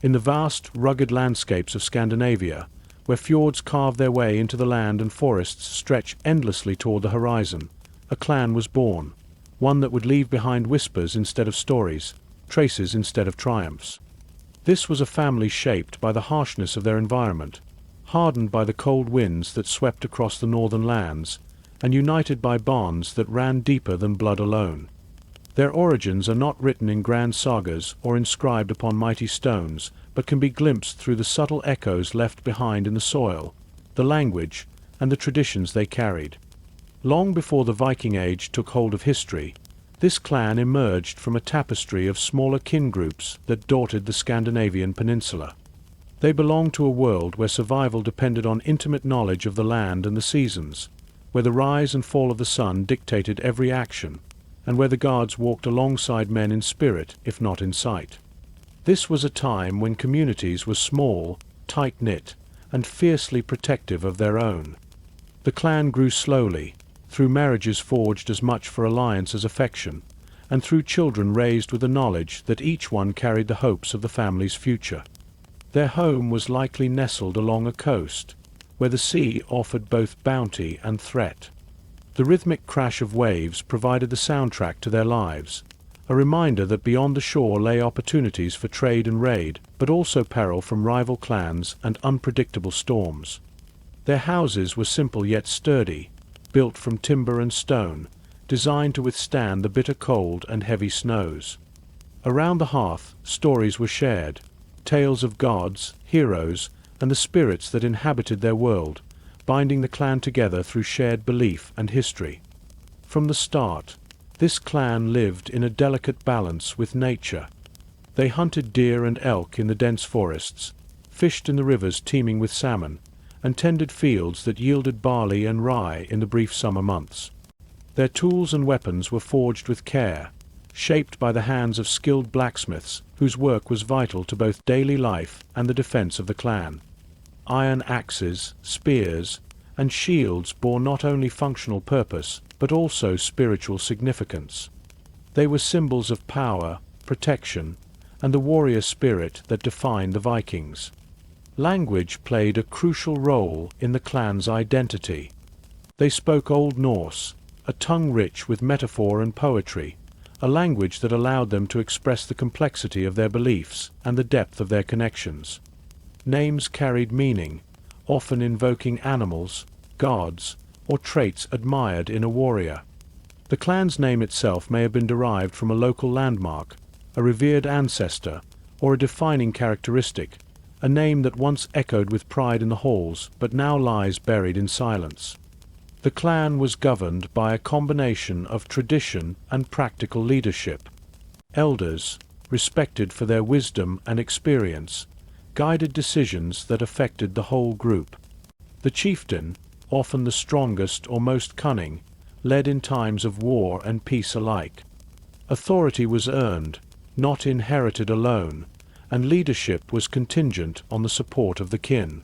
In the vast, rugged landscapes of Scandinavia, where fjords carve their way into the land and forests stretch endlessly toward the horizon, a clan was born, one that would leave behind whispers instead of stories, traces instead of triumphs. This was a family shaped by the harshness of their environment, hardened by the cold winds that swept across the northern lands, and united by bonds that ran deeper than blood alone. Their origins are not written in grand sagas or inscribed upon mighty stones, but can be glimpsed through the subtle echoes left behind in the soil, the language, and the traditions they carried. Long before the Viking Age took hold of history, this clan emerged from a tapestry of smaller kin groups that dotted the Scandinavian peninsula. They belonged to a world where survival depended on intimate knowledge of the land and the seasons, where the rise and fall of the sun dictated every action, and where the gods walked alongside men in spirit, if not in sight. This was a time when communities were small, tight-knit, and fiercely protective of their own. The clan grew slowly, through marriages forged as much for alliance as affection, and through children raised with the knowledge that each one carried the hopes of the family's future. Their home was likely nestled along a coast, where the sea offered both bounty and threat. The rhythmic crash of waves provided the soundtrack to their lives, a reminder that beyond the shore lay opportunities for trade and raid, but also peril from rival clans and unpredictable storms. Their houses were simple yet sturdy, built from timber and stone, designed to withstand the bitter cold and heavy snows. Around the hearth, stories were shared, tales of gods, heroes, and the spirits that inhabited their world, binding the clan together through shared belief and history. From the start, this clan lived in a delicate balance with nature. They hunted deer and elk in the dense forests, fished in the rivers teeming with salmon, and tended fields that yielded barley and rye in the brief summer months. Their tools and weapons were forged with care, shaped by the hands of skilled blacksmiths whose work was vital to both daily life and the defense of the clan. Iron axes, spears, and shields bore not only functional purpose, but also spiritual significance. They were symbols of power, protection, and the warrior spirit that defined the Vikings. Language played a crucial role in the clan's identity. They spoke Old Norse, a tongue rich with metaphor and poetry, a language that allowed them to express the complexity of their beliefs and the depth of their connections. Names carried meaning, often invoking animals, gods, or traits admired in a warrior. The clan's name itself may have been derived from a local landmark, a revered ancestor, or a defining characteristic, a name that once echoed with pride in the halls but now lies buried in silence. The clan was governed by a combination of tradition and practical leadership. Elders, respected for their wisdom and experience, guided decisions that affected the whole group. The chieftain, often the strongest or most cunning, led in times of war and peace alike. Authority was earned, not inherited alone, and leadership was contingent on the support of the kin.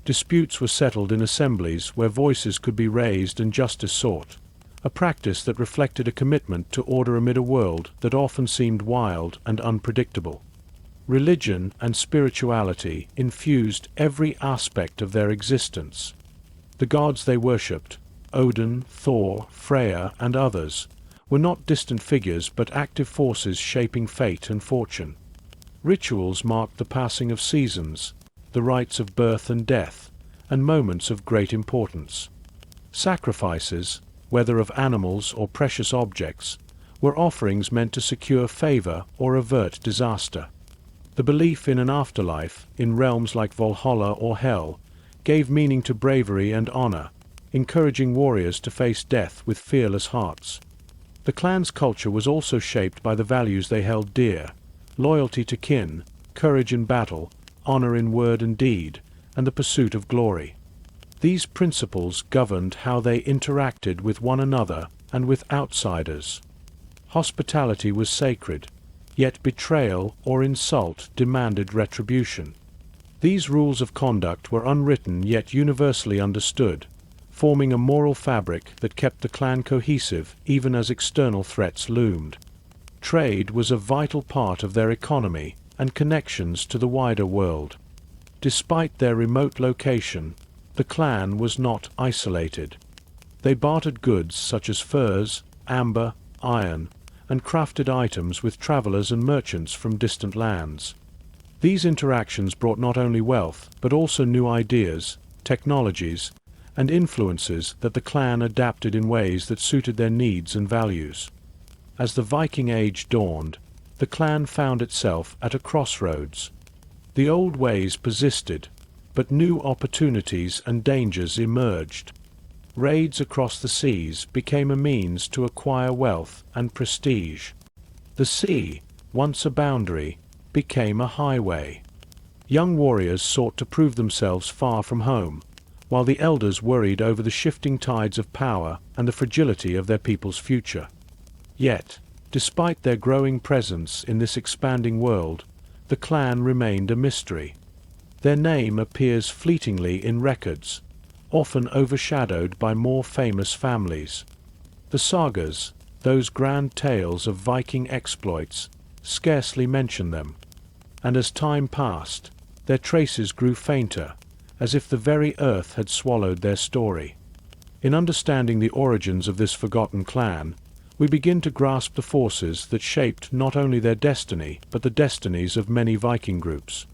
Disputes were settled in assemblies where voices could be raised and justice sought, a practice that reflected a commitment to order amid a world that often seemed wild and unpredictable. Religion and spirituality infused every aspect of their existence. The gods they worshipped, Odin, Thor, Freya, and others, were not distant figures but active forces shaping fate and fortune. Rituals marked the passing of seasons, the rites of birth and death, and moments of great importance. Sacrifices, whether of animals or precious objects, were offerings meant to secure favor or avert disaster. The belief in an afterlife, in realms like Valhalla or Hell, gave meaning to bravery and honor, encouraging warriors to face death with fearless hearts. The clan's culture was also shaped by the values they held dear: loyalty to kin, courage in battle, honor in word and deed, and the pursuit of glory. These principles governed how they interacted with one another and with outsiders. Hospitality was sacred, yet betrayal or insult demanded retribution. These rules of conduct were unwritten yet universally understood, forming a moral fabric that kept the clan cohesive even as external threats loomed. Trade was a vital part of their economy, and connections to the wider world. Despite their remote location, the clan was not isolated. They bartered goods such as furs, amber, iron, and crafted items with travelers and merchants from distant lands. These interactions brought not only wealth, but also new ideas, technologies, and influences that the clan adapted in ways that suited their needs and values. As the Viking Age dawned, the clan found itself at a crossroads. The old ways persisted, but new opportunities and dangers emerged. Raids across the seas became a means to acquire wealth and prestige. The sea, once a boundary, became a highway. Young warriors sought to prove themselves far from home, while the elders worried over the shifting tides of power and the fragility of their people's future. Yet, despite their growing presence in this expanding world, the clan remained a mystery. Their name appears fleetingly in records, often overshadowed by more famous families. The sagas, those grand tales of Viking exploits, scarcely mention them. And as time passed, their traces grew fainter, as if the very earth had swallowed their story. In understanding the origins of this forgotten clan, we begin to grasp the forces that shaped not only their destiny, but the destinies of many Viking groups.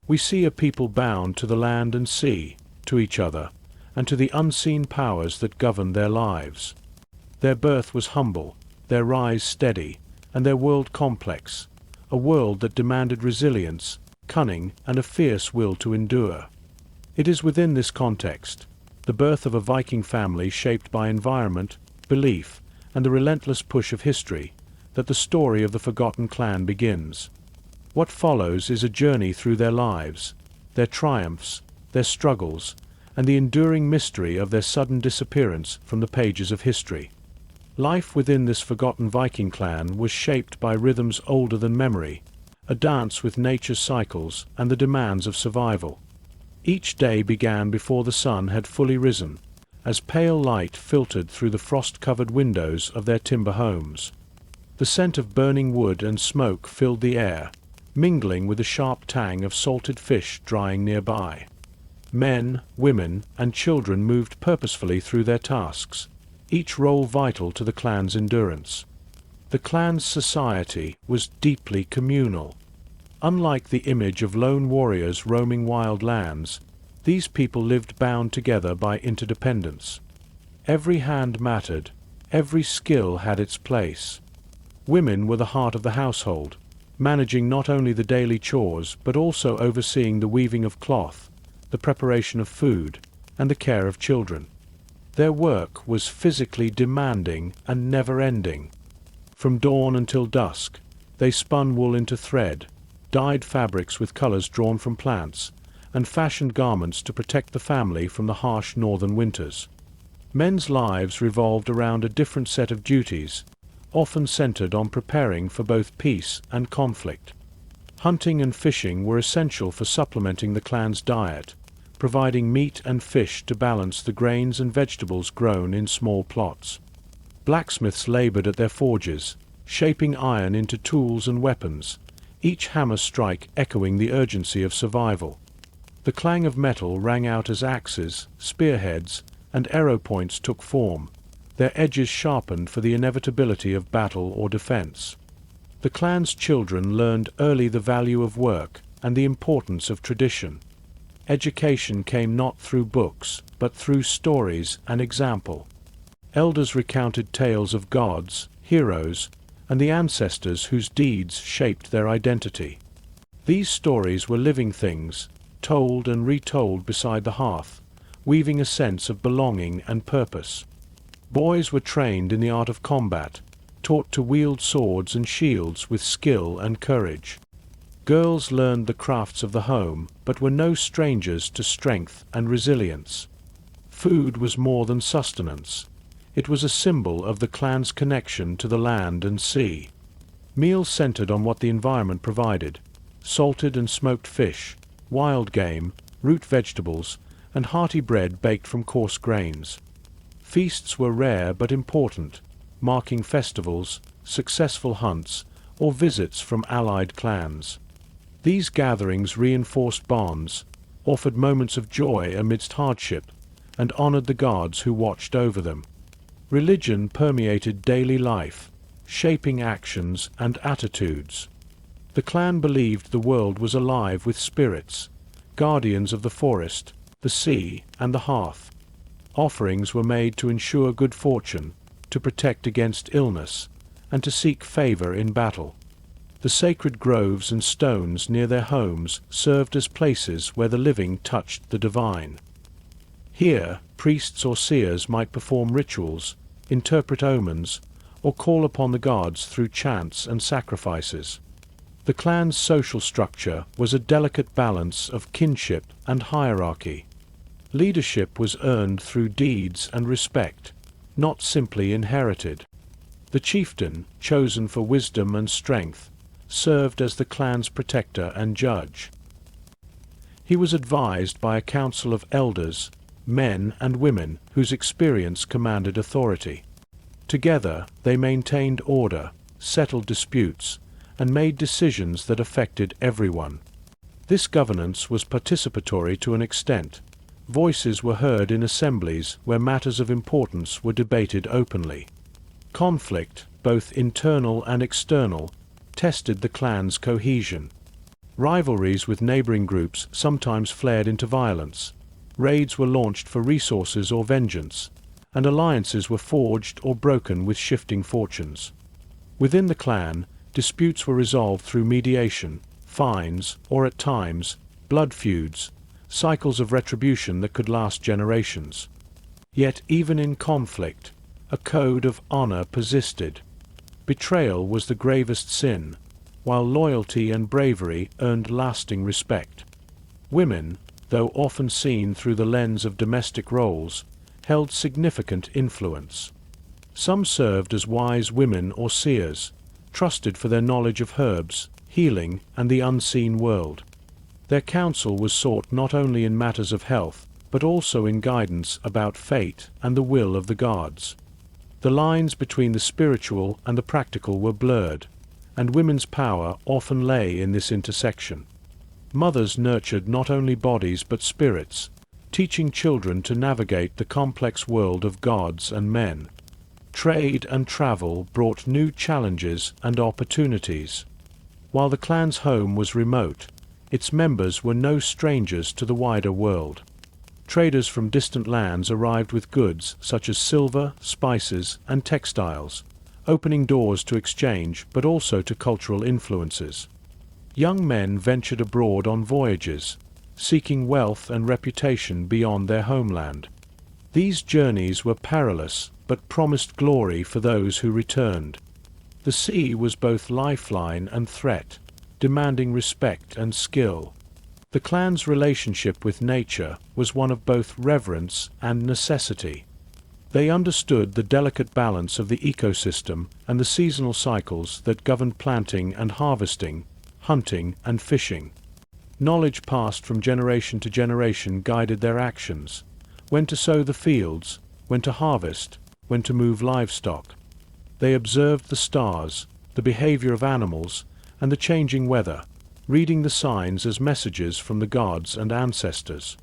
We see a people bound to the land and sea, to each other, and to the unseen powers that govern their lives. Their birth was humble, their rise steady, and their world complex, a world that demanded resilience, cunning, and a fierce will to endure. It is within this context, the birth of a Viking family shaped by environment, belief, and the relentless push of history, that the story of the forgotten clan begins. What follows is a journey through their lives, their triumphs, their struggles, and the enduring mystery of their sudden disappearance from the pages of history. Life within this forgotten Viking clan was shaped by rhythms older than memory, a dance with nature's cycles and the demands of survival. Each day began before the sun had fully risen, as pale light filtered through the frost-covered windows of their timber homes. The scent of burning wood and smoke filled the air, mingling with the sharp tang of salted fish drying nearby. Men, women, and children moved purposefully through their tasks, each role vital to the clan's endurance. The clan's society was deeply communal. Unlike the image of lone warriors roaming wild lands, these people lived bound together by interdependence. Every hand mattered, every skill had its place. Women were the heart of the household, managing not only the daily chores but also overseeing the weaving of cloth, the preparation of food, and the care of children. Their work was physically demanding and never-ending. From dawn until dusk, they spun wool into thread, dyed fabrics with colors drawn from plants, and fashioned garments to protect the family from the harsh northern winters. Men's lives revolved around a different set of duties, often centered on preparing for both peace and conflict. Hunting and fishing were essential for supplementing the clan's diet, providing meat and fish to balance the grains and vegetables grown in small plots. Blacksmiths labored at their forges, shaping iron into tools and weapons, each hammer strike echoing the urgency of survival. The clang of metal rang out as axes, spearheads, and arrow points took form, their edges sharpened for the inevitability of battle or defense. The clan's children learned early the value of work and the importance of tradition. Education came not through books, but through stories and example. Elders recounted tales of gods, heroes, and the ancestors whose deeds shaped their identity. These stories were living things, told and retold beside the hearth, weaving a sense of belonging and purpose. Boys were trained in the art of combat, taught to wield swords and shields with skill and courage. Girls learned the crafts of the home, but were no strangers to strength and resilience. Food was more than sustenance. It was a symbol of the clan's connection to the land and sea. Meals centered on what the environment provided: salted and smoked fish, wild game, root vegetables, and hearty bread baked from coarse grains. Feasts were rare but important, marking festivals, successful hunts, or visits from allied clans. These gatherings reinforced bonds, offered moments of joy amidst hardship, and honored the gods who watched over them. Religion permeated daily life, shaping actions and attitudes. The clan believed the world was alive with spirits, guardians of the forest, the sea, and the hearth. Offerings were made to ensure good fortune, to protect against illness, and to seek favor in battle. The sacred groves and stones near their homes served as places where the living touched the divine. Here, priests or seers might perform rituals, interpret omens, or call upon the gods through chants and sacrifices. The clan's social structure was a delicate balance of kinship and hierarchy. Leadership was earned through deeds and respect, not simply inherited. The chieftain, chosen for wisdom and strength, served as the clan's protector and judge. He was advised by a council of elders, men and women whose experience commanded authority. Together, they maintained order, settled disputes, and made decisions that affected everyone. This governance was participatory to an extent. Voices were heard in assemblies where matters of importance were debated openly. Conflict, both internal and external, tested the clan's cohesion. Rivalries with neighboring groups sometimes flared into violence. Raids were launched for resources or vengeance, and alliances were forged or broken with shifting fortunes. Within the clan, disputes were resolved through mediation, fines, or at times, blood feuds, cycles of retribution that could last generations. Yet even in conflict, a code of honor persisted. Betrayal was the gravest sin, while loyalty and bravery earned lasting respect. Women, though often seen through the lens of domestic roles, held significant influence. Some served as wise women or seers, trusted for their knowledge of herbs, healing, and the unseen world. Their counsel was sought not only in matters of health, but also in guidance about fate and the will of the gods. The lines between the spiritual and the practical were blurred, and women's power often lay in this intersection. Mothers nurtured not only bodies but spirits, teaching children to navigate the complex world of gods and men. Trade and travel brought new challenges and opportunities. While the clan's home was remote, its members were no strangers to the wider world. Traders from distant lands arrived with goods such as silver, spices, and textiles, opening doors to exchange but also to cultural influences. Young men ventured abroad on voyages, seeking wealth and reputation beyond their homeland. These journeys were perilous, but promised glory for those who returned. The sea was both lifeline and threat, demanding respect and skill. The clan's relationship with nature was one of both reverence and necessity. They understood the delicate balance of the ecosystem and the seasonal cycles that governed planting and harvesting, hunting and fishing. Knowledge passed from generation to generation guided their actions: when to sow the fields, when to harvest, when to move livestock. They observed the stars, the behavior of animals, and the changing weather, reading the signs as messages from the gods and ancestors.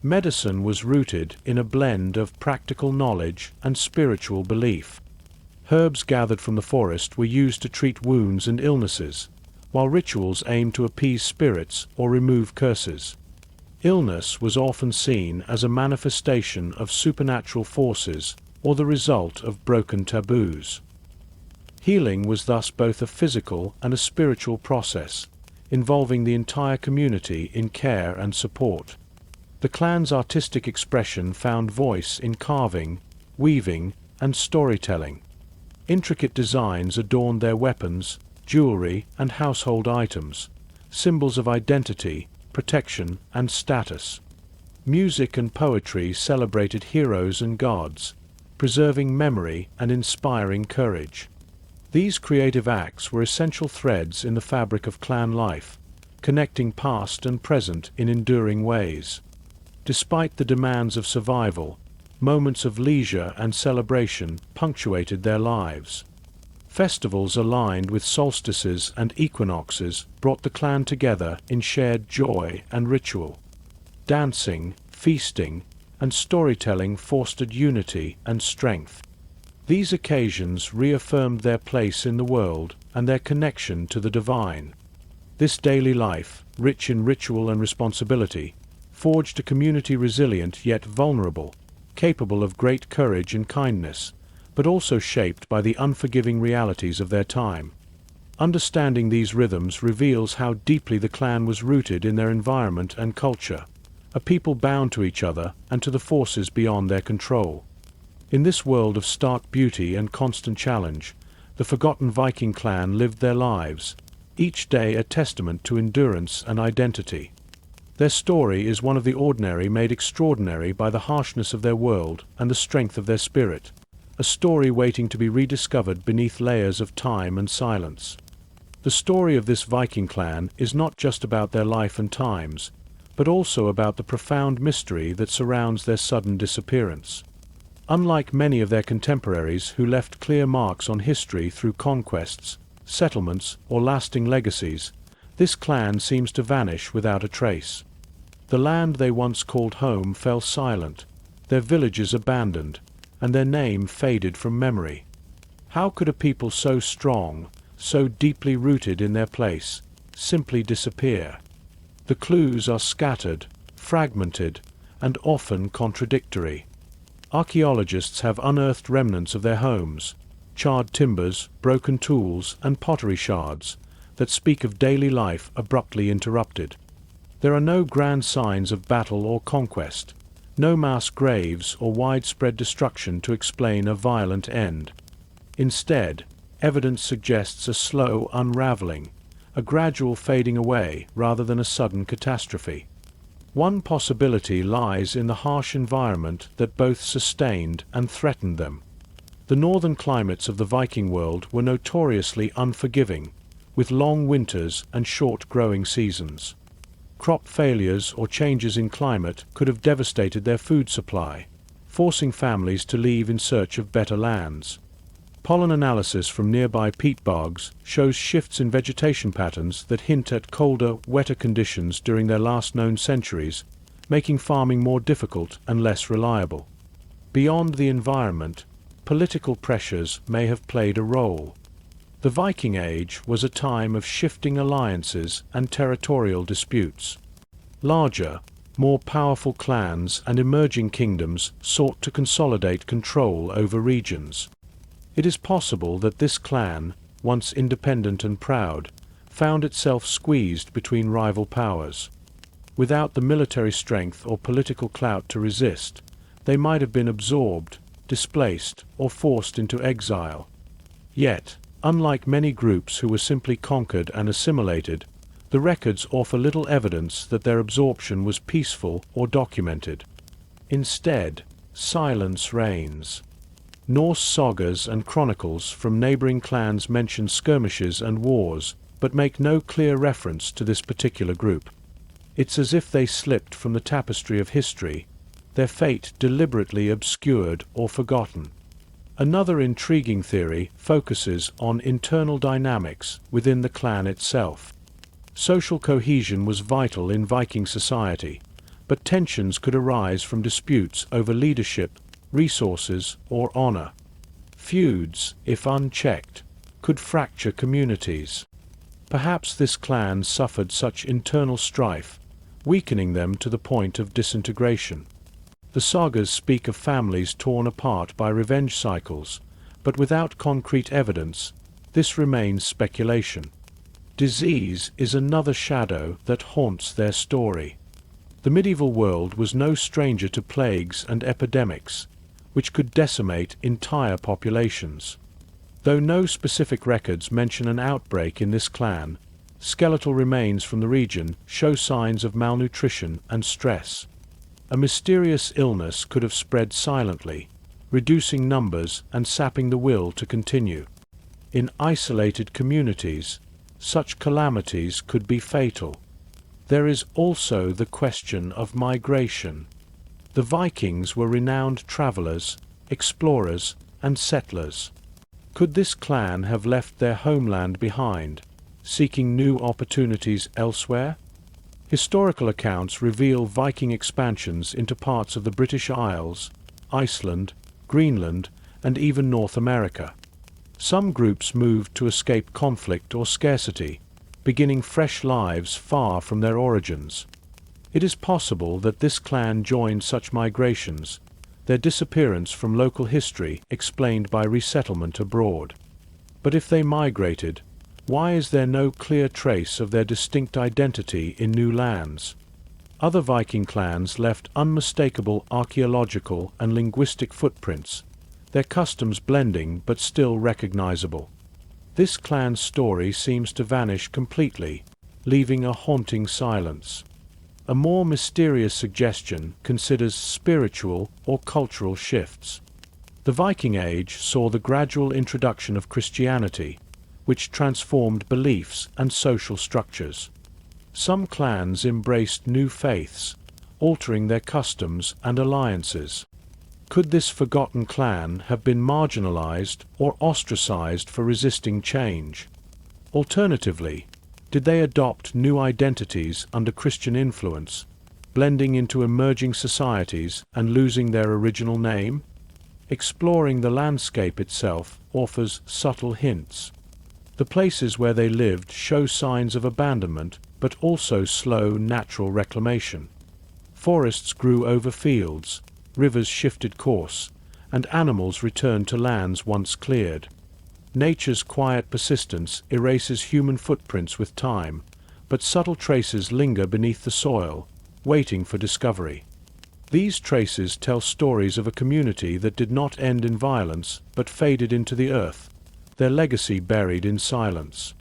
Medicine was rooted in a blend of practical knowledge and spiritual belief. Herbs gathered from the forest were used to treat wounds and illnesses, while rituals aimed to appease spirits or remove curses. Illness was often seen as a manifestation of supernatural forces or the result of broken taboos. Healing was thus both a physical and a spiritual process, involving the entire community in care and support. The clan's artistic expression found voice in carving, weaving, and storytelling. Intricate designs adorned their weapons, jewelry, and household items, symbols of identity, protection, and status. Music and poetry celebrated heroes and gods, preserving memory and inspiring courage. These creative acts were essential threads in the fabric of clan life, connecting past and present in enduring ways. Despite the demands of survival, moments of leisure and celebration punctuated their lives. Festivals aligned with solstices and equinoxes brought the clan together in shared joy and ritual. Dancing, feasting, and storytelling fostered unity and strength. These occasions reaffirmed their place in the world and their connection to the divine. This daily life, rich in ritual and responsibility, forged a community resilient yet vulnerable, capable of great courage and kindness, but also shaped by the unforgiving realities of their time. Understanding these rhythms reveals how deeply the clan was rooted in their environment and culture, a people bound to each other and to the forces beyond their control. In this world of stark beauty and constant challenge, the forgotten Viking clan lived their lives, each day a testament to endurance and identity. Their story is one of the ordinary made extraordinary by the harshness of their world and the strength of their spirit, a story waiting to be rediscovered beneath layers of time and silence. The story of this Viking clan is not just about their life and times, but also about the profound mystery that surrounds their sudden disappearance. Unlike many of their contemporaries who left clear marks on history through conquests, settlements, or lasting legacies, this clan seems to vanish without a trace. The land they once called home fell silent, their villages abandoned, and their name faded from memory. How could a people so strong, so deeply rooted in their place, simply disappear? The clues are scattered, fragmented, and often contradictory. Archaeologists have unearthed remnants of their homes, charred timbers, broken tools, and pottery shards that speak of daily life abruptly interrupted. There are no grand signs of battle or conquest, no mass graves or widespread destruction to explain a violent end. Instead, evidence suggests a slow unraveling, a gradual fading away rather than a sudden catastrophe. One possibility lies in the harsh environment that both sustained and threatened them. The northern climates of the Viking world were notoriously unforgiving, with long winters and short growing seasons. Crop failures or changes in climate could have devastated their food supply, forcing families to leave in search of better lands. Pollen analysis from nearby peat bogs shows shifts in vegetation patterns that hint at colder, wetter conditions during their last known centuries, making farming more difficult and less reliable. Beyond the environment, political pressures may have played a role. The Viking Age was a time of shifting alliances and territorial disputes. Larger, more powerful clans and emerging kingdoms sought to consolidate control over regions. It is possible that this clan, once independent and proud, found itself squeezed between rival powers. Without the military strength or political clout to resist, they might have been absorbed, displaced, or forced into exile. Yet, unlike many groups who were simply conquered and assimilated, the records offer little evidence that their absorption was peaceful or documented. Instead, silence reigns. Norse sagas and chronicles from neighboring clans mention skirmishes and wars, but make no clear reference to this particular group. It's as if they slipped from the tapestry of history, their fate deliberately obscured or forgotten. Another intriguing theory focuses on internal dynamics within the clan itself. Social cohesion was vital in Viking society, but tensions could arise from disputes over leadership, resources, or honor. Feuds, if unchecked, could fracture communities. Perhaps this clan suffered such internal strife, weakening them to the point of disintegration. The sagas speak of families torn apart by revenge cycles, but without concrete evidence, this remains speculation. Disease is another shadow that haunts their story. The medieval world was no stranger to plagues and epidemics, which could decimate entire populations. Though no specific records mention an outbreak in this clan, skeletal remains from the region show signs of malnutrition and stress. A mysterious illness could have spread silently, reducing numbers and sapping the will to continue. In isolated communities, such calamities could be fatal. There is also the question of migration. The Vikings were renowned travelers, explorers, and settlers. Could this clan have left their homeland behind, seeking new opportunities elsewhere? Historical accounts reveal Viking expansions into parts of the British Isles, Iceland, Greenland, and even North America. Some groups moved to escape conflict or scarcity, beginning fresh lives far from their origins. It is possible that this clan joined such migrations, their disappearance from local history explained by resettlement abroad. But if they migrated, why is there no clear trace of their distinct identity in new lands? Other Viking clans left unmistakable archaeological and linguistic footprints, their customs blending but still recognizable. This clan's story seems to vanish completely, leaving a haunting silence. A more mysterious suggestion considers spiritual or cultural shifts. The Viking Age saw the gradual introduction of Christianity, which transformed beliefs and social structures. Some clans embraced new faiths, altering their customs and alliances. Could this forgotten clan have been marginalized or ostracized for resisting change? Alternatively, did they adopt new identities under Christian influence, blending into emerging societies and losing their original name? Exploring the landscape itself offers subtle hints. The places where they lived show signs of abandonment, but also slow natural reclamation. Forests grew over fields, rivers shifted course, and animals returned to lands once cleared. Nature's quiet persistence erases human footprints with time, but subtle traces linger beneath the soil, waiting for discovery. These traces tell stories of a community that did not end in violence but faded into the earth, their legacy buried in silence.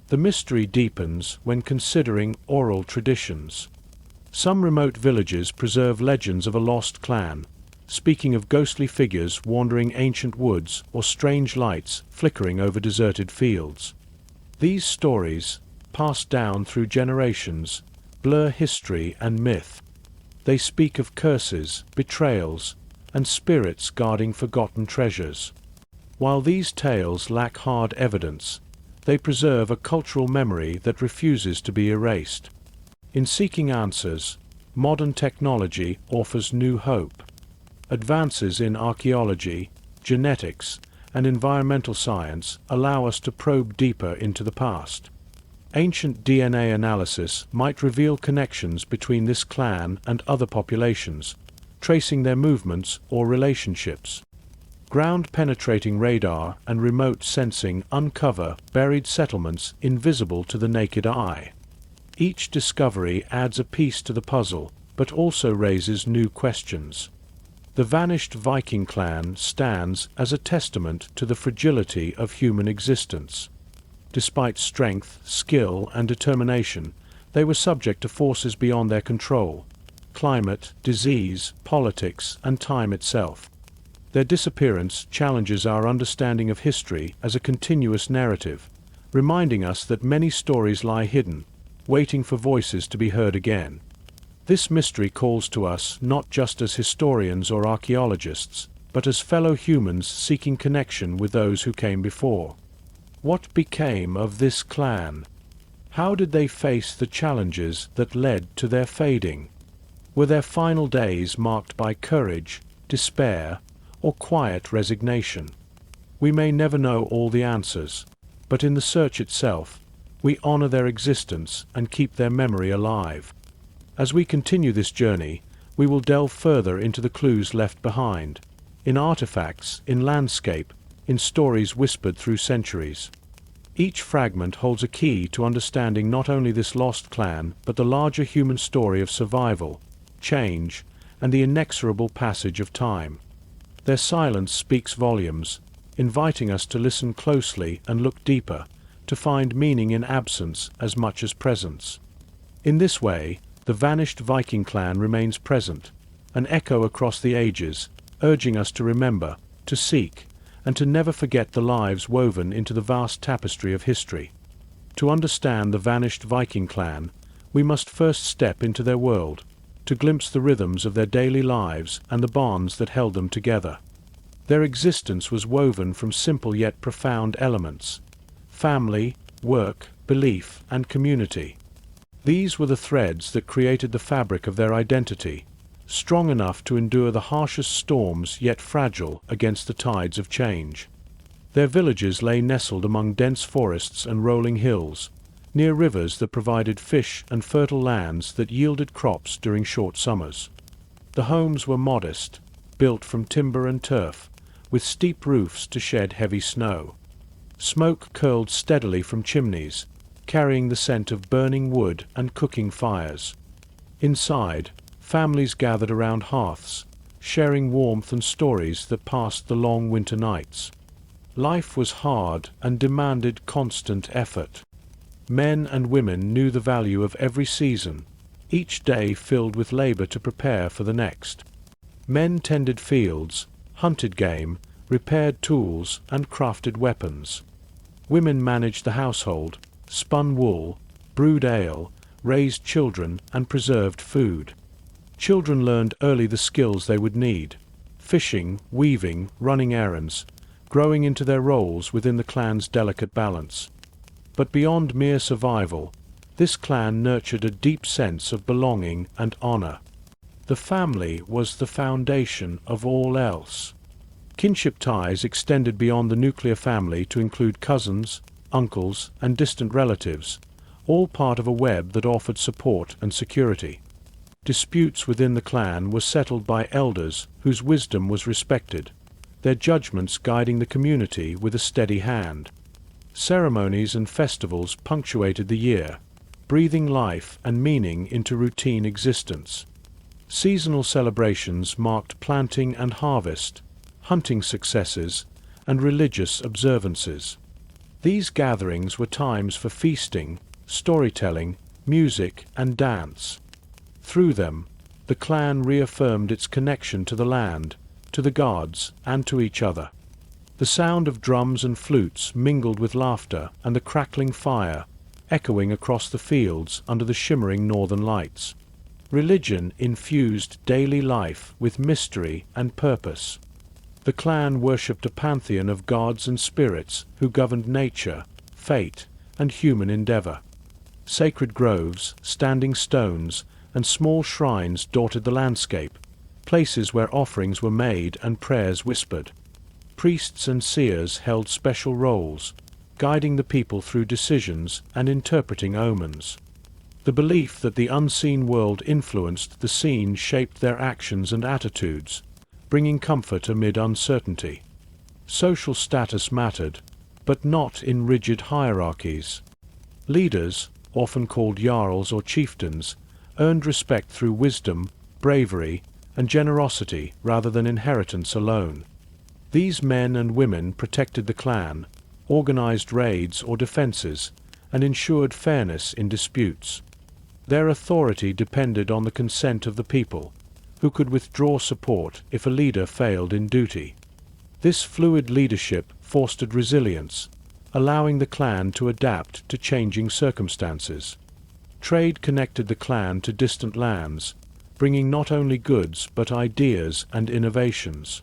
The mystery deepens when considering oral traditions. Some remote villages preserve legends of a lost clan, speaking of ghostly figures wandering ancient woods or strange lights flickering over deserted fields. These stories, passed down through generations, blur history and myth. They speak of curses, betrayals, and spirits guarding forgotten treasures. While these tales lack hard evidence, they preserve a cultural memory that refuses to be erased. In seeking answers, modern technology offers new hope. Advances in archaeology, genetics, and environmental science allow us to probe deeper into the past. Ancient DNA analysis might reveal connections between this clan and other populations, tracing their movements or relationships. Ground-penetrating radar and remote sensing uncover buried settlements invisible to the naked eye. Each discovery adds a piece to the puzzle, but also raises new questions. The vanished Viking clan stands as a testament to the fragility of human existence. Despite strength, skill, and determination, they were subject to forces beyond their control: climate, disease, politics, and time itself. Their disappearance challenges our understanding of history as a continuous narrative, reminding us that many stories lie hidden, waiting for voices to be heard again. This mystery calls to us not just as historians or archaeologists, but as fellow humans seeking connection with those who came before. What became of this clan? How did they face the challenges that led to their fading? Were their final days marked by courage, despair, or quiet resignation? We may never know all the answers, but in the search itself, we honor their existence and keep their memory alive. As we continue this journey, we will delve further into the clues left behind, in artifacts, in landscape, in stories whispered through centuries. Each fragment holds a key to understanding not only this lost clan, but the larger human story of survival, change, and the inexorable passage of time. Their silence speaks volumes, inviting us to listen closely and look deeper, to find meaning in absence as much as presence. In this way, the vanished Viking clan remains present, an echo across the ages, urging us to remember, to seek, and to never forget the lives woven into the vast tapestry of history. To understand the vanished Viking clan, we must first step into their world, to glimpse the rhythms of their daily lives and the bonds that held them together. Their existence was woven from simple yet profound elements: family, work, belief, and community. These were the threads that created the fabric of their identity, strong enough to endure the harshest storms yet fragile against the tides of change. Their villages lay nestled among dense forests and rolling hills, near rivers that provided fish and fertile lands that yielded crops during short summers. The homes were modest, built from timber and turf, with steep roofs to shed heavy snow. Smoke curled steadily from chimneys, carrying the scent of burning wood and cooking fires. Inside, families gathered around hearths, sharing warmth and stories that passed the long winter nights. Life was hard and demanded constant effort. Men and women knew the value of every season, each day filled with labor to prepare for the next. Men tended fields, hunted game, repaired tools, and crafted weapons. Women managed the household, spun wool, brewed ale, raised children, and preserved food. Children learned early the skills they would need: fishing, weaving, running errands, growing into their roles within the clan's delicate balance. But beyond mere survival, this clan nurtured a deep sense of belonging and honor. The family was the foundation of all else. Kinship ties extended beyond the nuclear family to include cousins, uncles, and distant relatives, all part of a web that offered support and security. Disputes within the clan were settled by elders whose wisdom was respected, their judgments guiding the community with a steady hand. Ceremonies and festivals punctuated the year, breathing life and meaning into routine existence. Seasonal celebrations marked planting and harvest, hunting successes, and religious observances. These gatherings were times for feasting, storytelling, music, and dance. Through them, the clan reaffirmed its connection to the land, to the gods, and to each other. The sound of drums and flutes mingled with laughter and the crackling fire, echoing across the fields under the shimmering northern lights. Religion infused daily life with mystery and purpose. The clan worshipped a pantheon of gods and spirits who governed nature, fate, and human endeavor. Sacred groves, standing stones, and small shrines dotted the landscape, places where offerings were made and prayers whispered. Priests and seers held special roles, guiding the people through decisions and interpreting omens. The belief that the unseen world influenced the seen shaped their actions and attitudes, bringing comfort amid uncertainty. Social status mattered, but not in rigid hierarchies. Leaders, often called jarls or chieftains, earned respect through wisdom, bravery, and generosity rather than inheritance alone. These men and women protected the clan, organized raids or defenses, and ensured fairness in disputes. Their authority depended on the consent of the people, who could withdraw support if a leader failed in duty. This fluid leadership fostered resilience, allowing the clan to adapt to changing circumstances. Trade connected the clan to distant lands, bringing not only goods but ideas and innovations.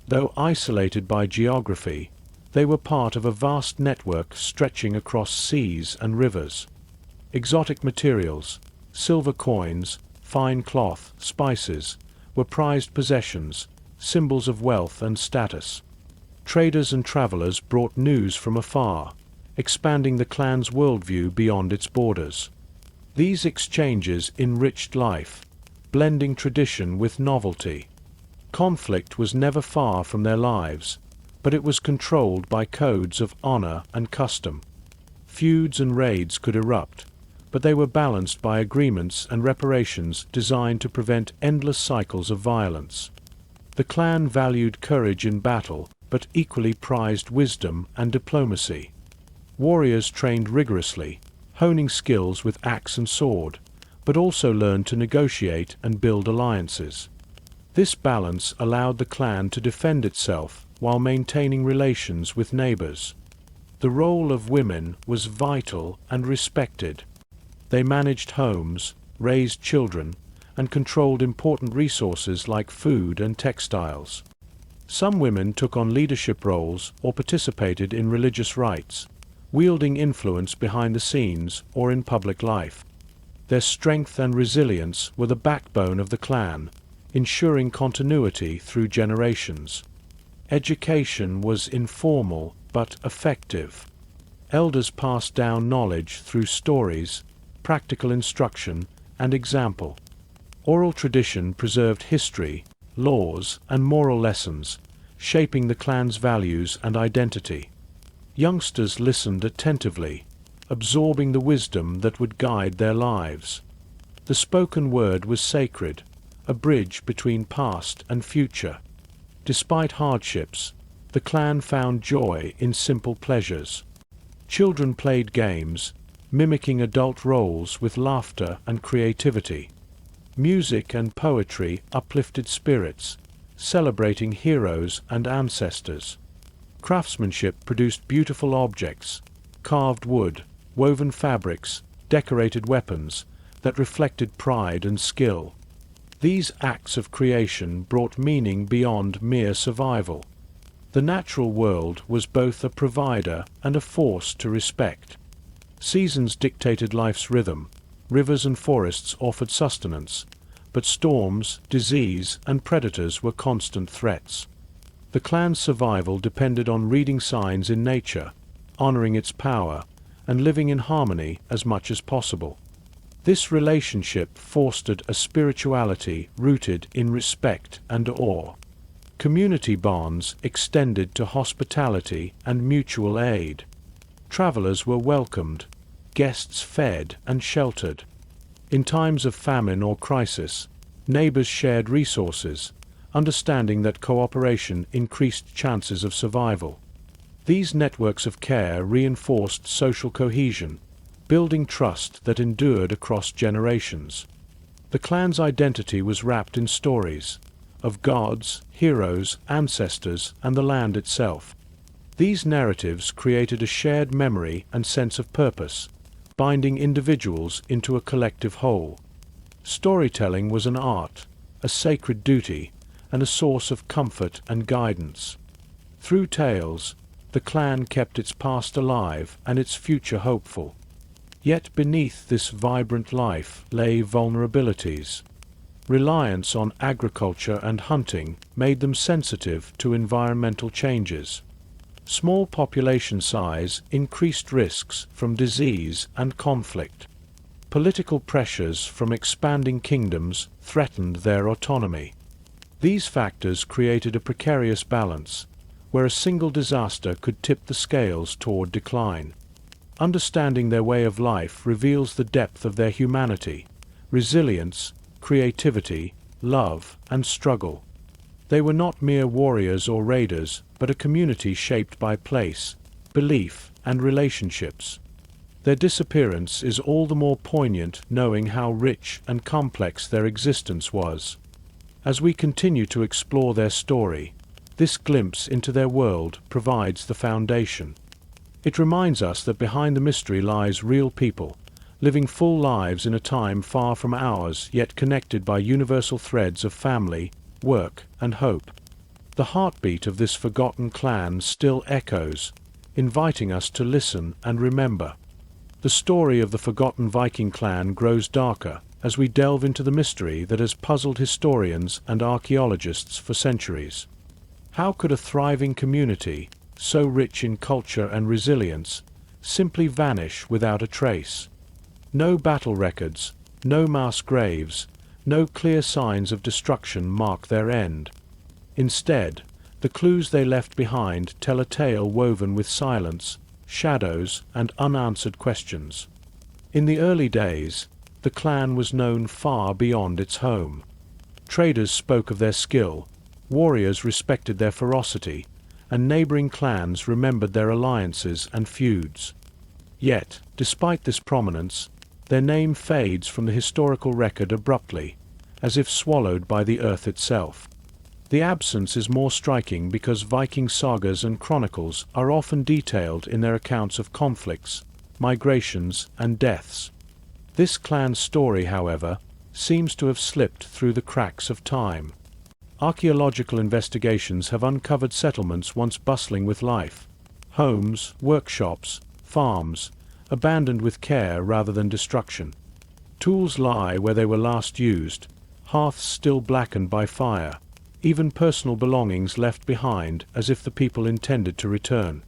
Though isolated by geography, they were part of a vast network stretching across seas and rivers. Exotic materials, silver coins, fine cloth, spices, were prized possessions, symbols of wealth and status. Traders and travelers brought news from afar, expanding the clan's worldview beyond its borders. These exchanges enriched life, blending tradition with novelty. Conflict was never far from their lives, but it was controlled by codes of honor and custom. Feuds and raids could erupt, but they were balanced by agreements and reparations designed to prevent endless cycles of violence. The clan valued courage in battle, but equally prized wisdom and diplomacy. Warriors trained rigorously, honing skills with axe and sword, but also learned to negotiate and build alliances. This balance allowed the clan to defend itself while maintaining relations with neighbors. The role of women was vital and respected. They managed homes, raised children, and controlled important resources like food and textiles. Some women took on leadership roles or participated in religious rites, wielding influence behind the scenes or in public life. Their strength and resilience were the backbone of the clan, ensuring continuity through generations. Education was informal but effective. Elders passed down knowledge through stories, practical instruction, and example. Oral tradition preserved history, laws, and moral lessons, shaping the clan's values and identity. Youngsters listened attentively, absorbing the wisdom that would guide their lives. The spoken word was sacred, a bridge between past and future. Despite hardships, the clan found joy in simple pleasures. Children played games, mimicking adult roles with laughter and creativity. Music and poetry uplifted spirits, celebrating heroes and ancestors. Craftsmanship produced beautiful objects, carved wood, woven fabrics, decorated weapons, that reflected pride and skill. These acts of creation brought meaning beyond mere survival. The natural world was both a provider and a force to respect. Seasons dictated life's rhythm, rivers and forests offered sustenance, but storms, disease, and predators were constant threats. The clan's survival depended on reading signs in nature, honoring its power, and living in harmony as much as possible. This relationship fostered a spirituality rooted in respect and awe. Community bonds extended to hospitality and mutual aid. Travelers were welcomed, guests fed and sheltered. In times of famine or crisis, neighbors shared resources, understanding that cooperation increased chances of survival. These networks of care reinforced social cohesion, building trust that endured across generations. The clan's identity was wrapped in stories of gods, heroes, ancestors, and the land itself. These narratives created a shared memory and sense of purpose, binding individuals into a collective whole. Storytelling was an art, a sacred duty, and a source of comfort and guidance. Through tales, the clan kept its past alive and its future hopeful. Yet beneath this vibrant life lay vulnerabilities. Reliance on agriculture and hunting made them sensitive to environmental changes. Small population size increased risks from disease and conflict. Political pressures from expanding kingdoms threatened their autonomy. These factors created a precarious balance, where a single disaster could tip the scales toward decline. Understanding their way of life reveals the depth of their humanity, resilience, creativity, love, and struggle. They were not mere warriors or raiders, but a community shaped by place, belief, and relationships. Their disappearance is all the more poignant knowing how rich and complex their existence was. As we continue to explore their story, this glimpse into their world provides the foundation. It reminds us that behind the mystery lies real people, living full lives in a time far from ours, yet connected by universal threads of family, work, and hope. The heartbeat of this forgotten clan still echoes, inviting us to listen and remember. The story of the forgotten Viking clan grows darker as we delve into the mystery that has puzzled historians and archaeologists for centuries. How could a thriving community, so rich in culture and resilience, simply vanish without a trace? No battle records, no mass graves, no clear signs of destruction mark their end. Instead, the clues they left behind tell a tale woven with silence, shadows, and unanswered questions. In the early days, the clan was known far beyond its home. Traders spoke of their skill, warriors respected their ferocity, and neighboring clans remembered their alliances and feuds. Yet, despite this prominence, their name fades from the historical record abruptly, as if swallowed by the earth itself. The absence is more striking because Viking sagas and chronicles are often detailed in their accounts of conflicts, migrations, and deaths. This clan's story, however, seems to have slipped through the cracks of time. Archaeological investigations have uncovered settlements once bustling with life. Homes, workshops, farms, abandoned with care rather than destruction. Tools lie where they were last used, hearths still blackened by fire, even personal belongings left behind as if the people intended to return.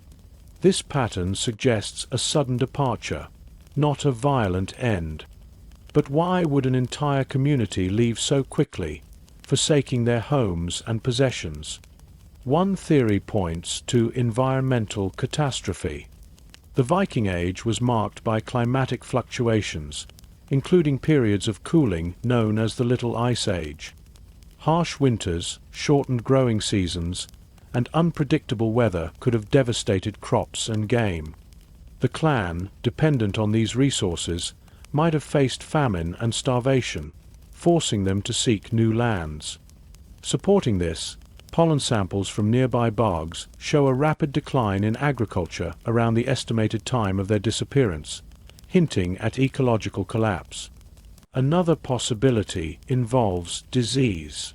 This pattern suggests a sudden departure, not a violent end. But why would an entire community leave so quickly, forsaking their homes and possessions? One theory points to environmental catastrophe. The Viking Age was marked by climatic fluctuations, including periods of cooling known as the Little Ice Age. Harsh winters, shortened growing seasons, and unpredictable weather could have devastated crops and game. The clan, dependent on these resources, might have faced famine and starvation, forcing them to seek new lands. Supporting this, pollen samples from nearby bogs show a rapid decline in agriculture around the estimated time of their disappearance, hinting at ecological collapse. Another possibility involves disease.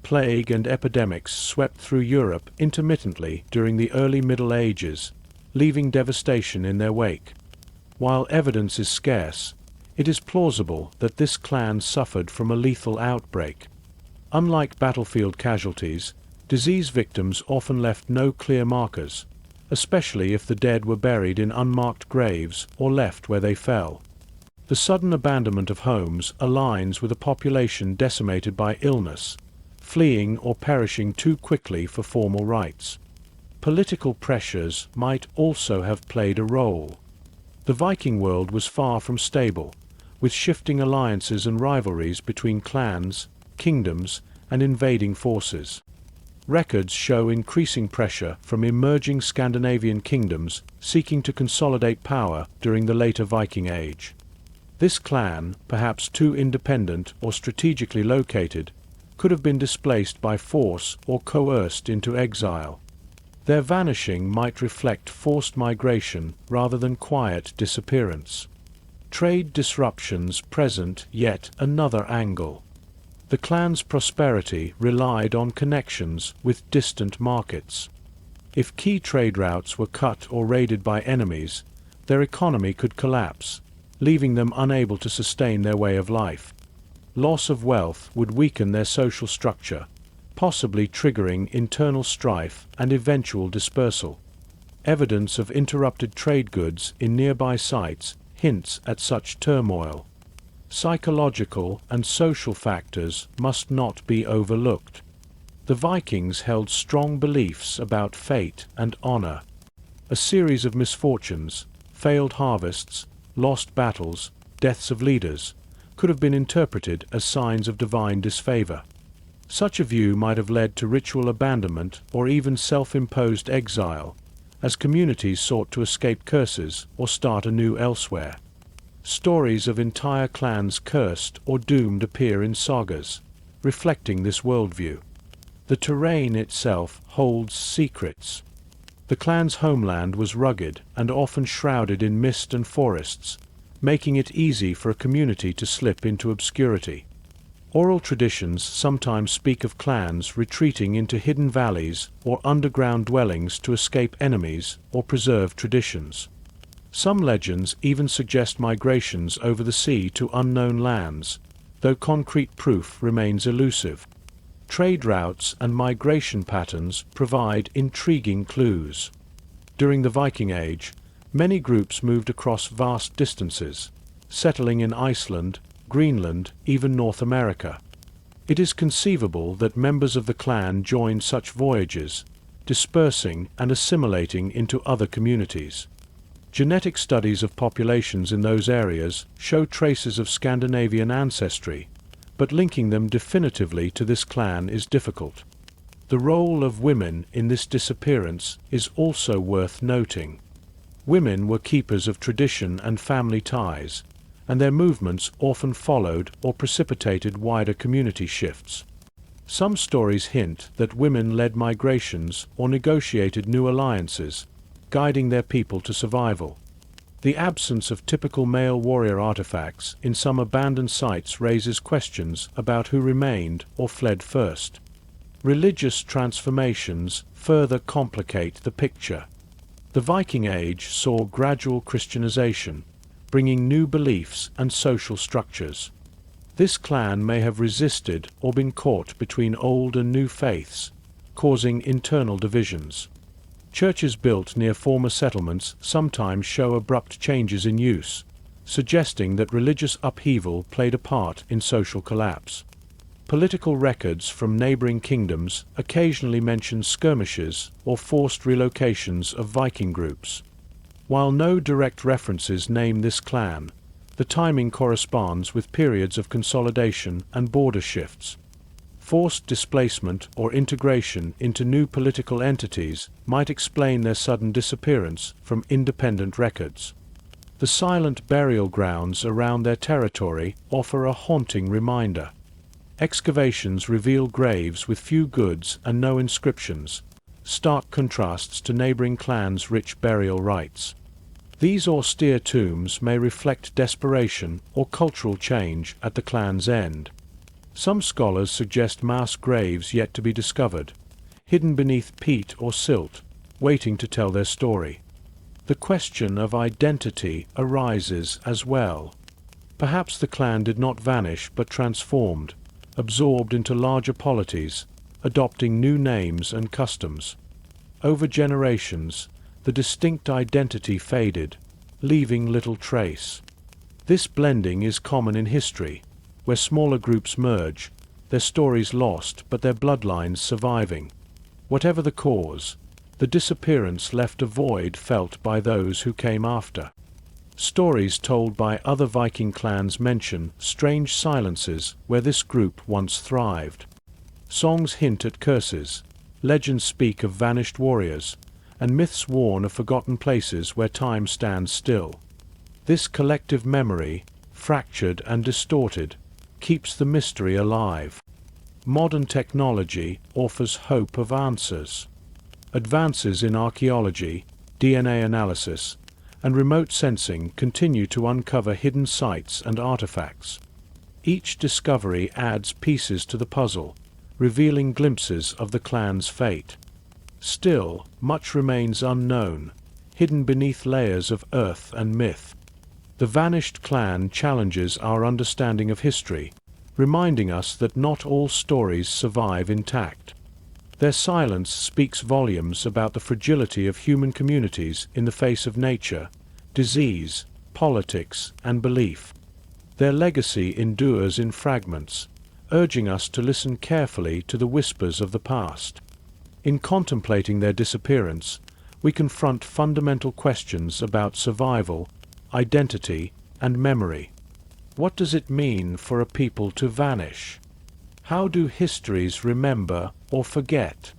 Plague and epidemics swept through Europe intermittently during the early Middle Ages, leaving devastation in their wake. While evidence is scarce, it is plausible that this clan suffered from a lethal outbreak. Unlike battlefield casualties, disease victims often left no clear markers, especially if the dead were buried in unmarked graves or left where they fell. The sudden abandonment of homes aligns with a population decimated by illness, fleeing or perishing too quickly for formal rites. Political pressures might also have played a role. The Viking world was far from stable, with shifting alliances and rivalries between clans, kingdoms, and invading forces. Records show increasing pressure from emerging Scandinavian kingdoms seeking to consolidate power during the later Viking Age. This clan, perhaps too independent or strategically located, could have been displaced by force or coerced into exile. Their vanishing might reflect forced migration rather than quiet disappearance. Trade disruptions present yet another angle. The clan's prosperity relied on connections with distant markets. If key trade routes were cut or raided by enemies, their economy could collapse, leaving them unable to sustain their way of life. Loss of wealth would weaken their social structure, possibly triggering internal strife and eventual dispersal. Evidence of interrupted trade goods in nearby sites hints at such turmoil. Psychological and social factors must not be overlooked. The Vikings held strong beliefs about fate and honor. A series of misfortunes, failed harvests, lost battles, deaths of leaders, could have been interpreted as signs of divine disfavor. Such a view might have led to ritual abandonment or even self-imposed exile, as communities sought to escape curses or start anew elsewhere. Stories of entire clans cursed or doomed appear in sagas, reflecting this worldview. The terrain itself holds secrets. The clan's homeland was rugged and often shrouded in mist and forests, making it easy for a community to slip into obscurity. Oral traditions sometimes speak of clans retreating into hidden valleys or underground dwellings to escape enemies or preserve traditions. Some legends even suggest migrations over the sea to unknown lands, though concrete proof remains elusive. Trade routes and migration patterns provide intriguing clues. During the Viking Age, many groups moved across vast distances, settling in Iceland, Greenland, even North America. It is conceivable that members of the clan joined such voyages, dispersing and assimilating into other communities. Genetic studies of populations in those areas show traces of Scandinavian ancestry, but linking them definitively to this clan is difficult. The role of women in this disappearance is also worth noting. Women were keepers of tradition and family ties, and their movements often followed or precipitated wider community shifts. Some stories hint that women led migrations or negotiated new alliances, guiding their people to survival. The absence of typical male warrior artifacts in some abandoned sites raises questions about who remained or fled first. Religious transformations further complicate the picture. The Viking Age saw gradual Christianization, bringing new beliefs and social structures. This clan may have resisted or been caught between old and new faiths, causing internal divisions. Churches built near former settlements sometimes show abrupt changes in use, suggesting that religious upheaval played a part in social collapse. Political records from neighboring kingdoms occasionally mention skirmishes or forced relocations of Viking groups. While no direct references name this clan, the timing corresponds with periods of consolidation and border shifts. Forced displacement or integration into new political entities might explain their sudden disappearance from independent records. The silent burial grounds around their territory offer a haunting reminder. Excavations reveal graves with few goods and no inscriptions, stark contrasts to neighboring clans' rich burial rites. These austere tombs may reflect desperation or cultural change at the clan's end. Some scholars suggest mass graves yet to be discovered, hidden beneath peat or silt, waiting to tell their story. The question of identity arises as well. Perhaps the clan did not vanish but transformed, absorbed into larger polities, adopting new names and customs. Over generations, the distinct identity faded, leaving little trace. This blending is common in history, where smaller groups merge, their stories lost but their bloodlines surviving. Whatever the cause, the disappearance left a void felt by those who came after. Stories told by other Viking clans mention strange silences where this group once thrived. Songs hint at curses, legends speak of vanished warriors, and myths warn of forgotten places where time stands still. This collective memory, fractured and distorted, keeps the mystery alive. Modern technology offers hope of answers. Advances in archaeology, DNA analysis, and remote sensing continue to uncover hidden sites and artifacts. Each discovery adds pieces to the puzzle, revealing glimpses of the clan's fate. Still, much remains unknown, hidden beneath layers of earth and myth. The vanished clan challenges our understanding of history, reminding us that not all stories survive intact. Their silence speaks volumes about the fragility of human communities in the face of nature, disease, politics, and belief. Their legacy endures in fragments, urging us to listen carefully to the whispers of the past. In contemplating their disappearance, we confront fundamental questions about survival, identity, and memory. What does it mean for a people to vanish? How do histories remember or forget?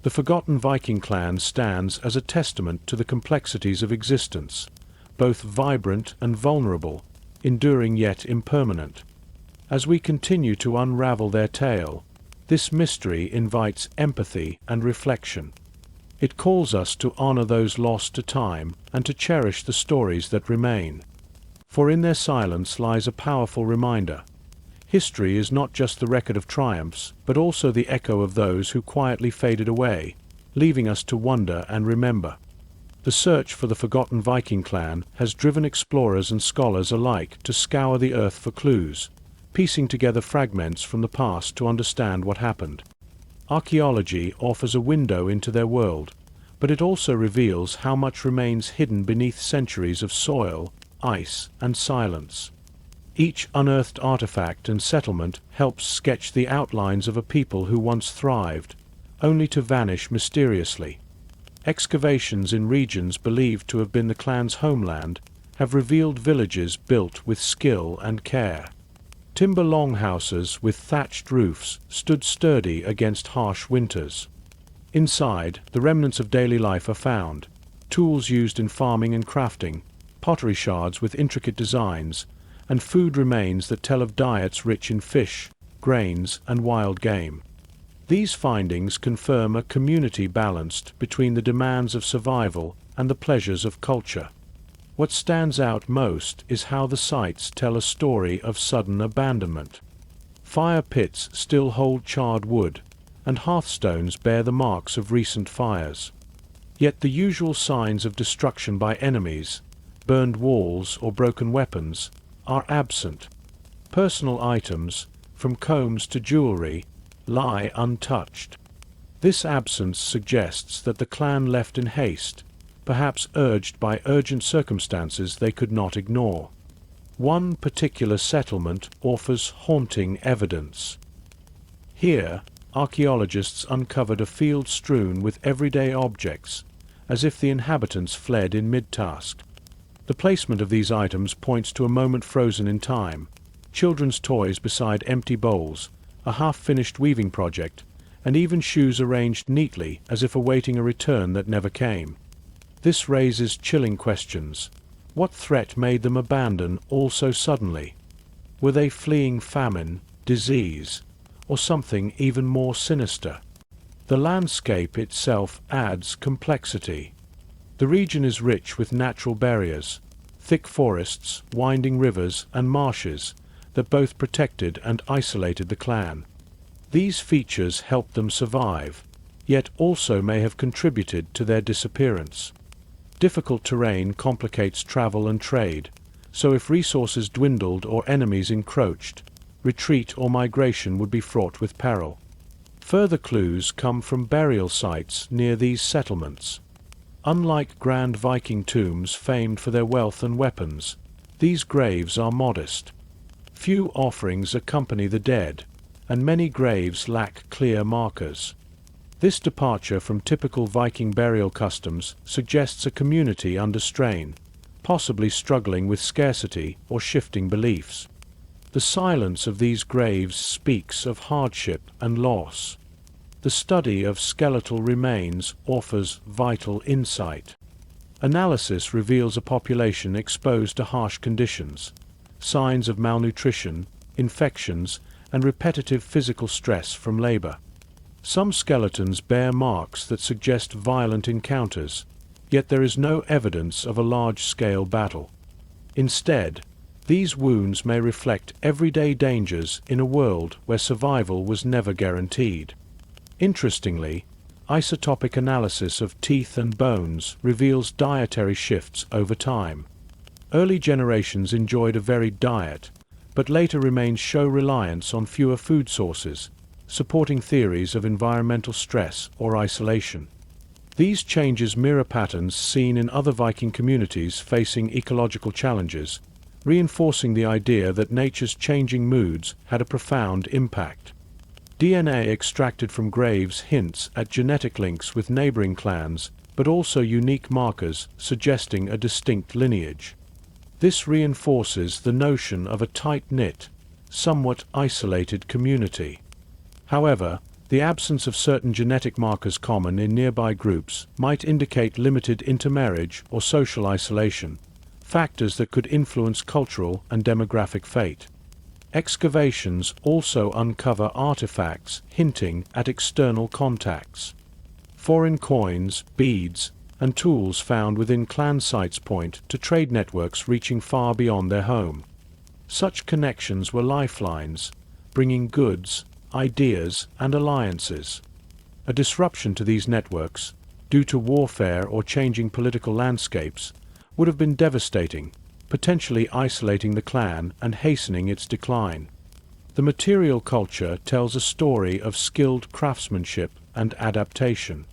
The forgotten Viking clan stands as a testament to the complexities of existence, both vibrant and vulnerable, enduring yet impermanent. As we continue to unravel their tale, this mystery invites empathy and reflection. It calls us to honor those lost to time and to cherish the stories that remain. For in their silence lies a powerful reminder. History is not just the record of triumphs, but also the echo of those who quietly faded away, leaving us to wonder and remember. The search for the forgotten Viking clan has driven explorers and scholars alike to scour the earth for clues, piecing together fragments from the past to understand what happened. Archaeology offers a window into their world, but it also reveals how much remains hidden beneath centuries of soil, ice, and silence. Each unearthed artifact and settlement helps sketch the outlines of a people who once thrived, only to vanish mysteriously. Excavations in regions believed to have been the clan's homeland have revealed villages built with skill and care. Timber longhouses with thatched roofs stood sturdy against harsh winters. Inside, the remnants of daily life are found, tools used in farming and crafting, pottery shards with intricate designs, and food remains that tell of diets rich in fish, grains, and wild game. These findings confirm a community balanced between the demands of survival and the pleasures of culture. What stands out most is how the sites tell a story of sudden abandonment. Fire pits still hold charred wood, and hearthstones bear the marks of recent fires. Yet the usual signs of destruction by enemies, burned walls or broken weapons, are absent. Personal items, from combs to jewelry, lie untouched. This absence suggests that the clan left in haste, perhaps urged by urgent circumstances they could not ignore. One particular settlement offers haunting evidence. Here, archaeologists uncovered a field strewn with everyday objects, as if the inhabitants fled in mid-task. The placement of these items points to a moment frozen in time: children's toys beside empty bowls, a half-finished weaving project, and even shoes arranged neatly as if awaiting a return that never came. This raises chilling questions. What threat made them abandon all so suddenly? Were they fleeing famine, disease, or something even more sinister? The landscape itself adds complexity. The region is rich with natural barriers, thick forests, winding rivers, and marshes that both protected and isolated the clan. These features helped them survive, yet also may have contributed to their disappearance. Difficult terrain complicates travel and trade, so if resources dwindled or enemies encroached, retreat or migration would be fraught with peril. Further clues come from burial sites near these settlements. Unlike grand Viking tombs famed for their wealth and weapons, these graves are modest. Few offerings accompany the dead, and many graves lack clear markers. This departure from typical Viking burial customs suggests a community under strain, possibly struggling with scarcity or shifting beliefs. The silence of these graves speaks of hardship and loss. The study of skeletal remains offers vital insight. Analysis reveals a population exposed to harsh conditions, signs of malnutrition, infections, and repetitive physical stress from labor. Some skeletons bear marks that suggest violent encounters, yet there is no evidence of a large-scale battle. Instead, these wounds may reflect everyday dangers in a world where survival was never guaranteed. Interestingly, isotopic analysis of teeth and bones reveals dietary shifts over time. Early generations enjoyed a varied diet, but later remains show reliance on fewer food sources, supporting theories of environmental stress or isolation. These changes mirror patterns seen in other Viking communities facing ecological challenges, reinforcing the idea that nature's changing moods had a profound impact. DNA extracted from graves hints at genetic links with neighboring clans, but also unique markers suggesting a distinct lineage. This reinforces the notion of a tight-knit, somewhat isolated community. However, the absence of certain genetic markers common in nearby groups might indicate limited intermarriage or social isolation, factors that could influence cultural and demographic fate. Excavations also uncover artifacts hinting at external contacts. Foreign coins, beads, and tools found within clan sites point to trade networks reaching far beyond their home. Such connections were lifelines, bringing goods, ideas, and alliances. A disruption to these networks, due to warfare or changing political landscapes, would have been devastating, potentially isolating the clan and hastening its decline. The material culture tells a story of skilled craftsmanship and adaptation.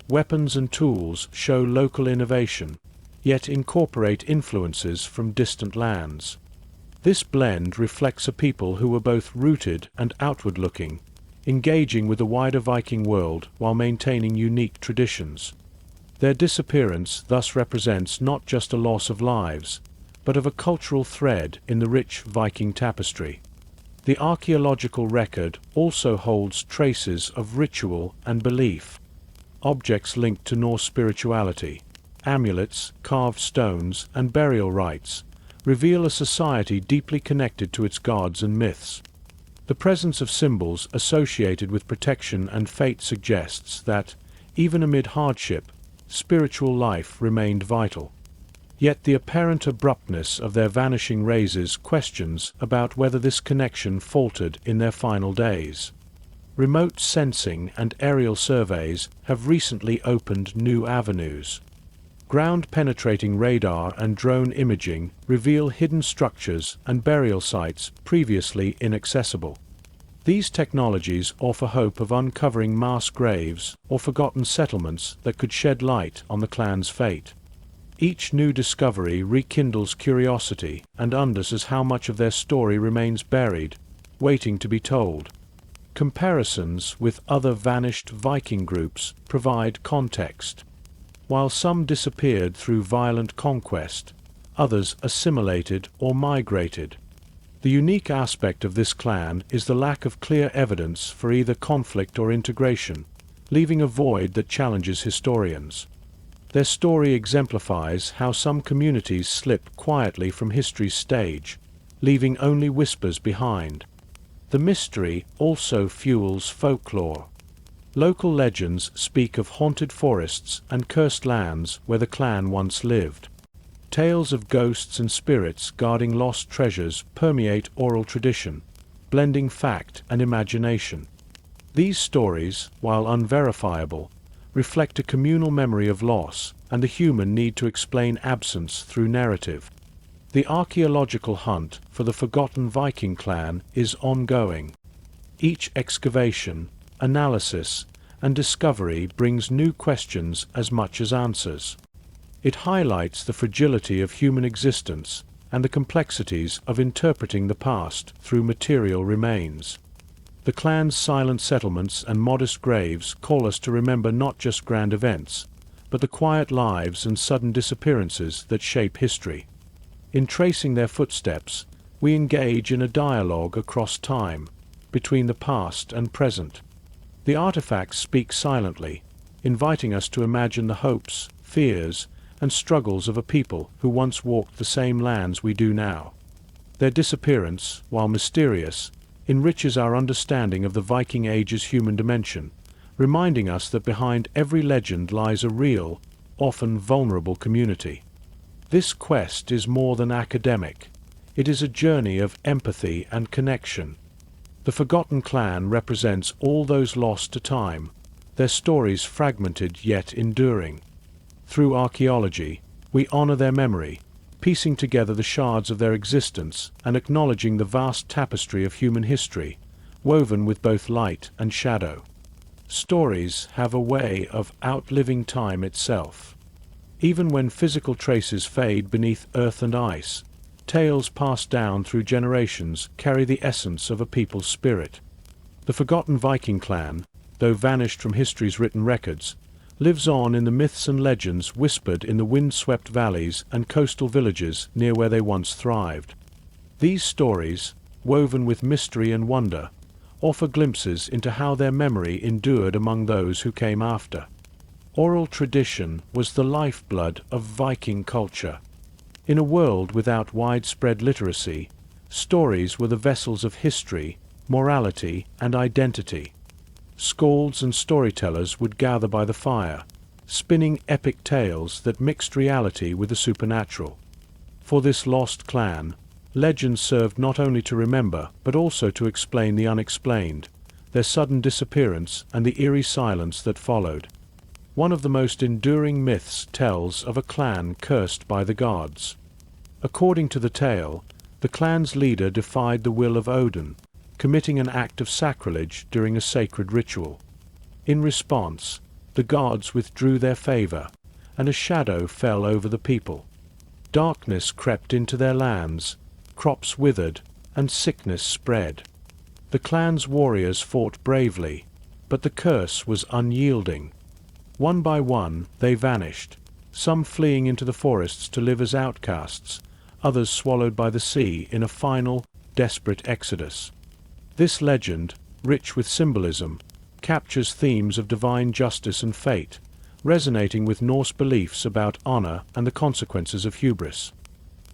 Weapons and tools show local innovation, yet incorporate influences from distant lands. This blend reflects a people who were both rooted and outward-looking, engaging with the wider Viking world while maintaining unique traditions. Their disappearance thus represents not just a loss of lives, but of a cultural thread in the rich Viking tapestry. The archaeological record also holds traces of ritual and belief. Objects linked to Norse spirituality, amulets, carved stones, and burial rites reveal a society deeply connected to its gods and myths. The presence of symbols associated with protection and fate suggests that, even amid hardship, spiritual life remained vital. Yet the apparent abruptness of their vanishing raises questions about whether this connection faltered in their final days. remote sensing and aerial surveys have recently opened new avenues. Ground-penetrating radar and drone imaging reveal hidden structures and burial sites previously inaccessible. These technologies offer hope of uncovering mass graves or forgotten settlements that could shed light on the clan's fate. Each new discovery rekindles curiosity and underscores how much of their story remains buried, waiting to be told. Comparisons with other vanished Viking groups provide context. While some disappeared through violent conquest, others assimilated or migrated. The unique aspect of this clan is the lack of clear evidence for either conflict or integration, leaving a void that challenges historians. Their story exemplifies how some communities slip quietly from history's stage, leaving only whispers behind. The mystery also fuels folklore. Local legends speak of haunted forests and cursed lands where the clan once lived. Tales of ghosts and spirits guarding lost treasures permeate oral tradition, blending fact and imagination. These stories, while unverifiable, reflect a communal memory of loss and the human need to explain absence through narrative. The archaeological hunt for the forgotten Viking clan is ongoing. Each excavation, analysis, and discovery brings new questions as much as answers. It highlights the fragility of human existence and the complexities of interpreting the past through material remains. The clan's silent settlements and modest graves call us to remember not just grand events, but the quiet lives and sudden disappearances that shape history. In tracing their footsteps, we engage in a dialogue across time, between the past and present. The artifacts speak silently, inviting us to imagine the hopes, fears, and struggles of a people who once walked the same lands we do now. Their disappearance, while mysterious, enriches our understanding of the Viking Age's human dimension, reminding us that behind every legend lies a real, often vulnerable community. This quest is more than academic. It is a journey of empathy and connection. The Forgotten Clan represents all those lost to time, their stories fragmented yet enduring. Through archaeology, we honor their memory, piecing together the shards of their existence and acknowledging the vast tapestry of human history, woven with both light and shadow. Stories have a way of outliving time itself. Even when physical traces fade beneath earth and ice, tales passed down through generations carry the essence of a people's spirit. The forgotten Viking clan, though vanished from history's written records, lives on in the myths and legends whispered in the wind-swept valleys and coastal villages near where they once thrived. These stories, woven with mystery and wonder, offer glimpses into how their memory endured among those who came after. Oral tradition was the lifeblood of Viking culture. In a world without widespread literacy, stories were the vessels of history, morality, and identity. Skalds and storytellers would gather by the fire, spinning epic tales that mixed reality with the supernatural. For this lost clan, legends served not only to remember but also to explain the unexplained, their sudden disappearance and the eerie silence that followed. One of the most enduring myths tells of a clan cursed by the gods. According to the tale, the clan's leader defied the will of Odin, committing an act of sacrilege during a sacred ritual. In response, the gods withdrew their favor, and a shadow fell over the people. Darkness crept into their lands, crops withered, and sickness spread. The clan's warriors fought bravely, but the curse was unyielding. One by one, they vanished, some fleeing into the forests to live as outcasts, others swallowed by the sea in a final, desperate exodus. This legend, rich with symbolism, captures themes of divine justice and fate, resonating with Norse beliefs about honor and the consequences of hubris.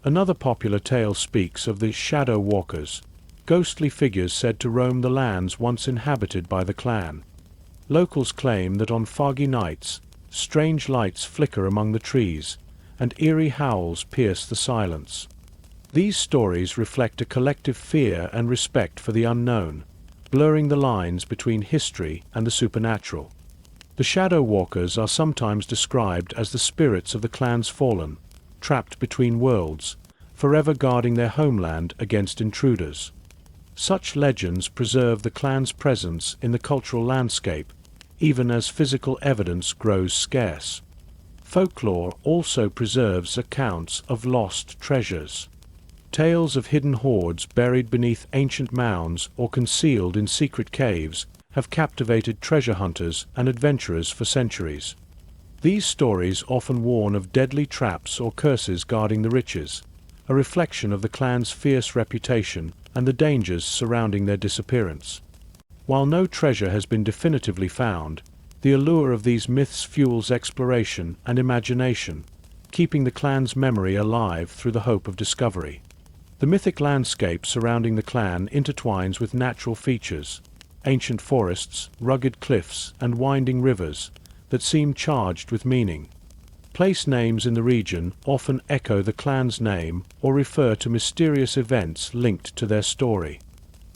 Another popular tale speaks of the Shadow Walkers, ghostly figures said to roam the lands once inhabited by the clan. Locals claim that on foggy nights, strange lights flicker among the trees, and eerie howls pierce the silence. These stories reflect a collective fear and respect for the unknown, blurring the lines between history and the supernatural. The Shadow Walkers are sometimes described as the spirits of the clan's fallen, trapped between worlds, forever guarding their homeland against intruders. Such legends preserve the clan's presence in the cultural landscape, even as physical evidence grows scarce. Folklore also preserves accounts of lost treasures. Tales of hidden hoards buried beneath ancient mounds or concealed in secret caves have captivated treasure hunters and adventurers for centuries. These stories often warn of deadly traps or curses guarding the riches, a reflection of the clan's fierce reputation and the dangers surrounding their disappearance. While no treasure has been definitively found, the allure of these myths fuels exploration and imagination, keeping the clan's memory alive through the hope of discovery. The mythic landscape surrounding the clan intertwines with natural features, ancient forests, rugged cliffs, and winding rivers that seem charged with meaning. Place names in the region often echo the clan's name or refer to mysterious events linked to their story.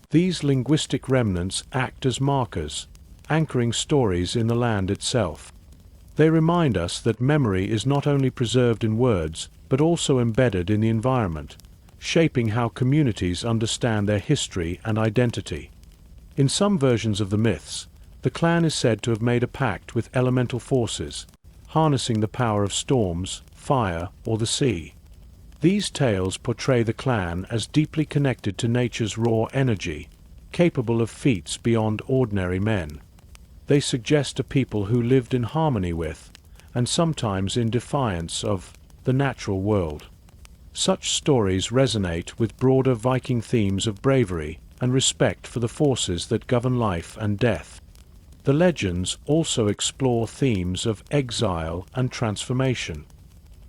These linguistic remnants act as markers, anchoring stories in the land itself. They remind us that memory is not only preserved in words, but also embedded in the environment, shaping how communities understand their history and identity. In some versions of the myths, the clan is said to have made a pact with elemental forces, harnessing the power of storms, fire, or the sea. These tales portray the clan as deeply connected to nature's raw energy, capable of feats beyond ordinary men. They suggest a people who lived in harmony with, and sometimes in defiance of, the natural world. Such stories resonate with broader Viking themes of bravery and respect for the forces that govern life and death. The legends also explore themes of exile and transformation.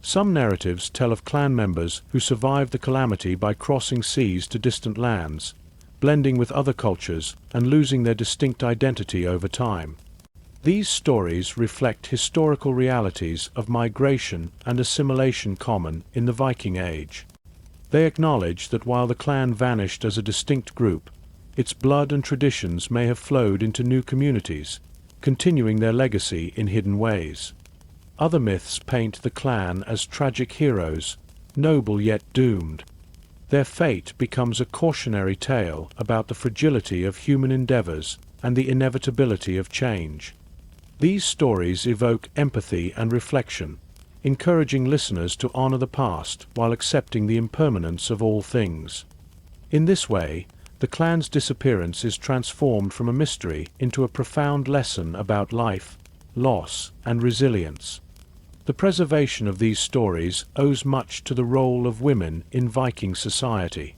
Some narratives tell of clan members who survived the calamity by crossing seas to distant lands, blending with other cultures and losing their distinct identity over time. These stories reflect historical realities of migration and assimilation common in the Viking Age. They acknowledge that while the clan vanished as a distinct group, its blood and traditions may have flowed into new communities, continuing their legacy in hidden ways. Other myths paint the clan as tragic heroes, noble yet doomed. Their fate becomes a cautionary tale about the fragility of human endeavors and the inevitability of change. These stories evoke empathy and reflection, encouraging listeners to honor the past while accepting the impermanence of all things. In this way, the clan's disappearance is transformed from a mystery into a profound lesson about life, loss, and resilience. The preservation of these stories owes much to the role of women in Viking society.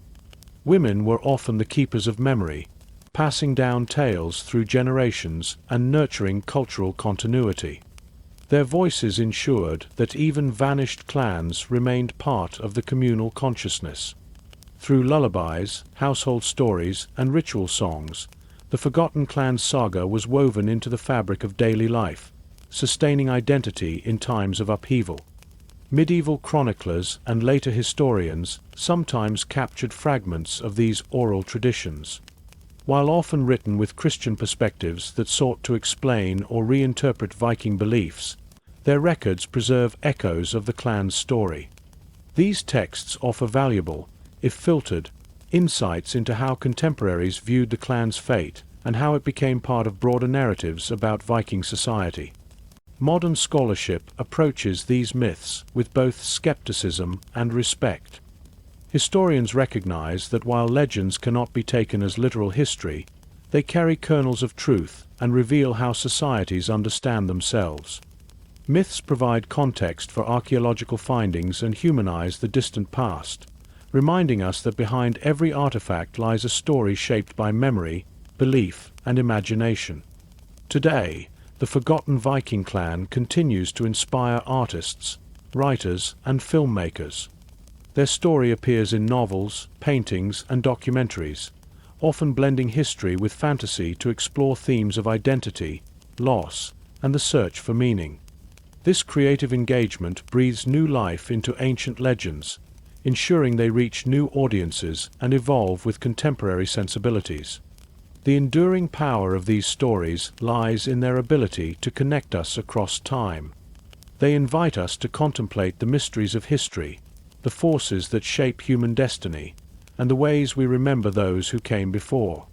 Women were often the keepers of memory, passing down tales through generations and nurturing cultural continuity. Their voices ensured that even vanished clans remained part of the communal consciousness. Through lullabies, household stories, and ritual songs, the Forgotten Clan saga was woven into the fabric of daily life, sustaining identity in times of upheaval. Medieval chroniclers and later historians sometimes captured fragments of these oral traditions. While often written with Christian perspectives that sought to explain or reinterpret Viking beliefs, their records preserve echoes of the clan's story. These texts offer valuable, if filtered, insights into how contemporaries viewed the clan's fate and how it became part of broader narratives about Viking society. Modern scholarship approaches these myths with both skepticism and respect. Historians recognize that while legends cannot be taken as literal history, they carry kernels of truth and reveal how societies understand themselves. Myths provide context for archaeological findings and humanize the distant past, reminding us that behind every artifact lies a story shaped by memory, belief, and imagination. Today, the Forgotten Viking clan continues to inspire artists, writers, and filmmakers. Their story appears in novels, paintings, and documentaries, often blending history with fantasy to explore themes of identity, loss, and the search for meaning. This creative engagement breathes new life into ancient legends, ensuring they reach new audiences and evolve with contemporary sensibilities. The enduring power of these stories lies in their ability to connect us across time. They invite us to contemplate the mysteries of history, the forces that shape human destiny, and the ways we remember those who came before.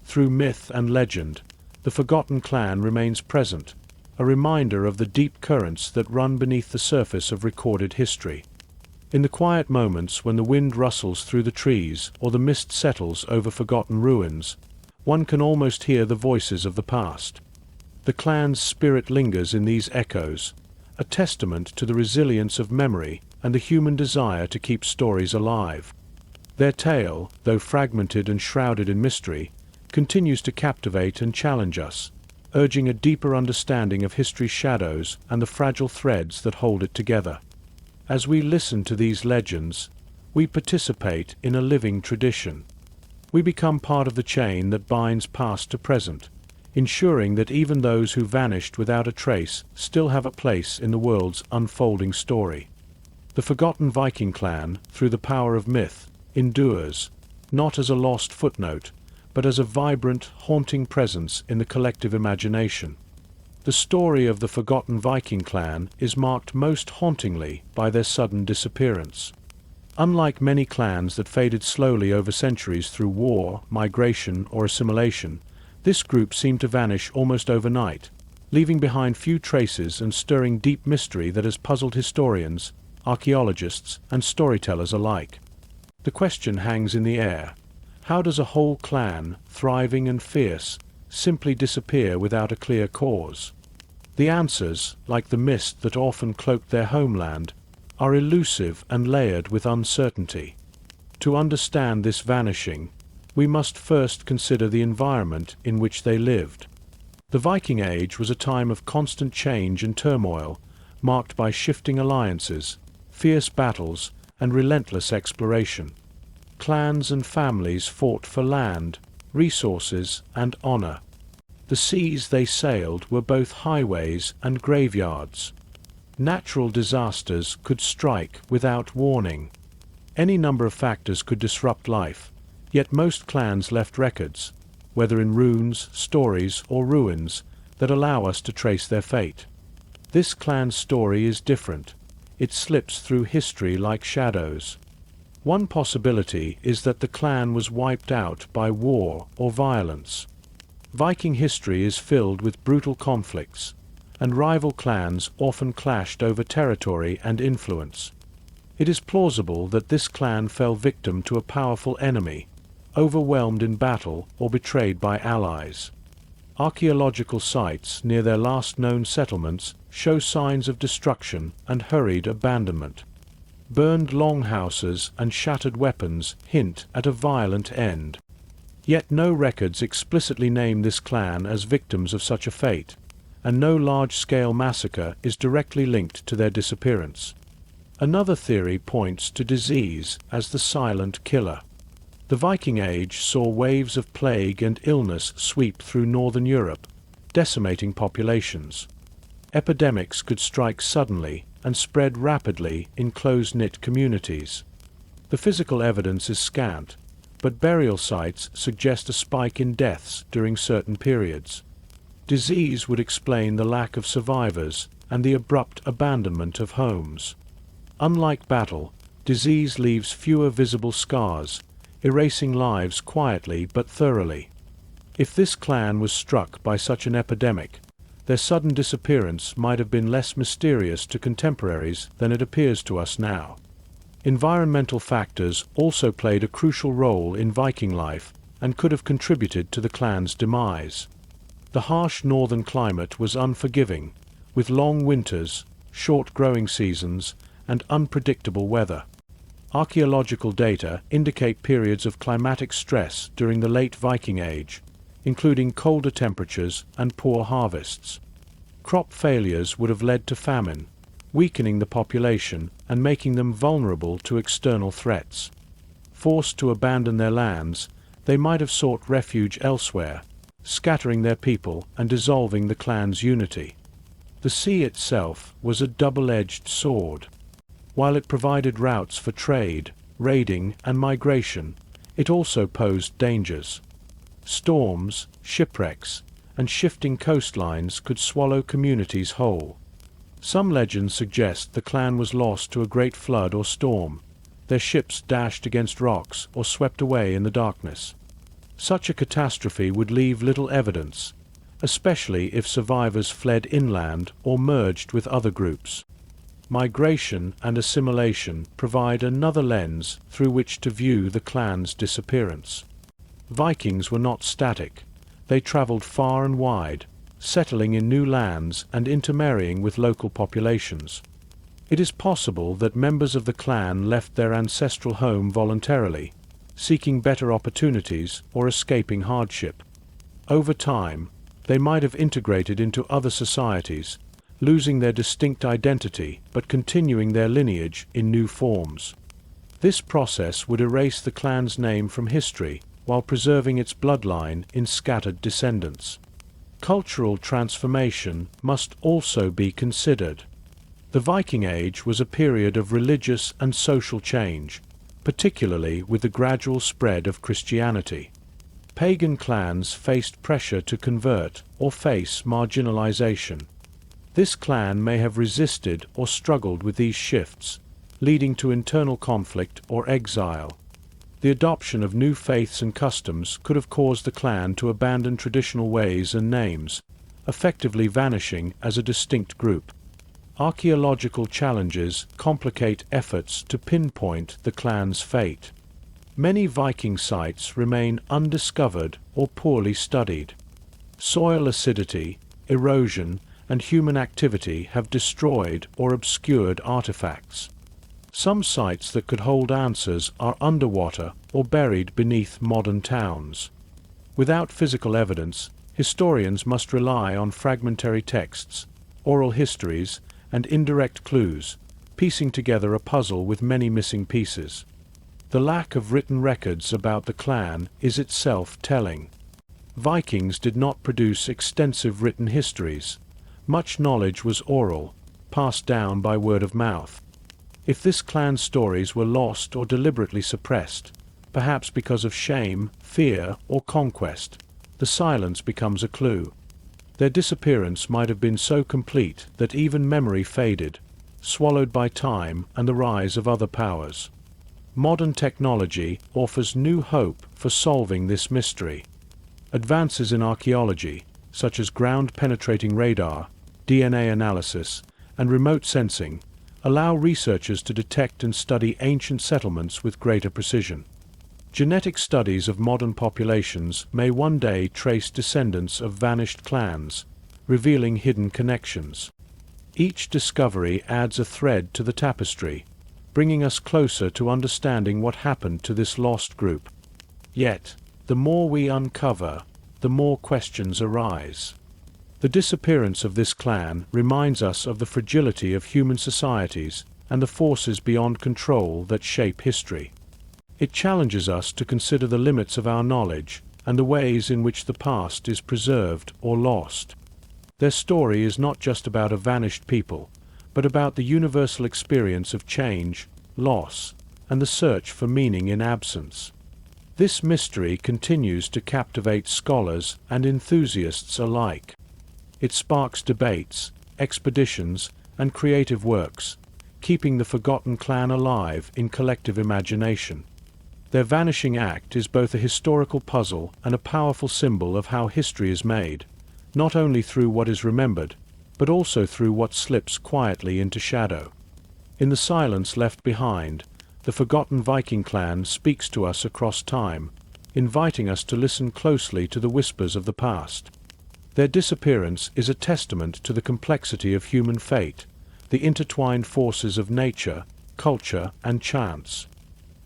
Through myth and legend, the forgotten clan remains present, a reminder of the deep currents that run beneath the surface of recorded history. In the quiet moments when the wind rustles through the trees or the mist settles over forgotten ruins, one can almost hear the voices of the past. The clan's spirit lingers in these echoes, a testament to the resilience of memory and the human desire to keep stories alive. Their tale, though fragmented and shrouded in mystery, continues to captivate and challenge us, urging a deeper understanding of history's shadows and the fragile threads that hold it together. As we listen to these legends, we participate in a living tradition. We become part of the chain that binds past to present, ensuring that even those who vanished without a trace still have a place in the world's unfolding story. The forgotten Viking clan, through the power of myth, endures, not as a lost footnote, but as a vibrant, haunting presence in the collective imagination. The story of the forgotten Viking clan is marked most hauntingly by their sudden disappearance. Unlike many clans that faded slowly over centuries through war, migration, or assimilation, this group seemed to vanish almost overnight, leaving behind few traces and stirring deep mystery that has puzzled historians, archaeologists, and storytellers alike. The question hangs in the air: how does a whole clan, thriving and fierce, simply disappear without a clear cause? The answers, like the mist that often cloaked their homeland, are elusive and layered with uncertainty. To understand this vanishing, we must first consider the environment in which they lived. The Viking Age was a time of constant change and turmoil, marked by shifting alliances, fierce battles, and relentless exploration. Clans and families fought for land, resources, and honor. The seas they sailed were both highways and graveyards. Natural disasters could strike without warning. Any number of factors could disrupt life, yet most clans left records, whether in runes, stories, or ruins, that allow us to trace their fate. This clan's story is different. It slips through history like shadows. One possibility is that the clan was wiped out by war or violence. Viking history is filled with brutal conflicts, and rival clans often clashed over territory and influence. It is plausible that this clan fell victim to a powerful enemy, overwhelmed in battle or betrayed by allies. Archaeological sites near their last known settlements show signs of destruction and hurried abandonment. Burned longhouses and shattered weapons hint at a violent end. Yet no records explicitly name this clan as victims of such a fate, and no large-scale massacre is directly linked to their disappearance. Another theory points to disease as the silent killer. The Viking Age saw waves of plague and illness sweep through northern Europe, decimating populations. Epidemics could strike suddenly and spread rapidly in close-knit communities. The physical evidence is scant, but burial sites suggest a spike in deaths during certain periods. Disease would explain the lack of survivors and the abrupt abandonment of homes. Unlike battle, disease leaves fewer visible scars, erasing lives quietly but thoroughly. If this clan was struck by such an epidemic, their sudden disappearance might have been less mysterious to contemporaries than it appears to us now. Environmental factors also played a crucial role in Viking life and could have contributed to the clan's demise. The harsh northern climate was unforgiving, with long winters, short growing seasons, and unpredictable weather. Archaeological data indicate periods of climatic stress during the late Viking Age, including colder temperatures and poor harvests. Crop failures would have led to famine, weakening the population and making them vulnerable to external threats. Forced to abandon their lands, they might have sought refuge elsewhere, scattering their people and dissolving the clan's unity. The sea itself was a double-edged sword. While it provided routes for trade, raiding, and migration, it also posed dangers. Storms, shipwrecks, and shifting coastlines could swallow communities whole. Some legends suggest the clan was lost to a great flood or storm, their ships dashed against rocks or swept away in the darkness. Such a catastrophe would leave little evidence, especially if survivors fled inland or merged with other groups. Migration and assimilation provide another lens through which to view the clan's disappearance. Vikings were not static. They traveled far and wide, settling in new lands and intermarrying with local populations. It is possible that members of the clan left their ancestral home voluntarily, seeking better opportunities or escaping hardship. Over time, they might have integrated into other societies, losing their distinct identity but continuing their lineage in new forms. This process would erase the clan's name from history while preserving its bloodline in scattered descendants. Cultural transformation must also be considered. The Viking Age was a period of religious and social change, particularly with the gradual spread of Christianity. Pagan clans faced pressure to convert or face marginalization. This clan may have resisted or struggled with these shifts, leading to internal conflict or exile. The adoption of new faiths and customs could have caused the clan to abandon traditional ways and names, effectively vanishing as a distinct group. Archaeological challenges complicate efforts to pinpoint the clan's fate. Many Viking sites remain undiscovered or poorly studied. Soil acidity, erosion, and human activity have destroyed or obscured artifacts. Some sites that could hold answers are underwater or buried beneath modern towns. Without physical evidence, historians must rely on fragmentary texts, oral histories, and indirect clues, piecing together a puzzle with many missing pieces. The lack of written records about the clan is itself telling. Vikings did not produce extensive written histories. Much knowledge was oral, passed down by word of mouth. If this clan's stories were lost or deliberately suppressed, perhaps because of shame, fear, or conquest, the silence becomes a clue. Their disappearance might have been so complete that even memory faded, swallowed by time and the rise of other powers. Modern technology offers new hope for solving this mystery. Advances in archaeology, such as ground-penetrating radar, DNA analysis, and remote sensing, allow researchers to detect and study ancient settlements with greater precision. Genetic studies of modern populations may one day trace descendants of vanished clans, revealing hidden connections. Each discovery adds a thread to the tapestry, bringing us closer to understanding what happened to this lost group. Yet, the more we uncover, the more questions arise. The disappearance of this clan reminds us of the fragility of human societies and the forces beyond control that shape history. It challenges us to consider the limits of our knowledge and the ways in which the past is preserved or lost. Their story is not just about a vanished people, but about the universal experience of change, loss, and the search for meaning in absence. This mystery continues to captivate scholars and enthusiasts alike. It sparks debates, expeditions, and creative works, keeping the forgotten clan alive in collective imagination. Their vanishing act is both a historical puzzle and a powerful symbol of how history is made, not only through what is remembered, but also through what slips quietly into shadow. In the silence left behind, the forgotten Viking clan speaks to us across time, inviting us to listen closely to the whispers of the past. Their disappearance is a testament to the complexity of human fate, the intertwined forces of nature, culture, and chance.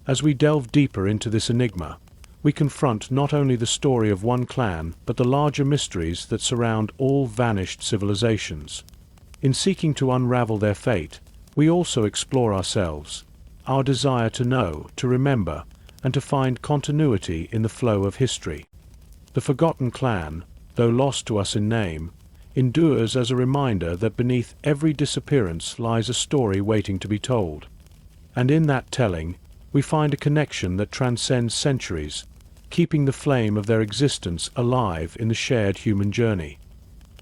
As we delve deeper into this enigma, we confront not only the story of one clan, but the larger mysteries that surround all vanished civilizations. In seeking to unravel their fate, we also explore ourselves, our desire to know, to remember, and to find continuity in the flow of history. The forgotten clan, though lost to us in name, endures as a reminder that beneath every disappearance lies a story waiting to be told. And in that telling, we find a connection that transcends centuries, keeping the flame of their existence alive in the shared human journey.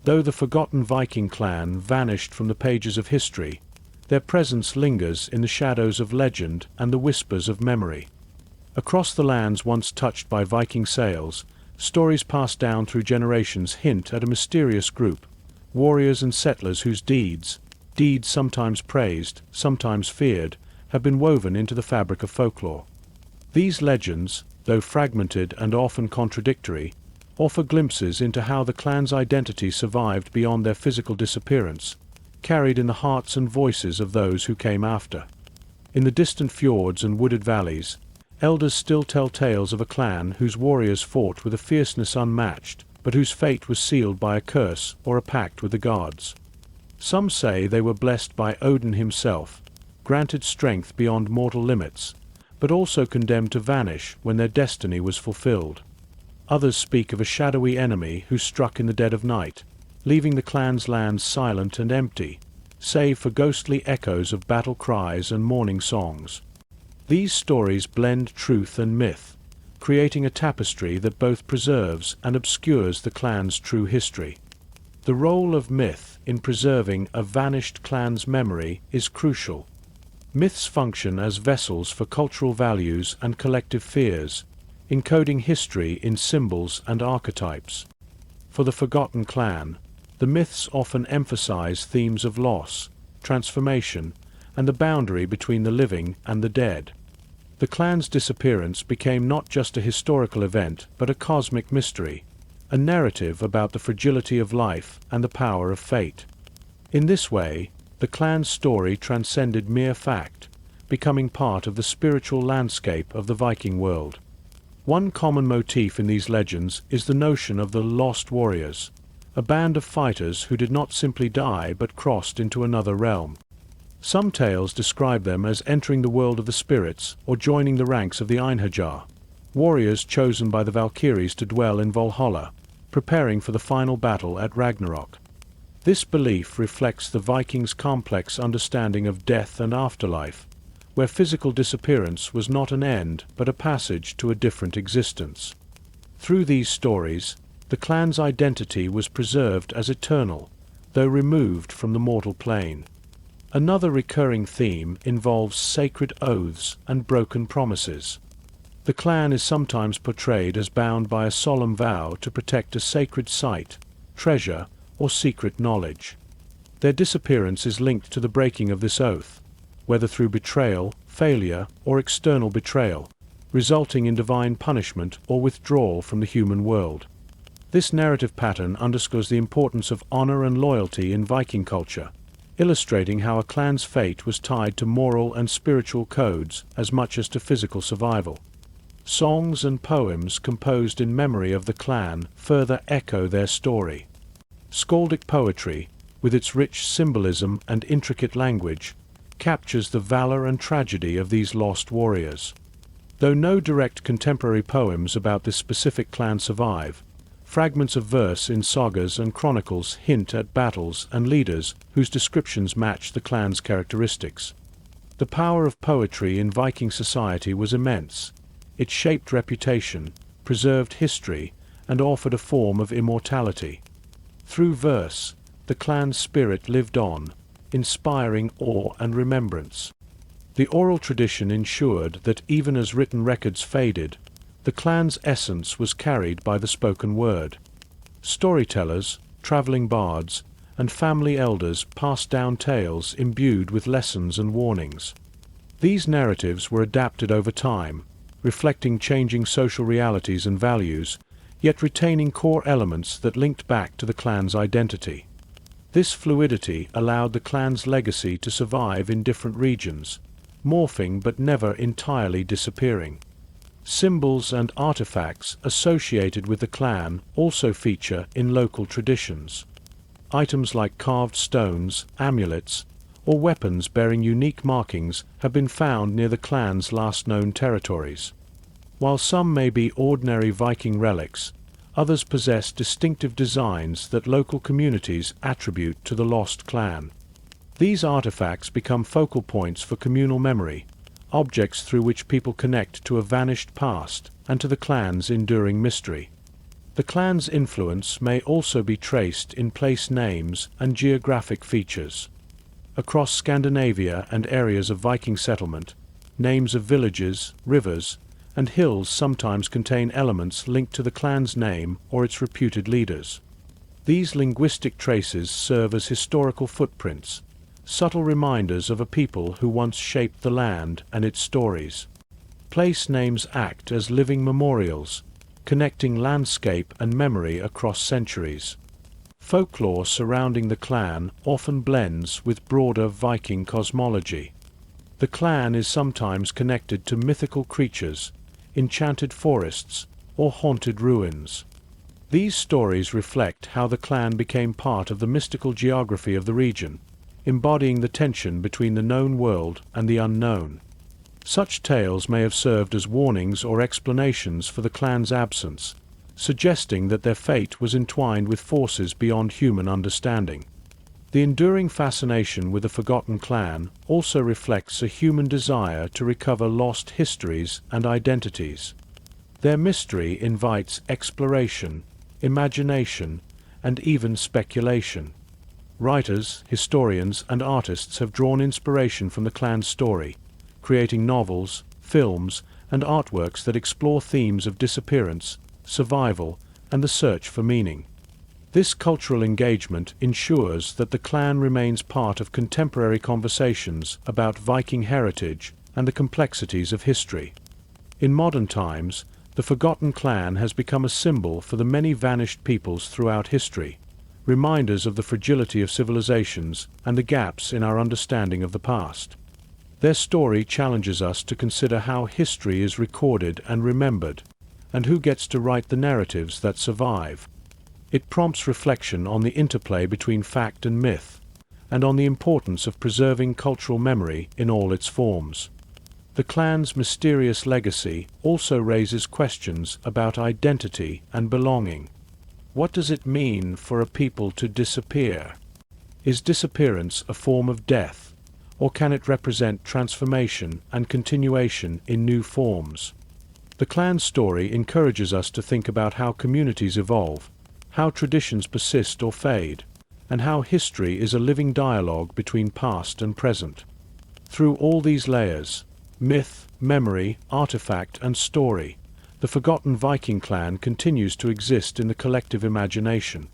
Though the forgotten Viking clan vanished from the pages of history, their presence lingers in the shadows of legend and the whispers of memory. Across the lands once touched by Viking sails, stories passed down through generations hint at a mysterious group, warriors and settlers whose deeds sometimes praised, sometimes feared, have been woven into the fabric of folklore. These legends, though fragmented and often contradictory, offer glimpses into how the clan's identity survived beyond their physical disappearance, carried in the hearts and voices of those who came after. In the distant fjords and wooded valleys, elders still tell tales of a clan whose warriors fought with a fierceness unmatched, but whose fate was sealed by a curse or a pact with the gods. Some say they were blessed by Odin himself, granted strength beyond mortal limits, but also condemned to vanish when their destiny was fulfilled. Others speak of a shadowy enemy who struck in the dead of night, leaving the clan's lands silent and empty, save for ghostly echoes of battle cries and mourning songs. These stories blend truth and myth, creating a tapestry that both preserves and obscures the clan's true history. The role of myth in preserving a vanished clan's memory is crucial. Myths function as vessels for cultural values and collective fears, encoding history in symbols and archetypes. For the forgotten clan, the myths often emphasize themes of loss, transformation, and the boundary between the living and the dead. The clan's disappearance became not just a historical event but a cosmic mystery, a narrative about the fragility of life and the power of fate. In this way, the clan's story transcended mere fact, becoming part of the spiritual landscape of the Viking world. One common motif in these legends is the notion of the lost warriors, a band of fighters who did not simply die but crossed into another realm. Some tales describe them as entering the world of the spirits or joining the ranks of the Einherjar, warriors chosen by the Valkyries to dwell in Valhalla, preparing for the final battle at Ragnarok. This belief reflects the Vikings' complex understanding of death and afterlife, where physical disappearance was not an end but a passage to a different existence. Through these stories, the clan's identity was preserved as eternal, though removed from the mortal plane. Another recurring theme involves sacred oaths and broken promises. The clan is sometimes portrayed as bound by a solemn vow to protect a sacred site, treasure, or secret knowledge. Their disappearance is linked to the breaking of this oath, whether through betrayal, failure, or external betrayal, resulting in divine punishment or withdrawal from the human world. This narrative pattern underscores the importance of honor and loyalty in Viking culture, illustrating how a clan's fate was tied to moral and spiritual codes as much as to physical survival. Songs and poems composed in memory of the clan further echo their story. Skaldic poetry, with its rich symbolism and intricate language, captures the valor and tragedy of these lost warriors. Though no direct contemporary poems about this specific clan survive, fragments of verse in sagas and chronicles hint at battles and leaders whose descriptions match the clan's characteristics. The power of poetry in Viking society was immense. It shaped reputation, preserved history, and offered a form of immortality. Through verse, the clan's spirit lived on, inspiring awe and remembrance. The oral tradition ensured that even as written records faded, the clan's essence was carried by the spoken word. Storytellers, traveling bards, and family elders passed down tales imbued with lessons and warnings. These narratives were adapted over time, reflecting changing social realities and values, yet retaining core elements that linked back to the clan's identity. This fluidity allowed the clan's legacy to survive in different regions, morphing but never entirely disappearing. Symbols and artifacts associated with the clan also feature in local traditions. Items like carved stones, amulets, or weapons bearing unique markings have been found near the clan's last known territories. While some may be ordinary Viking relics, others possess distinctive designs that local communities attribute to the lost clan. These artifacts become focal points for communal memory, objects through which people connect to a vanished past and to the clan's enduring mystery. The clan's influence may also be traced in place names and geographic features. Across Scandinavia and areas of Viking settlement, names of villages, rivers, and hills sometimes contain elements linked to the clan's name or its reputed leaders. These linguistic traces serve as historical footprints, subtle reminders of a people who once shaped the land and its stories. Place names act as living memorials, connecting landscape and memory across centuries. Folklore surrounding the clan often blends with broader Viking cosmology. The clan is sometimes connected to mythical creatures, enchanted forests, or haunted ruins. These stories reflect how the clan became part of the mystical geography of the region, embodying the tension between the known world and the unknown. Such tales may have served as warnings or explanations for the clan's absence, suggesting that their fate was entwined with forces beyond human understanding. The enduring fascination with the forgotten clan also reflects a human desire to recover lost histories and identities. Their mystery invites exploration, imagination, and even speculation. Writers, historians, and artists have drawn inspiration from the clan's story, creating novels, films, and artworks that explore themes of disappearance, survival, and the search for meaning. This cultural engagement ensures that the clan remains part of contemporary conversations about Viking heritage and the complexities of history. In modern times, the forgotten clan has become a symbol for the many vanished peoples throughout history, reminders of the fragility of civilizations and the gaps in our understanding of the past. Their story challenges us to consider how history is recorded and remembered, and who gets to write the narratives that survive. It prompts reflection on the interplay between fact and myth, and on the importance of preserving cultural memory in all its forms. The clan's mysterious legacy also raises questions about identity and belonging. What does it mean for a people to disappear? Is disappearance a form of death, or can it represent transformation and continuation in new forms? The clan story encourages us to think about how communities evolve, how traditions persist or fade, and how history is a living dialogue between past and present. Through all these layers, myth, memory, artifact, and story, the forgotten Viking clan continues to exist in the collective imagination.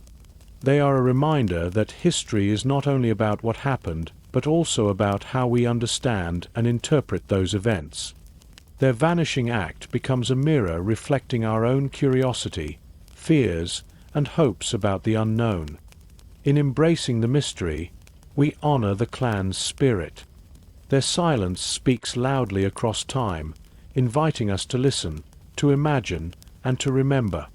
They are a reminder that history is not only about what happened, but also about how we understand and interpret those events. Their vanishing act becomes a mirror reflecting our own curiosity, fears, and hopes about the unknown. In embracing the mystery, we honor the clan's spirit. Their silence speaks loudly across time, inviting us to listen, to imagine, and to remember.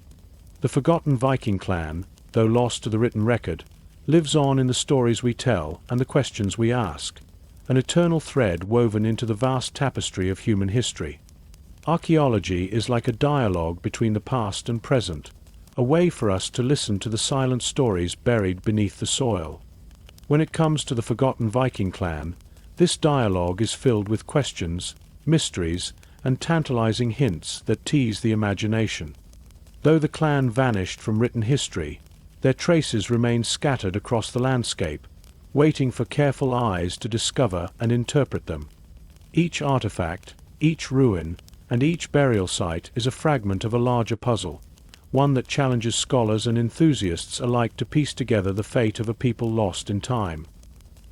The forgotten Viking clan, though lost to the written record, lives on in the stories we tell and the questions we ask, an eternal thread woven into the vast tapestry of human history. Archaeology is like a dialogue between the past and present, a way for us to listen to the silent stories buried beneath the soil. When it comes to the forgotten Viking clan, this dialogue is filled with questions, mysteries, and tantalizing hints that tease the imagination. Though the clan vanished from written history, their traces remain scattered across the landscape, waiting for careful eyes to discover and interpret them. Each artifact, each ruin, and each burial site is a fragment of a larger puzzle, one that challenges scholars and enthusiasts alike to piece together the fate of a people lost in time.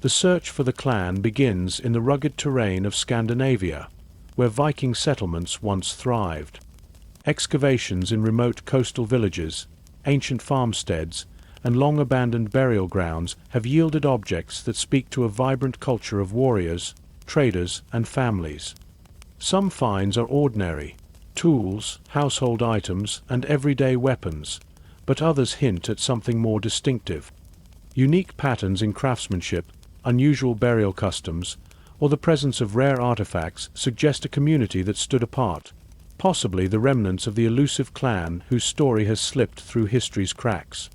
The search for the clan begins in the rugged terrain of Scandinavia, where Viking settlements once thrived. Excavations in remote coastal villages, ancient farmsteads, and long-abandoned burial grounds have yielded objects that speak to a vibrant culture of warriors, traders, and families. Some finds are ordinary, tools, household items, and everyday weapons, but others hint at something more distinctive. Unique patterns in craftsmanship, unusual burial customs, or the presence of rare artifacts suggest a community that stood apart, possibly the remnants of the elusive clan whose story has slipped through history's cracks.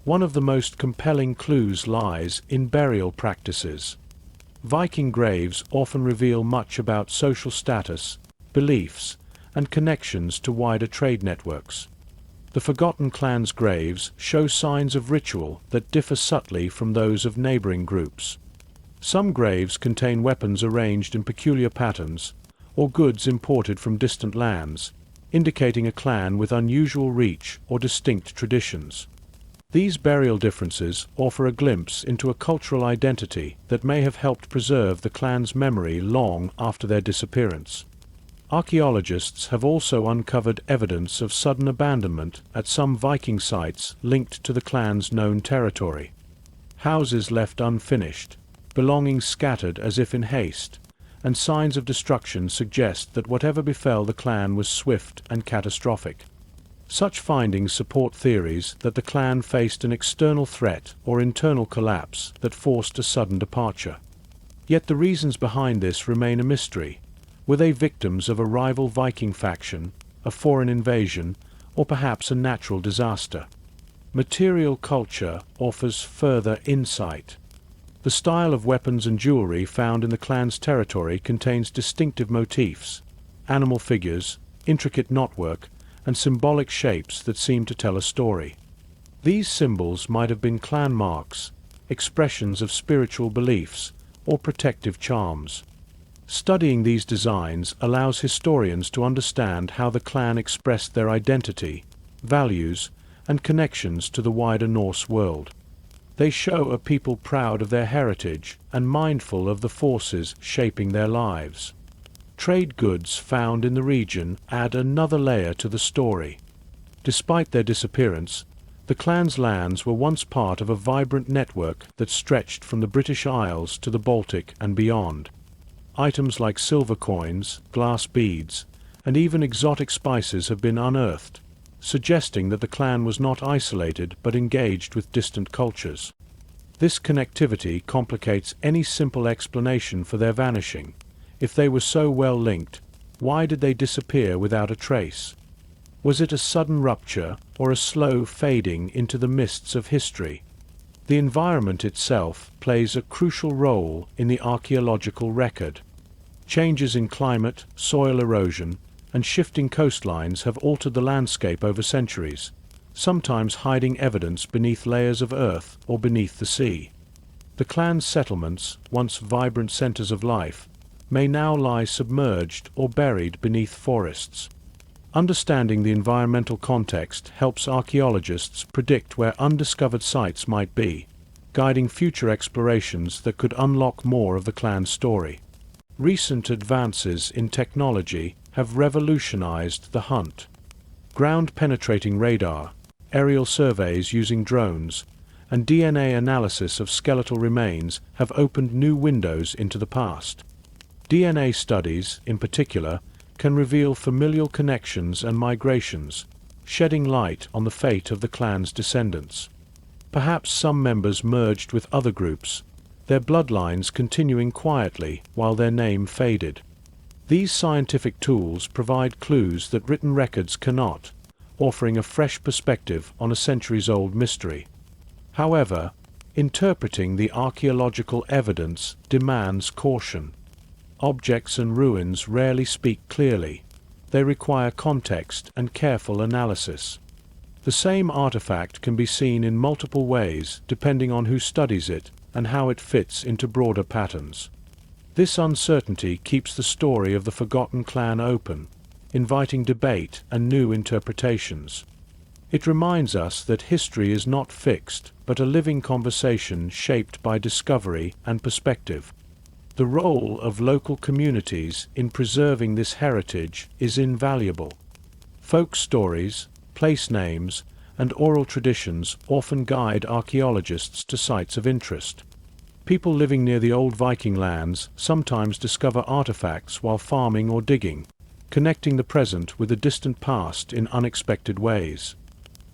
One of the most compelling clues lies in burial practices. Viking graves often reveal much about social status, beliefs, and connections to wider trade networks. The forgotten clan's graves show signs of ritual that differ subtly from those of neighboring groups. Some graves contain weapons arranged in peculiar patterns, or goods imported from distant lands, indicating a clan with unusual reach or distinct traditions. These burial differences offer a glimpse into a cultural identity that may have helped preserve the clan's memory long after their disappearance. Archaeologists have also uncovered evidence of sudden abandonment at some Viking sites linked to the clan's known territory. Houses left unfinished, belongings scattered as if in haste, and signs of destruction suggest that whatever befell the clan was swift and catastrophic. Such findings support theories that the clan faced an external threat or internal collapse that forced a sudden departure. Yet the reasons behind this remain a mystery. Were they victims of a rival Viking faction, a foreign invasion, or perhaps a natural disaster? Material culture offers further insight. The style of weapons and jewelry found in the clan's territory contains distinctive motifs, animal figures, intricate knotwork, and symbolic shapes that seem to tell a story. These symbols might have been clan marks, expressions of spiritual beliefs, or protective charms. Studying these designs allows historians to understand how the clan expressed their identity, values, and connections to the wider Norse world. They show a people proud of their heritage and mindful of the forces shaping their lives. Trade goods found in the region add another layer to the story. Despite their disappearance, the clan's lands were once part of a vibrant network that stretched from the British Isles to the Baltic and beyond. Items like silver coins, glass beads, and even exotic spices have been unearthed, suggesting that the clan was not isolated but engaged with distant cultures. This connectivity complicates any simple explanation for their vanishing. If they were so well linked, why did they disappear without a trace? Was it a sudden rupture or a slow fading into the mists of history? The environment itself plays a crucial role in the archaeological record. Changes in climate, soil erosion, and shifting coastlines have altered the landscape over centuries, sometimes hiding evidence beneath layers of earth or beneath the sea. The clan's settlements, once vibrant centers of life, may now lie submerged or buried beneath forests. Understanding the environmental context helps archaeologists predict where undiscovered sites might be, guiding future explorations that could unlock more of the clan's story. Recent advances in technology have revolutionized the hunt. Ground-penetrating radar, aerial surveys using drones, and DNA analysis of skeletal remains have opened new windows into the past. DNA studies, in particular, can reveal familial connections and migrations, shedding light on the fate of the clan's descendants. Perhaps some members merged with other groups, their bloodlines continuing quietly while their name faded. These scientific tools provide clues that written records cannot, offering a fresh perspective on a centuries-old mystery. However, interpreting the archaeological evidence demands caution. Objects and ruins rarely speak clearly. They require context and careful analysis. The same artifact can be seen in multiple ways depending on who studies it and how it fits into broader patterns. This uncertainty keeps the story of the forgotten clan open, inviting debate and new interpretations. It reminds us that history is not fixed, but a living conversation shaped by discovery and perspective. The role of local communities in preserving this heritage is invaluable. Folk stories, place names, and oral traditions often guide archaeologists to sites of interest. People living near the old Viking lands sometimes discover artifacts while farming or digging, connecting the present with the distant past in unexpected ways.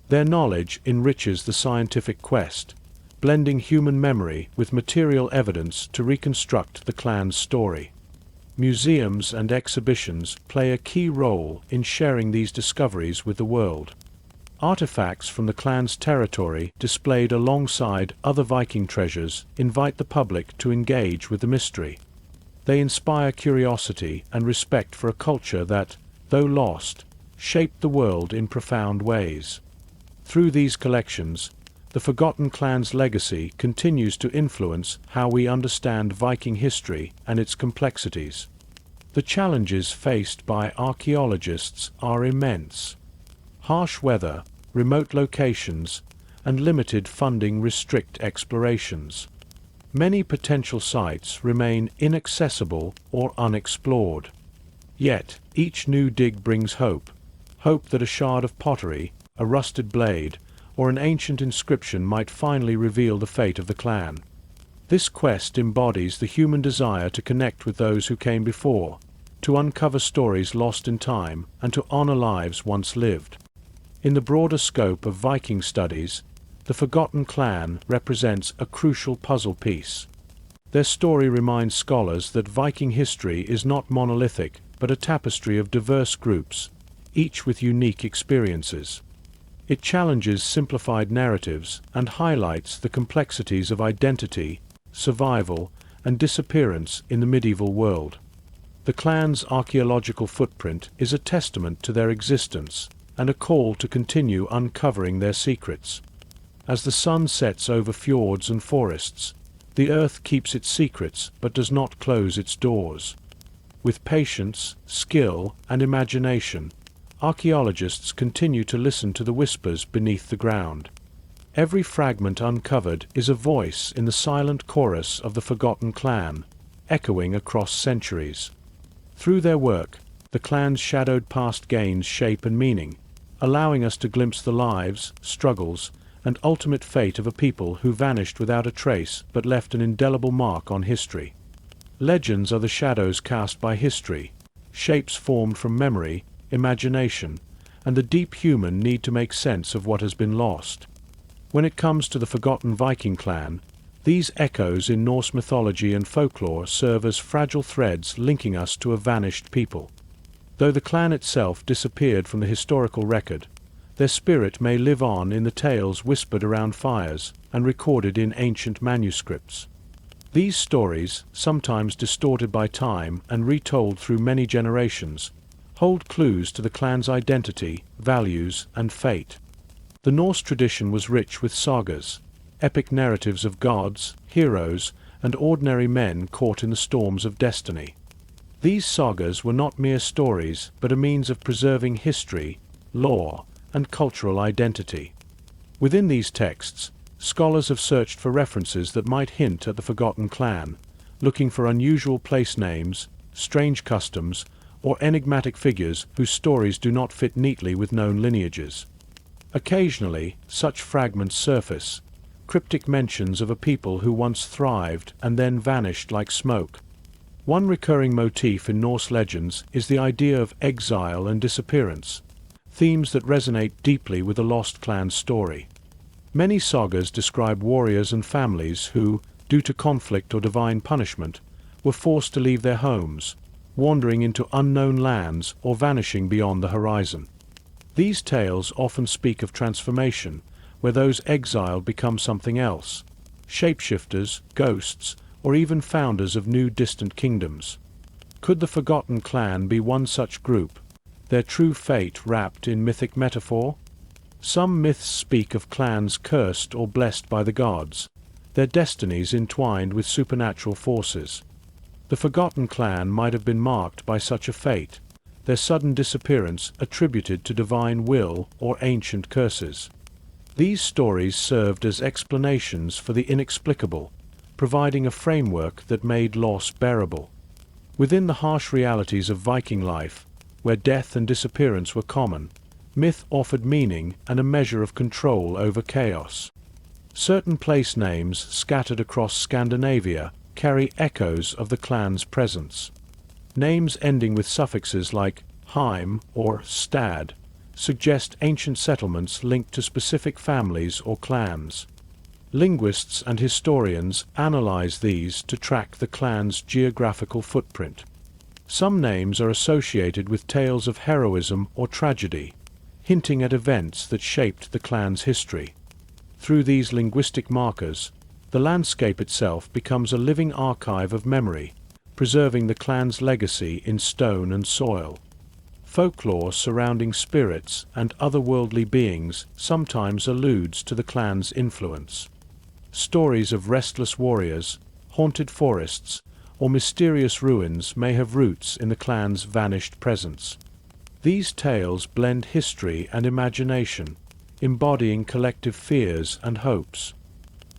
Their knowledge enriches the scientific quest, blending human memory with material evidence to reconstruct the clan's story. Museums and exhibitions play a key role in sharing these discoveries with the world. Artifacts from the clan's territory, displayed alongside other Viking treasures, invite the public to engage with the mystery. They inspire curiosity and respect for a culture that, though lost, shaped the world in profound ways. Through these collections, the Forgotten Clan's legacy continues to influence how we understand Viking history and its complexities. The challenges faced by archaeologists are immense. Harsh weather, remote locations, and limited funding restrict explorations. Many potential sites remain inaccessible or unexplored. Yet, each new dig brings hope that a shard of pottery, a rusted blade, or an ancient inscription might finally reveal the fate of the clan. This quest embodies the human desire to connect with those who came before, to uncover stories lost in time, and to honor lives once lived. In the broader scope of Viking studies, the Forgotten Clan represents a crucial puzzle piece. Their story reminds scholars that Viking history is not monolithic, but a tapestry of diverse groups, each with unique experiences. It challenges simplified narratives and highlights the complexities of identity, survival, and disappearance in the medieval world. The clan's archaeological footprint is a testament to their existence and a call to continue uncovering their secrets. As the sun sets over fjords and forests, the earth keeps its secrets but does not close its doors. With patience, skill, and imagination, archaeologists continue to listen to the whispers beneath the ground. Every fragment uncovered is a voice in the silent chorus of the Forgotten Clan, echoing across centuries. Through their work, the clan's shadowed past gains shape and meaning, allowing us to glimpse the lives, struggles, and ultimate fate of a people who vanished without a trace but left an indelible mark on history. Legends are the shadows cast by history, shapes formed from memory, imagination, and the deep human need to make sense of what has been lost. When it comes to the Forgotten Viking clan, these echoes in Norse mythology and folklore serve as fragile threads linking us to a vanished people. Though the clan itself disappeared from the historical record, their spirit may live on in the tales whispered around fires and recorded in ancient manuscripts. These stories, sometimes distorted by time and retold through many generations, hold clues to the clan's identity, values, and fate. The Norse tradition was rich with sagas, epic narratives of gods, heroes, and ordinary men caught in the storms of destiny. These sagas were not mere stories, but a means of preserving history, lore, and cultural identity. Within these texts, scholars have searched for references that might hint at the Forgotten Clan, looking for unusual place names, strange customs, or enigmatic figures whose stories do not fit neatly with known lineages. Occasionally, such fragments surface, cryptic mentions of a people who once thrived and then vanished like smoke. One recurring motif in Norse legends is the idea of exile and disappearance, themes that resonate deeply with the lost clan's story. Many sagas describe warriors and families who, due to conflict or divine punishment, were forced to leave their homes, wandering into unknown lands or vanishing beyond the horizon. These tales often speak of transformation, where those exiled become something else, shapeshifters, ghosts, or even founders of new distant kingdoms. Could the Forgotten Clan be one such group, their true fate wrapped in mythic metaphor? Some myths speak of clans cursed or blessed by the gods, their destinies entwined with supernatural forces. The Forgotten Clan might have been marked by such a fate, their sudden disappearance attributed to divine will or ancient curses. These stories served as explanations for the inexplicable, providing a framework that made loss bearable. Within the harsh realities of Viking life, where death and disappearance were common, myth offered meaning and a measure of control over chaos. Certain place names scattered across Scandinavia carry echoes of the clan's presence. Names ending with suffixes like heim or stad suggest ancient settlements linked to specific families or clans. Linguists and historians analyze these to track the clan's geographical footprint. Some names are associated with tales of heroism or tragedy, hinting at events that shaped the clan's history. Through these linguistic markers, the landscape itself becomes a living archive of memory, preserving the clan's legacy in stone and soil. Folklore surrounding spirits and otherworldly beings sometimes alludes to the clan's influence. Stories of restless warriors, haunted forests, or mysterious ruins may have roots in the clan's vanished presence. These tales blend history and imagination, embodying collective fears and hopes.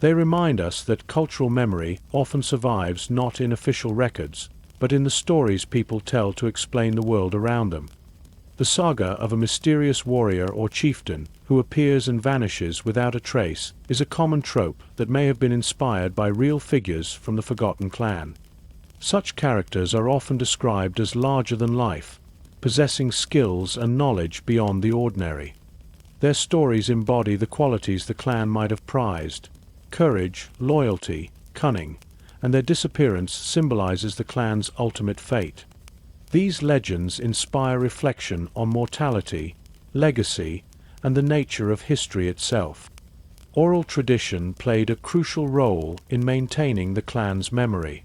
They remind us that cultural memory often survives not in official records, but in the stories people tell to explain the world around them. The saga of a mysterious warrior or chieftain who appears and vanishes without a trace is a common trope that may have been inspired by real figures from the forgotten clan. Such characters are often described as larger than life, possessing skills and knowledge beyond the ordinary. Their stories embody the qualities the clan might have prized: courage, loyalty, cunning, and their disappearance symbolizes the clan's ultimate fate. These legends inspire reflection on mortality, legacy, and the nature of history itself. Oral tradition played a crucial role in maintaining the clan's memory.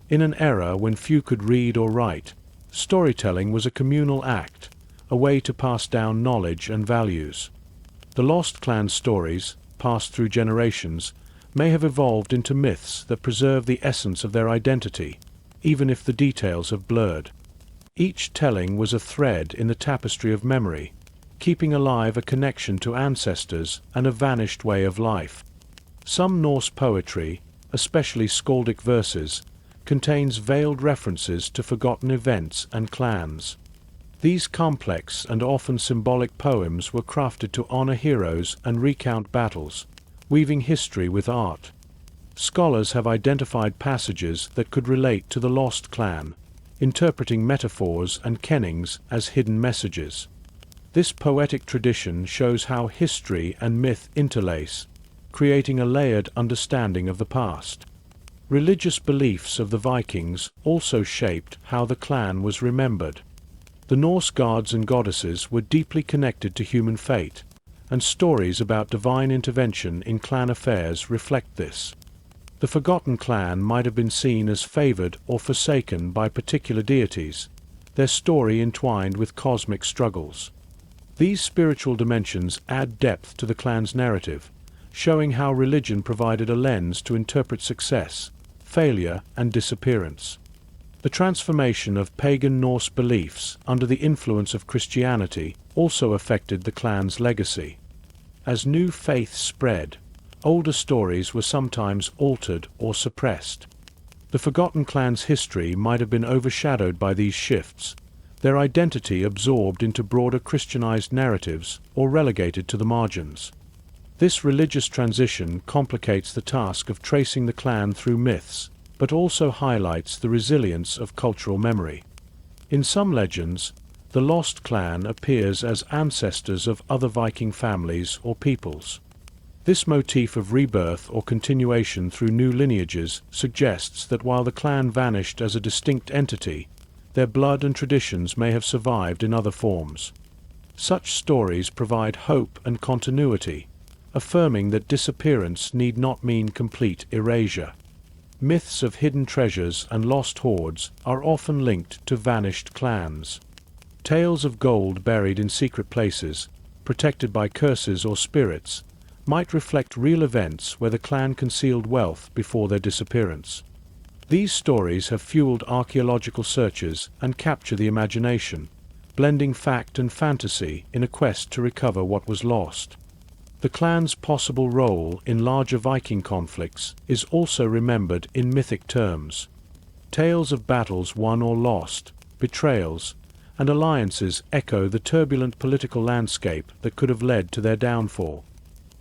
In an era when few could read or write, storytelling was a communal act, a way to pass down knowledge and values. The lost clan stories, passed through generations, may have evolved into myths that preserve the essence of their identity, even if the details have blurred. Each telling was a thread in the tapestry of memory, keeping alive a connection to ancestors and a vanished way of life. Some Norse poetry, especially skaldic verses, contains veiled references to forgotten events and clans. These complex and often symbolic poems were crafted to honor heroes and recount battles, weaving history with art. Scholars have identified passages that could relate to the lost clan, interpreting metaphors and kennings as hidden messages. This poetic tradition shows how history and myth interlace, creating a layered understanding of the past. Religious beliefs of the Vikings also shaped how the clan was remembered. The Norse gods and goddesses were deeply connected to human fate, and stories about divine intervention in clan affairs reflect this. The forgotten clan might have been seen as favored or forsaken by particular deities, their story entwined with cosmic struggles. These spiritual dimensions add depth to the clan's narrative, showing how religion provided a lens to interpret success, failure, and disappearance. The transformation of pagan Norse beliefs under the influence of Christianity also affected the clan's legacy. As new faiths spread, older stories were sometimes altered or suppressed. The forgotten clan's history might have been overshadowed by these shifts, their identity absorbed into broader Christianized narratives or relegated to the margins. This religious transition complicates the task of tracing the clan through myths, but also highlights the resilience of cultural memory. In some legends, the lost clan appears as ancestors of other Viking families or peoples. This motif of rebirth or continuation through new lineages suggests that while the clan vanished as a distinct entity, their blood and traditions may have survived in other forms. Such stories provide hope and continuity, affirming that disappearance need not mean complete erasure. Myths of hidden treasures and lost hoards are often linked to vanished clans. Tales of gold buried in secret places, protected by curses or spirits, might reflect real events where the clan concealed wealth before their disappearance. These stories have fueled archaeological searches and capture the imagination, blending fact and fantasy in a quest to recover what was lost. The clan's possible role in larger Viking conflicts is also remembered in mythic terms. Tales of battles won or lost, betrayals, and alliances echo the turbulent political landscape that could have led to their downfall.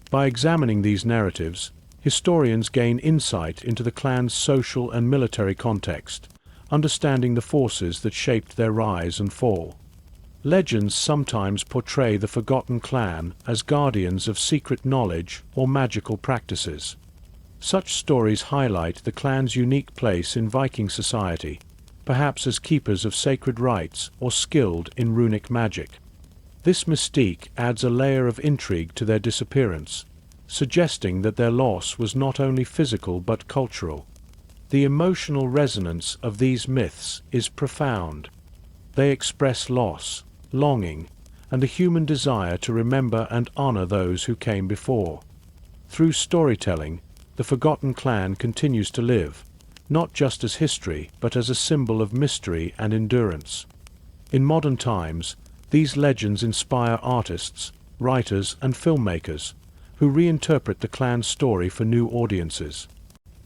By examining these narratives, historians gain insight into the clan's social and military context, understanding the forces that shaped their rise and fall. Legends sometimes portray the forgotten clan as guardians of secret knowledge or magical practices. Such stories highlight the clan's unique place in Viking society, perhaps as keepers of sacred rites or skilled in runic magic. This mystique adds a layer of intrigue to their disappearance, suggesting that their loss was not only physical but cultural. The emotional resonance of these myths is profound. They express loss, longing, and a human desire to remember and honor those who came before. Through storytelling, the forgotten clan continues to live, not just as history but as a symbol of mystery and endurance. In modern times, these legends inspire artists, writers, and filmmakers, who reinterpret the clan's story for new audiences.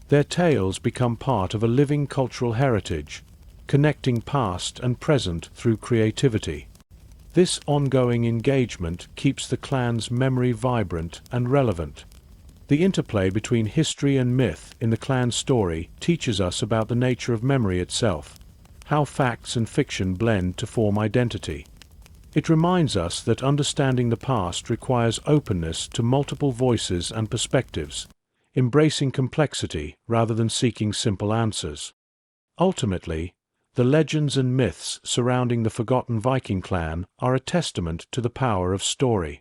Their tales become part of a living cultural heritage, connecting past and present through creativity. This ongoing engagement keeps the clan's memory vibrant and relevant. The interplay between history and myth in the clan's story teaches us about the nature of memory itself, how facts and fiction blend to form identity. It reminds us that understanding the past requires openness to multiple voices and perspectives, embracing complexity rather than seeking simple answers. Ultimately, the legends and myths surrounding the forgotten Viking clan are a testament to the power of story.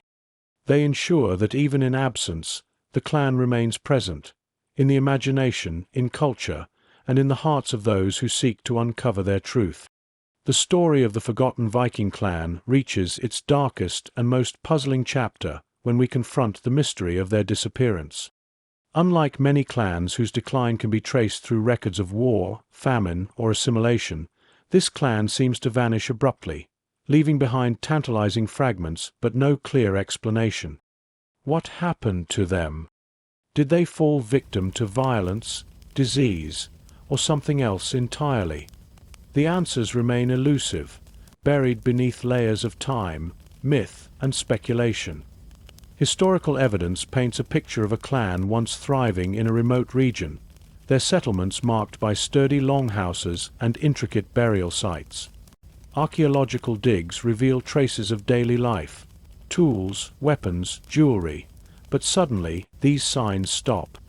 They ensure that even in absence, the clan remains present, in the imagination, in culture, and in the hearts of those who seek to uncover their truth. The story of the forgotten Viking clan reaches its darkest and most puzzling chapter when we confront the mystery of their disappearance. Unlike many clans whose decline can be traced through records of war, famine, or assimilation, this clan seems to vanish abruptly, leaving behind tantalizing fragments but no clear explanation. What happened to them? Did they fall victim to violence, disease, or something else entirely? The answers remain elusive, buried beneath layers of time, myth, and speculation. Historical evidence paints a picture of a clan once thriving in a remote region, their settlements marked by sturdy longhouses and intricate burial sites. Archaeological digs reveal traces of daily life, tools, weapons, jewelry, but suddenly these signs stop.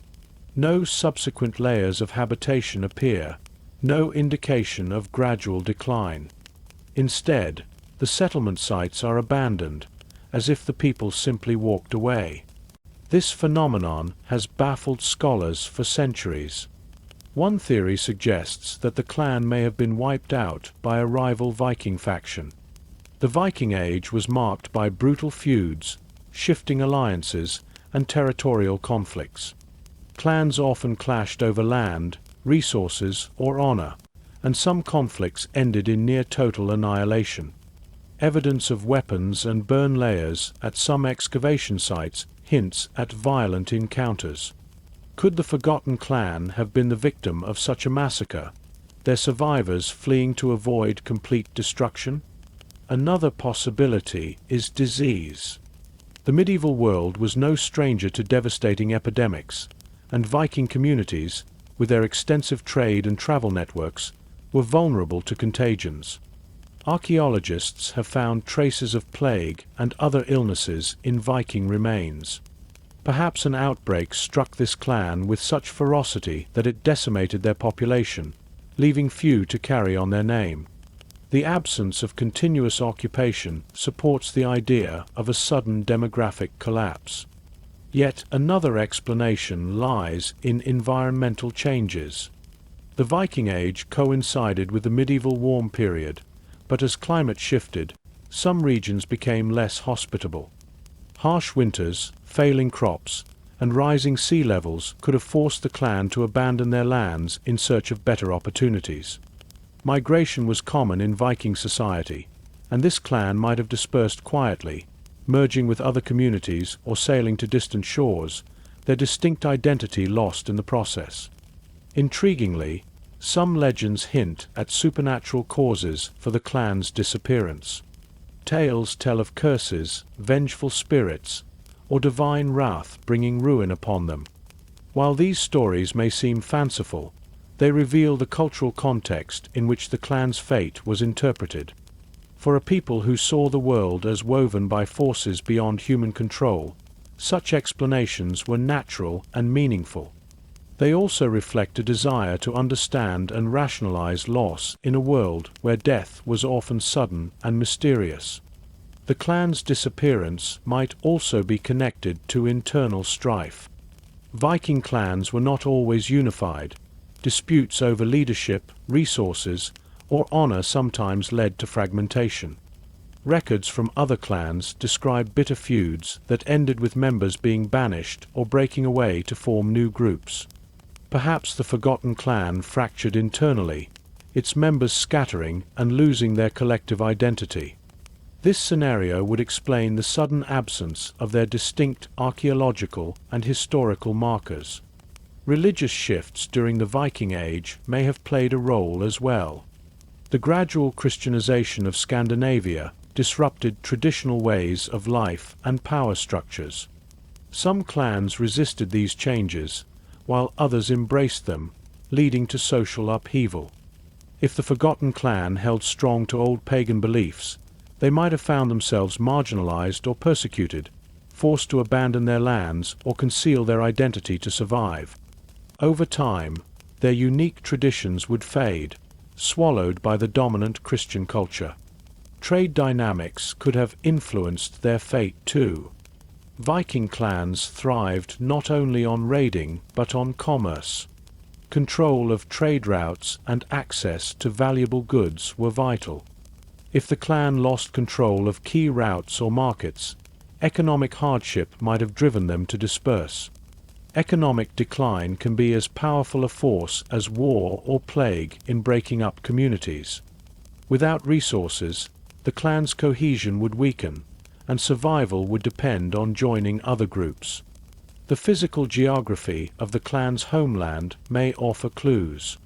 No subsequent layers of habitation appear, no indication of gradual decline. Instead, the settlement sites are abandoned, as if the people simply walked away. This phenomenon has baffled scholars for centuries. One theory suggests that the clan may have been wiped out by a rival Viking faction. The Viking Age was marked by brutal feuds, shifting alliances, and territorial conflicts. Clans often clashed over land, resources, or honor, and some conflicts ended in near-total annihilation. Evidence of weapons and burn layers at some excavation sites hints at violent encounters. Could the forgotten clan have been the victim of such a massacre, their survivors fleeing to avoid complete destruction? Another possibility is disease. The medieval world was no stranger to devastating epidemics, and Viking communities, with their extensive trade and travel networks, were vulnerable to contagions. Archaeologists have found traces of plague and other illnesses in Viking remains. Perhaps an outbreak struck this clan with such ferocity that it decimated their population, leaving few to carry on their name. The absence of continuous occupation supports the idea of a sudden demographic collapse. Yet another explanation lies in environmental changes. The Viking Age coincided with the medieval warm period, but as climate shifted, some regions became less hospitable. Harsh winters, failing crops, and rising sea levels could have forced the clan to abandon their lands in search of better opportunities. Migration was common in Viking society, and this clan might have dispersed quietly, merging with other communities or sailing to distant shores, their distinct identity lost in the process. Intriguingly, some legends hint at supernatural causes for the clan's disappearance. Tales tell of curses, vengeful spirits, or divine wrath bringing ruin upon them. While these stories may seem fanciful, they reveal the cultural context in which the clan's fate was interpreted. For a people who saw the world as woven by forces beyond human control, such explanations were natural and meaningful. They also reflect a desire to understand and rationalize loss in a world where death was often sudden and mysterious. The clan's disappearance might also be connected to internal strife. Viking clans were not always unified. Disputes over leadership, resources, or honor sometimes led to fragmentation. Records from other clans describe bitter feuds that ended with members being banished or breaking away to form new groups. Perhaps the forgotten clan fractured internally, its members scattering and losing their collective identity. This scenario would explain the sudden absence of their distinct archaeological and historical markers. Religious shifts during the Viking Age may have played a role as well. The gradual Christianization of Scandinavia disrupted traditional ways of life and power structures. Some clans resisted these changes, while others embraced them, leading to social upheaval. If the forgotten clan held strong to old pagan beliefs, they might have found themselves marginalized or persecuted, forced to abandon their lands or conceal their identity to survive. Over time, their unique traditions would fade, swallowed by the dominant Christian culture. Trade dynamics could have influenced their fate too. Viking clans thrived not only on raiding but on commerce. Control of trade routes and access to valuable goods were vital. If the clan lost control of key routes or markets, economic hardship might have driven them to disperse. Economic decline can be as powerful a force as war or plague in breaking up communities. Without resources, the clan's cohesion would weaken, and survival would depend on joining other groups. The physical geography of the clan's homeland may offer clues.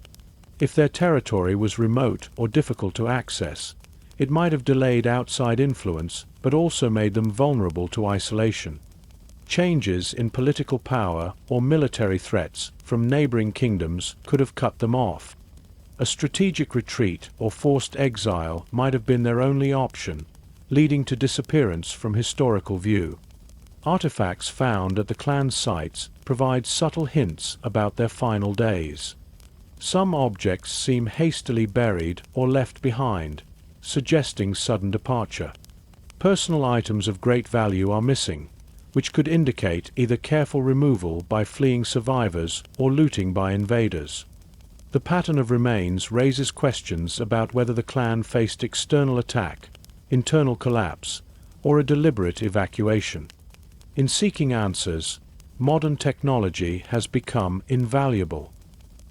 If their territory was remote or difficult to access, it might have delayed outside influence but also made them vulnerable to isolation. Changes in political power or military threats from neighboring kingdoms could have cut them off. A strategic retreat or forced exile might have been their only option, leading to disappearance from historical view. Artifacts found at the clan's sites provide subtle hints about their final days. Some objects seem hastily buried or left behind, suggesting sudden departure. Personal items of great value are missing, which could indicate either careful removal by fleeing survivors or looting by invaders. The pattern of remains raises questions about whether the clan faced external attack, internal collapse, or a deliberate evacuation. In seeking answers, modern technology has become invaluable.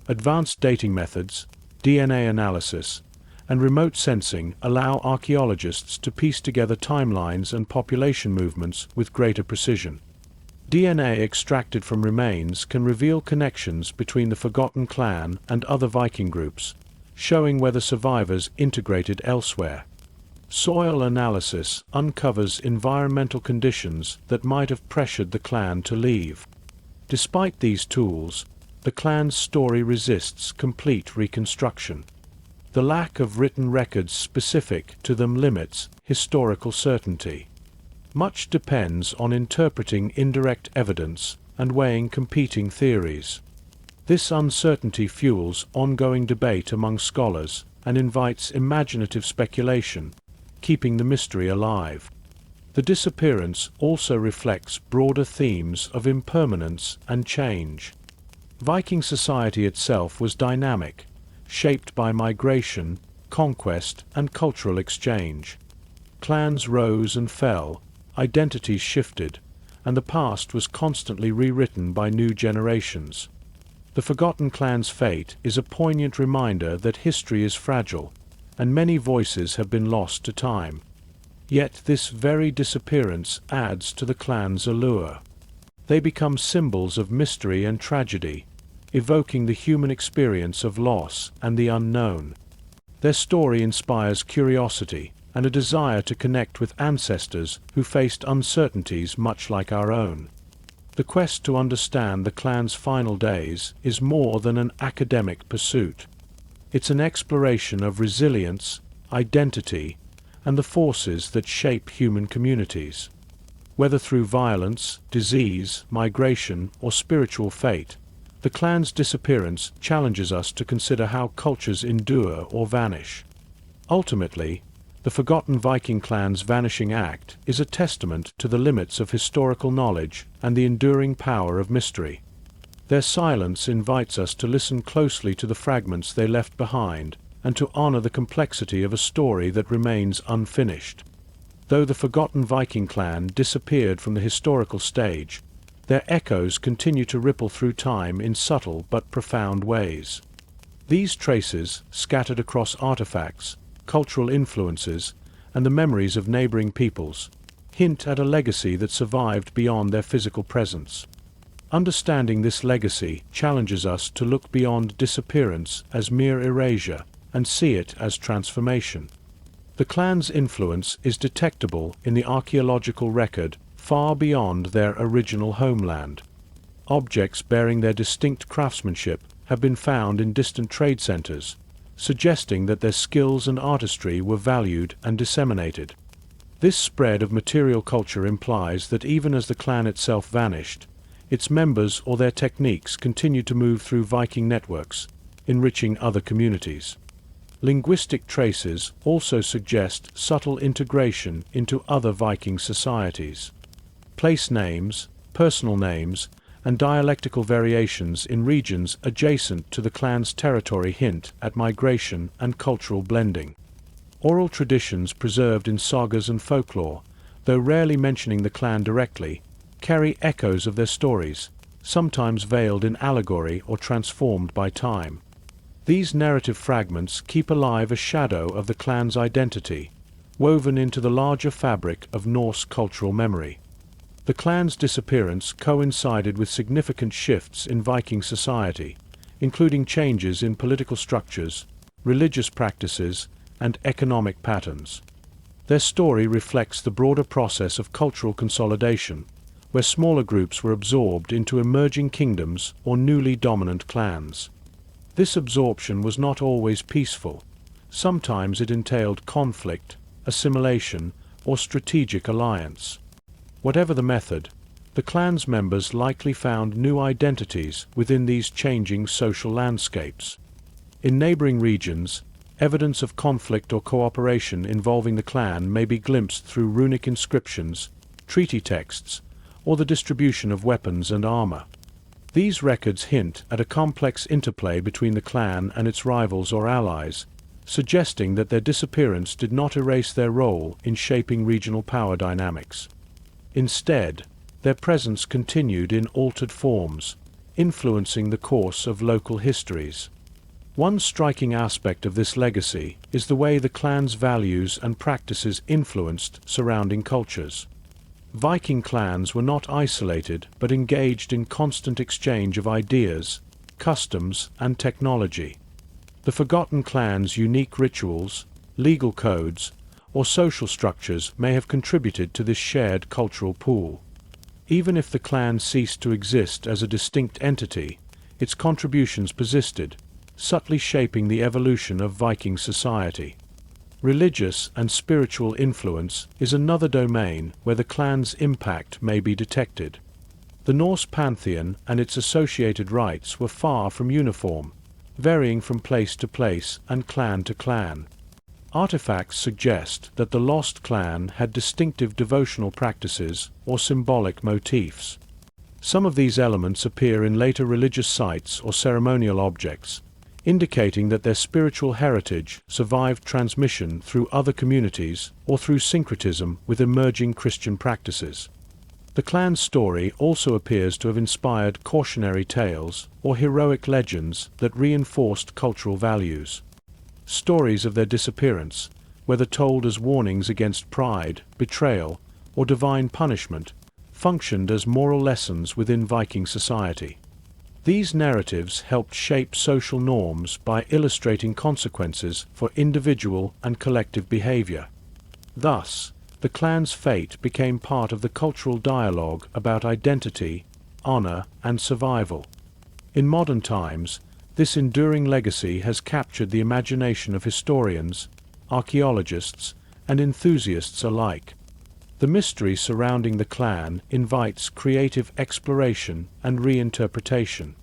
Advanced dating methods, DNA analysis, and remote sensing allow archaeologists to piece together timelines and population movements with greater precision. DNA extracted from remains can reveal connections between the forgotten clan and other Viking groups, showing whether survivors integrated elsewhere. Soil analysis uncovers environmental conditions that might have pressured the clan to leave. Despite these tools, the clan's story resists complete reconstruction. The lack of written records specific to them limits historical certainty. Much depends on interpreting indirect evidence and weighing competing theories. This uncertainty fuels ongoing debate among scholars and invites imaginative speculation, keeping the mystery alive. The disappearance also reflects broader themes of impermanence and change. Viking society itself was dynamic, shaped by migration, conquest, and cultural exchange. Clans rose and fell, identities shifted, and the past was constantly rewritten by new generations. The forgotten clan's fate is a poignant reminder that history is fragile, and many voices have been lost to time. Yet this very disappearance adds to the clan's allure. They become symbols of mystery and tragedy, evoking the human experience of loss and the unknown. Their story inspires curiosity and a desire to connect with ancestors who faced uncertainties much like our own. The quest to understand the clan's final days is more than an academic pursuit. It's an exploration of resilience, identity, and the forces that shape human communities. Whether through violence, disease, migration, or spiritual fate, the clan's disappearance challenges us to consider how cultures endure or vanish. Ultimately, The forgotten Viking clan's vanishing act is a testament to the limits of historical knowledge and the enduring power of mystery. Their silence invites us to listen closely to the fragments they left behind and to honor the complexity of a story that remains unfinished. Though the forgotten Viking clan disappeared from the historical stage, their echoes continue to ripple through time in subtle but profound ways. These traces, scattered across artifacts, cultural influences, and the memories of neighboring peoples, hint at a legacy that survived beyond their physical presence. Understanding this legacy challenges us to look beyond disappearance as mere erasure and see it as transformation. The clan's influence is detectable in the archaeological record far beyond their original homeland. Objects bearing their distinct craftsmanship have been found in distant trade centers, suggesting that their skills and artistry were valued and disseminated. This spread of material culture implies that even as the clan itself vanished, its members or their techniques continued to move through Viking networks, enriching other communities. Linguistic traces also suggest subtle integration into other Viking societies. Place names, personal names, and dialectical variations in regions adjacent to the clan's territory hint at migration and cultural blending. Oral traditions preserved in sagas and folklore, though rarely mentioning the clan directly, carry echoes of their stories, sometimes veiled in allegory or transformed by time. These narrative fragments keep alive a shadow of the clan's identity, woven into the larger fabric of Norse cultural memory. The clan's disappearance coincided with significant shifts in Viking society, including changes in political structures, religious practices, and economic patterns. Their story reflects the broader process of cultural consolidation, where smaller groups were absorbed into emerging kingdoms or newly dominant clans. This absorption was not always peaceful. Sometimes it entailed conflict, assimilation, or strategic alliance. Whatever the method, the clan's members likely found new identities within these changing social landscapes. In neighboring regions, evidence of conflict or cooperation involving the clan may be glimpsed through runic inscriptions, treaty texts, or the distribution of weapons and armor. These records hint at a complex interplay between the clan and its rivals or allies, suggesting that their disappearance did not erase their role in shaping regional power dynamics. Instead, their presence continued in altered forms, influencing the course of local histories. One striking aspect of this legacy is the way the clan's values and practices influenced surrounding cultures. Viking clans were not isolated but engaged in constant exchange of ideas, customs, and technology. The forgotten clan's unique rituals, legal codes, or social structures may have contributed to this shared cultural pool. Even if the clan ceased to exist as a distinct entity, its contributions persisted, subtly shaping the evolution of Viking society. Religious and spiritual influence is another domain where the clan's impact may be detected. The Norse pantheon and its associated rites were far from uniform, varying from place to place and clan to clan. Artifacts suggest that the lost clan had distinctive devotional practices or symbolic motifs. Some of these elements appear in later religious sites or ceremonial objects, indicating that their spiritual heritage survived transmission through other communities or through syncretism with emerging Christian practices. The clan's story also appears to have inspired cautionary tales or heroic legends that reinforced cultural values. Stories of their disappearance, whether told as warnings against pride, betrayal, or divine punishment, functioned as moral lessons within Viking society. These narratives helped shape social norms by illustrating consequences for individual and collective behavior. Thus, the clan's fate became part of the cultural dialogue about identity, honor, and survival. In modern times, this enduring legacy has captured the imagination of historians, archaeologists, and enthusiasts alike. The mystery surrounding the clan invites creative exploration and reinterpretation.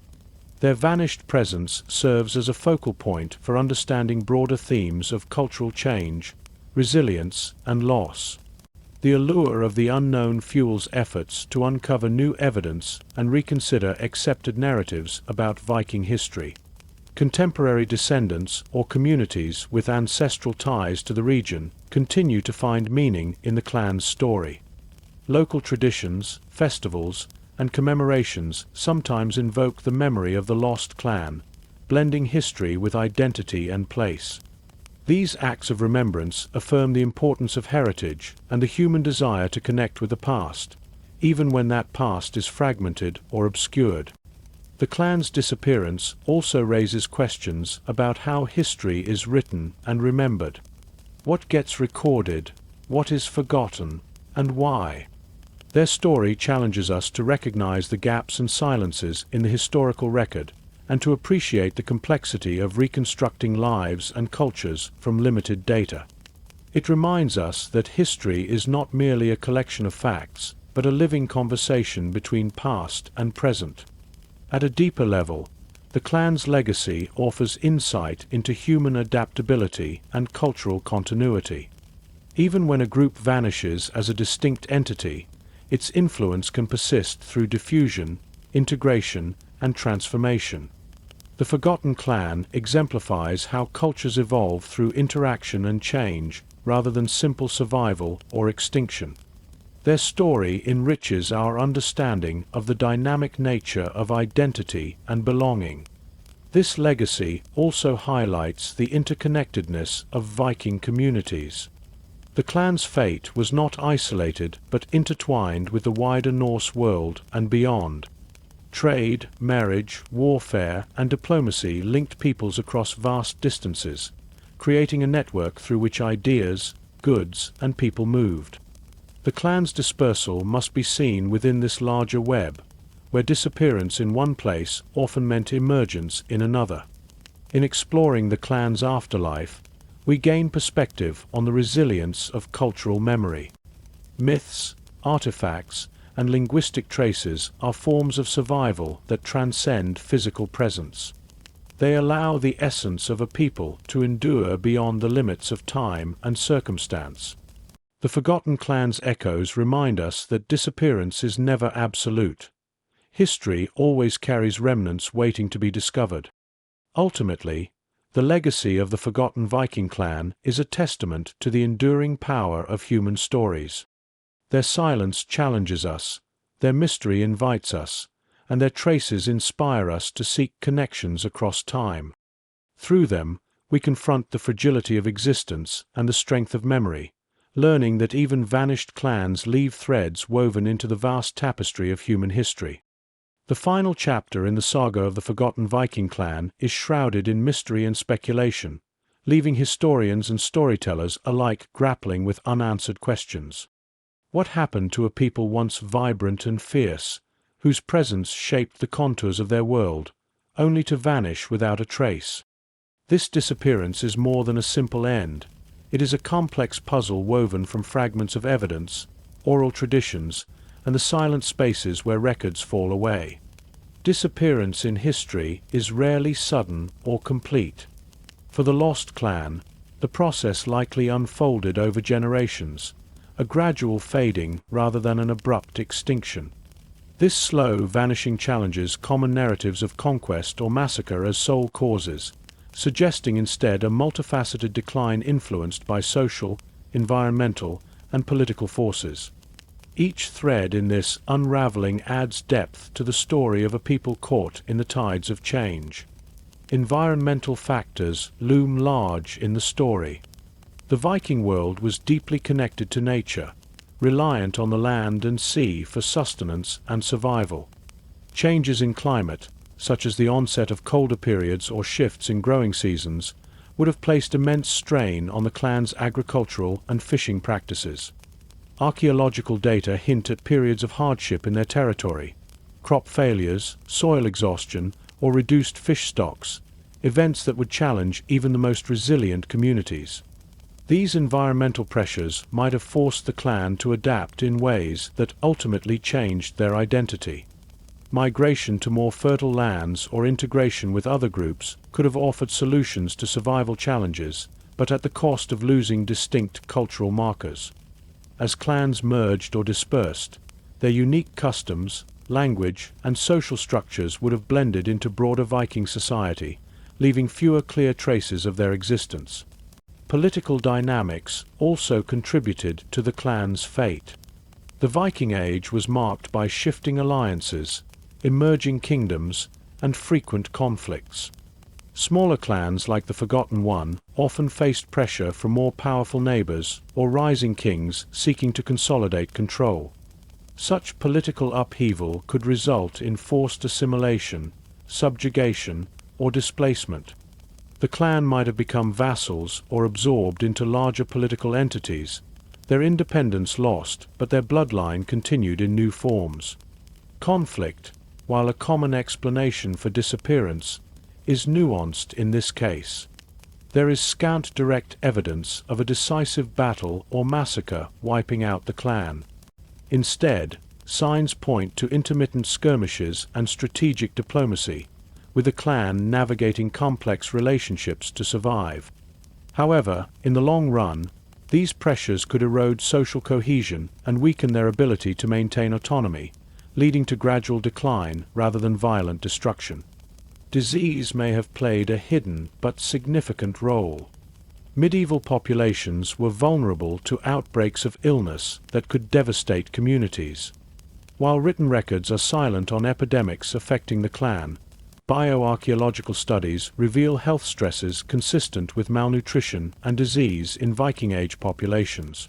Their vanished presence serves as a focal point for understanding broader themes of cultural change, resilience, and loss. The allure of the unknown fuels efforts to uncover new evidence and reconsider accepted narratives about Viking history. Contemporary descendants or communities with ancestral ties to the region continue to find meaning in the clan's story. Local traditions, festivals, and commemorations sometimes invoke the memory of the lost clan, blending history with identity and place. These acts of remembrance affirm the importance of heritage and the human desire to connect with the past, even when that past is fragmented or obscured. The clan's disappearance also raises questions about how history is written and remembered. What gets recorded, what is forgotten, and why? Their story challenges us to recognize the gaps and silences in the historical record, and to appreciate the complexity of reconstructing lives and cultures from limited data. It reminds us that history is not merely a collection of facts, but a living conversation between past and present. At a deeper level, the clan's legacy offers insight into human adaptability and cultural continuity. Even when a group vanishes as a distinct entity, its influence can persist through diffusion, integration, and transformation. The Forgotten Clan exemplifies how cultures evolve through interaction and change, rather than simple survival or extinction. Their story enriches our understanding of the dynamic nature of identity and belonging. This legacy also highlights the interconnectedness of Viking communities. The clan's fate was not isolated but intertwined with the wider Norse world and beyond. Trade, marriage, warfare, and diplomacy linked peoples across vast distances, creating a network through which ideas, goods, and people moved. The clan's dispersal must be seen within this larger web, where disappearance in one place often meant emergence in another. In exploring the clan's afterlife, we gain perspective on the resilience of cultural memory. Myths, artifacts, and linguistic traces are forms of survival that transcend physical presence. They allow the essence of a people to endure beyond the limits of time and circumstance. The Forgotten Clan's echoes remind us that disappearance is never absolute. History always carries remnants waiting to be discovered. Ultimately, the legacy of the Forgotten Viking clan is a testament to the enduring power of human stories. Their silence challenges us, their mystery invites us, and their traces inspire us to seek connections across time. Through them, we confront the fragility of existence and the strength of memory, learning that even vanished clans leave threads woven into the vast tapestry of human history. The final chapter in the saga of the Forgotten Viking clan is shrouded in mystery and speculation, leaving historians and storytellers alike grappling with unanswered questions. What happened to a people once vibrant and fierce, whose presence shaped the contours of their world, only to vanish without a trace? This disappearance is more than a simple end. It is a complex puzzle woven from fragments of evidence, oral traditions, and the silent spaces where records fall away. Disappearance in history is rarely sudden or complete. For the lost clan, the process likely unfolded over generations, a gradual fading rather than an abrupt extinction. This slow vanishing challenges common narratives of conquest or massacre as sole causes, suggesting instead a multifaceted decline influenced by social, environmental, and political forces. Each thread in this unraveling adds depth to the story of a people caught in the tides of change. Environmental factors loom large in the story. The Viking world was deeply connected to nature, reliant on the land and sea for sustenance and survival. Changes in climate, such as the onset of colder periods or shifts in growing seasons, would have placed immense strain on the clan's agricultural and fishing practices. Archaeological data hint at periods of hardship in their territory: crop failures, soil exhaustion, or reduced fish stocks, events that would challenge even the most resilient communities. These environmental pressures might have forced the clan to adapt in ways that ultimately changed their identity. Migration to more fertile lands or integration with other groups could have offered solutions to survival challenges, but at the cost of losing distinct cultural markers. As clans merged or dispersed, their unique customs, language, and social structures would have blended into broader Viking society, leaving fewer clear traces of their existence. Political dynamics also contributed to the clan's fate. The Viking Age was marked by shifting alliances, emerging kingdoms, and frequent conflicts. Smaller clans like the Forgotten One often faced pressure from more powerful neighbors or rising kings seeking to consolidate control. Such political upheaval could result in forced assimilation, subjugation, or displacement. The clan might have become vassals or absorbed into larger political entities, their independence lost, but their bloodline continued in new forms. Conflict, while a common explanation for disappearance, is nuanced in this case. There is scant direct evidence of a decisive battle or massacre wiping out the clan. Instead, signs point to intermittent skirmishes and strategic diplomacy, with the clan navigating complex relationships to survive. However, in the long run, these pressures could erode social cohesion and weaken their ability to maintain autonomy, leading to gradual decline rather than violent destruction. Disease may have played a hidden but significant role. Medieval populations were vulnerable to outbreaks of illness that could devastate communities. While written records are silent on epidemics affecting the clan, bioarchaeological studies reveal health stresses consistent with malnutrition and disease in Viking Age populations.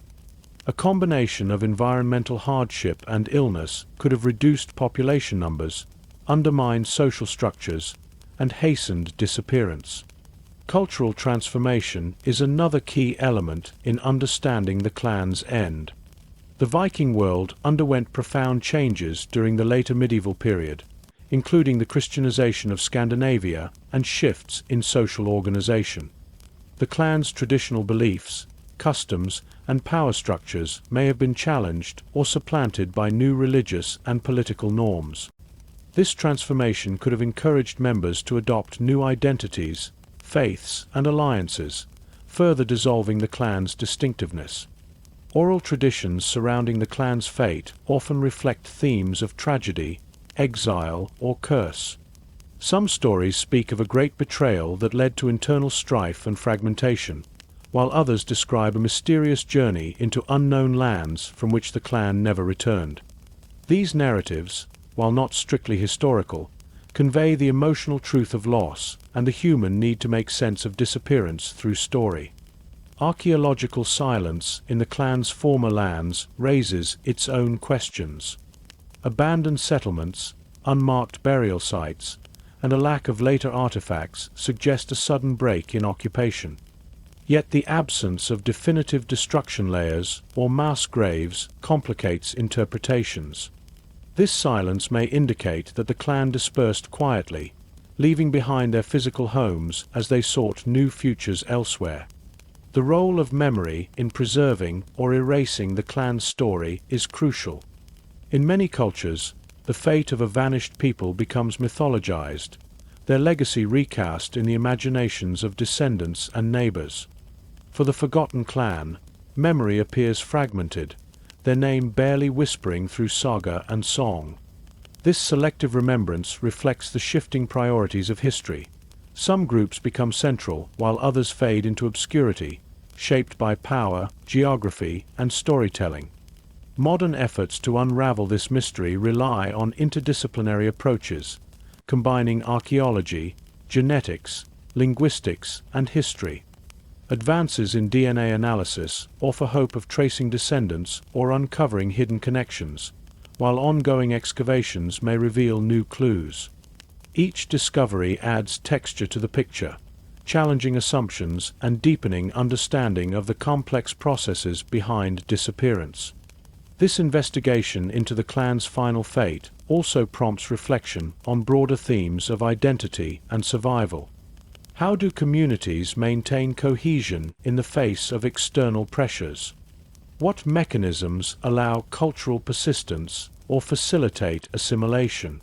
A combination of environmental hardship and illness could have reduced population numbers, undermined social structures, and hastened disappearance. Cultural transformation is another key element in understanding the clan's end. The Viking world underwent profound changes during the later medieval period, including the Christianization of Scandinavia and shifts in social organization. The clan's traditional beliefs, customs, and power structures may have been challenged or supplanted by new religious and political norms. This transformation could have encouraged members to adopt new identities, faiths, and alliances, further dissolving the clan's distinctiveness. Oral traditions surrounding the clan's fate often reflect themes of tragedy, exile, or curse. Some stories speak of a great betrayal that led to internal strife and fragmentation, while others describe a mysterious journey into unknown lands from which the clan never returned. These narratives, while not strictly historical, convey the emotional truth of loss and the human need to make sense of disappearance through story. Archaeological silence in the clan's former lands raises its own questions. Abandoned settlements, unmarked burial sites, and a lack of later artifacts suggest a sudden break in occupation. Yet the absence of definitive destruction layers or mass graves complicates interpretations. This silence may indicate that the clan dispersed quietly, leaving behind their physical homes as they sought new futures elsewhere. The role of memory in preserving or erasing the clan's story is crucial. In many cultures, the fate of a vanished people becomes mythologized, their legacy recast in the imaginations of descendants and neighbors. For the forgotten clan, memory appears fragmented, their name barely whispering through saga and song. This selective remembrance reflects the shifting priorities of history. Some groups become central, while others fade into obscurity, shaped by power, geography, and storytelling. Modern efforts to unravel this mystery rely on interdisciplinary approaches, combining archaeology, genetics, linguistics, and history. Advances in DNA analysis offer hope of tracing descendants or uncovering hidden connections, while ongoing excavations may reveal new clues. Each discovery adds texture to the picture, challenging assumptions and deepening understanding of the complex processes behind disappearance. This investigation into the clan's final fate also prompts reflection on broader themes of identity and survival. How do communities maintain cohesion in the face of external pressures? What mechanisms allow cultural persistence or facilitate assimilation?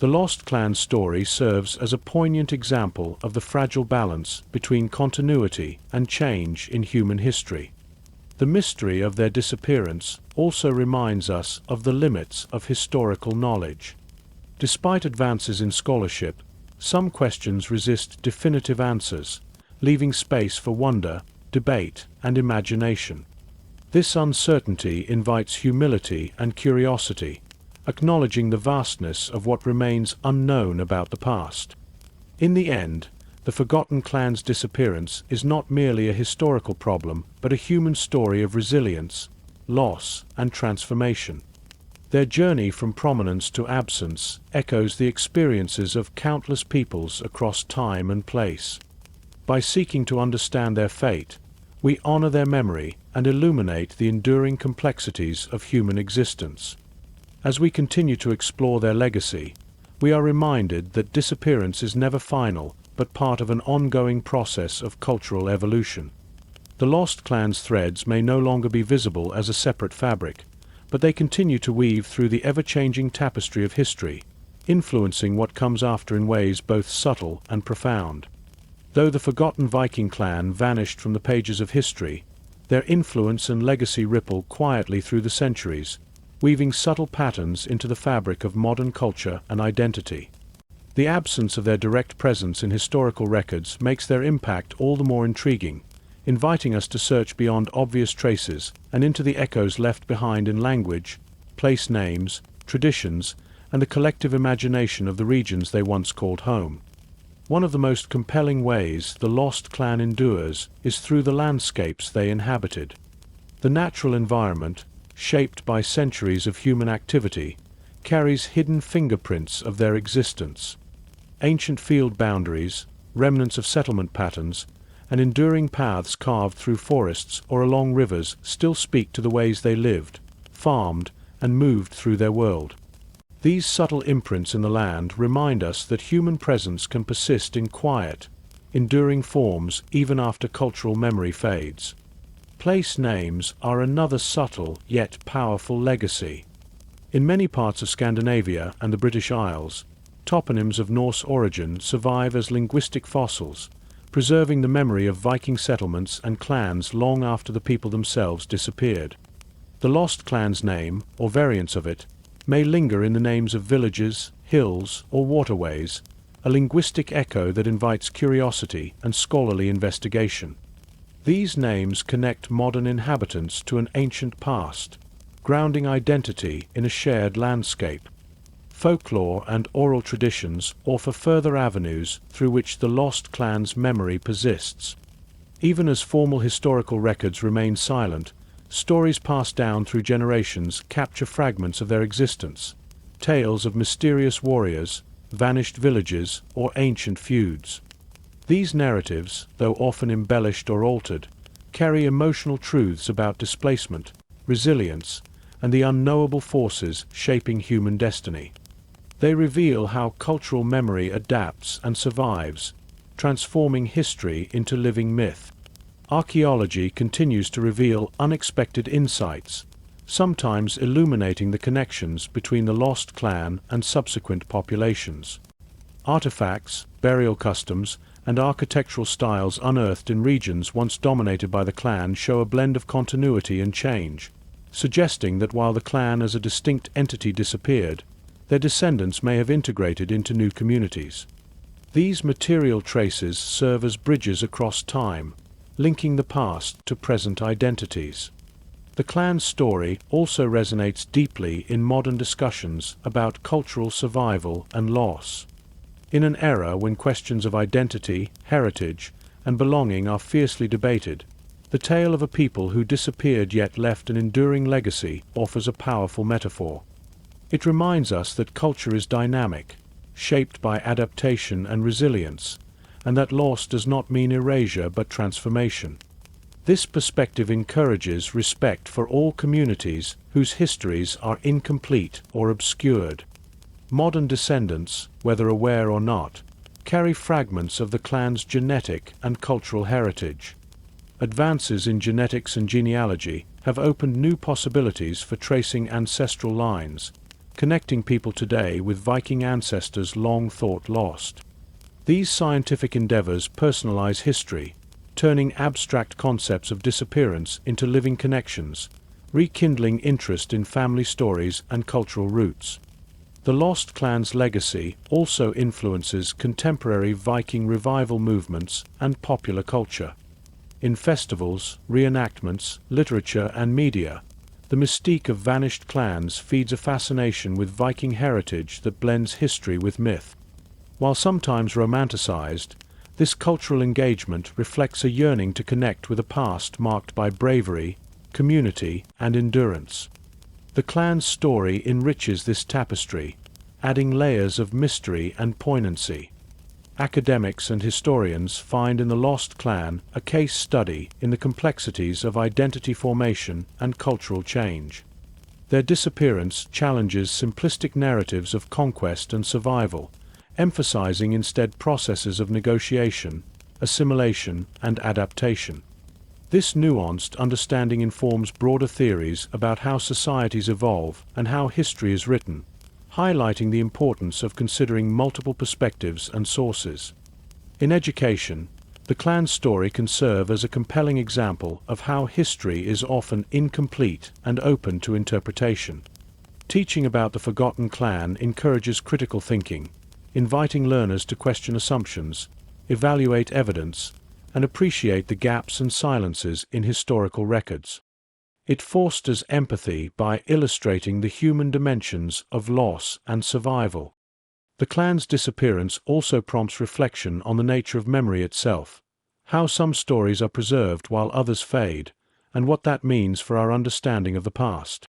The Lost Clan story serves as a poignant example of the fragile balance between continuity and change in human history. The mystery of their disappearance also reminds us of the limits of historical knowledge. Despite advances in scholarship, some questions resist definitive answers, leaving space for wonder, debate, and imagination. This uncertainty invites humility and curiosity, acknowledging the vastness of what remains unknown about the past. In the end, the Forgotten Clan's disappearance is not merely a historical problem, but a human story of resilience, loss, and transformation. Their journey from prominence to absence echoes the experiences of countless peoples across time and place. By seeking to understand their fate, we honor their memory and illuminate the enduring complexities of human existence. As we continue to explore their legacy, we are reminded that disappearance is never final, but part of an ongoing process of cultural evolution. The Lost Clan's threads may no longer be visible as a separate fabric, but they continue to weave through the ever-changing tapestry of history, influencing what comes after in ways both subtle and profound. Though the forgotten Viking clan vanished from the pages of history, their influence and legacy ripple quietly through the centuries, weaving subtle patterns into the fabric of modern culture and identity. The absence of their direct presence in historical records makes their impact all the more intriguing, inviting us to search beyond obvious traces and into the echoes left behind in language, place names, traditions, and the collective imagination of the regions they once called home. One of the most compelling ways the Lost Clan endures is through the landscapes they inhabited. The natural environment, shaped by centuries of human activity, carries hidden fingerprints of their existence. Ancient field boundaries, remnants of settlement patterns, and enduring paths carved through forests or along rivers still speak to the ways they lived, farmed, and moved through their world. These subtle imprints in the land remind us that human presence can persist in quiet, enduring forms even after cultural memory fades. Place names are another subtle yet powerful legacy. In many parts of Scandinavia and the British Isles, toponyms of Norse origin survive as linguistic fossils, preserving the memory of Viking settlements and clans long after the people themselves disappeared. The Lost Clan's name, or variants of it, may linger in the names of villages, hills, or waterways, a linguistic echo that invites curiosity and scholarly investigation. These names connect modern inhabitants to an ancient past, grounding identity in a shared landscape. Folklore and oral traditions offer further avenues through which the Lost Clan's memory persists. Even as formal historical records remain silent, stories passed down through generations capture fragments of their existence, tales of mysterious warriors, vanished villages, or ancient feuds. These narratives, though often embellished or altered, carry emotional truths about displacement, resilience, and the unknowable forces shaping human destiny. They reveal how cultural memory adapts and survives, transforming history into living myth. Archaeology continues to reveal unexpected insights, sometimes illuminating the connections between the Lost Clan and subsequent populations. Artifacts, burial customs, and architectural styles unearthed in regions once dominated by the clan show a blend of continuity and change, suggesting that while the clan as a distinct entity disappeared, their descendants may have integrated into new communities. These material traces serve as bridges across time, linking the past to present identities. The clan's story also resonates deeply in modern discussions about cultural survival and loss. In an era when questions of identity, heritage, and belonging are fiercely debated, the tale of a people who disappeared yet left an enduring legacy offers a powerful metaphor. It reminds us that culture is dynamic, shaped by adaptation and resilience, and that loss does not mean erasure but transformation. This perspective encourages respect for all communities whose histories are incomplete or obscured. Modern descendants, whether aware or not, carry fragments of the clan's genetic and cultural heritage. Advances in genetics and genealogy have opened new possibilities for tracing ancestral lines, connecting people today with Viking ancestors long thought lost. These scientific endeavors personalize history, turning abstract concepts of disappearance into living connections, rekindling interest in family stories and cultural roots. The Lost Clan's legacy also influences contemporary Viking revival movements and popular culture. In festivals, reenactments, literature, and media, the mystique of vanished clans feeds a fascination with Viking heritage that blends history with myth. While sometimes romanticized, this cultural engagement reflects a yearning to connect with a past marked by bravery, community, and endurance. The clan's story enriches this tapestry, adding layers of mystery and poignancy. Academics and historians find in the Lost Clan a case study in the complexities of identity formation and cultural change. Their disappearance challenges simplistic narratives of conquest and survival, emphasizing instead processes of negotiation, assimilation, and adaptation. This nuanced understanding informs broader theories about how societies evolve and how history is written, highlighting the importance of considering multiple perspectives and sources. In education, the clan story can serve as a compelling example of how history is often incomplete and open to interpretation. Teaching about the forgotten clan encourages critical thinking, inviting learners to question assumptions, evaluate evidence, and appreciate the gaps and silences in historical records. It fosters empathy by illustrating the human dimensions of loss and survival. The clan's disappearance also prompts reflection on the nature of memory itself, how some stories are preserved while others fade, and what that means for our understanding of the past.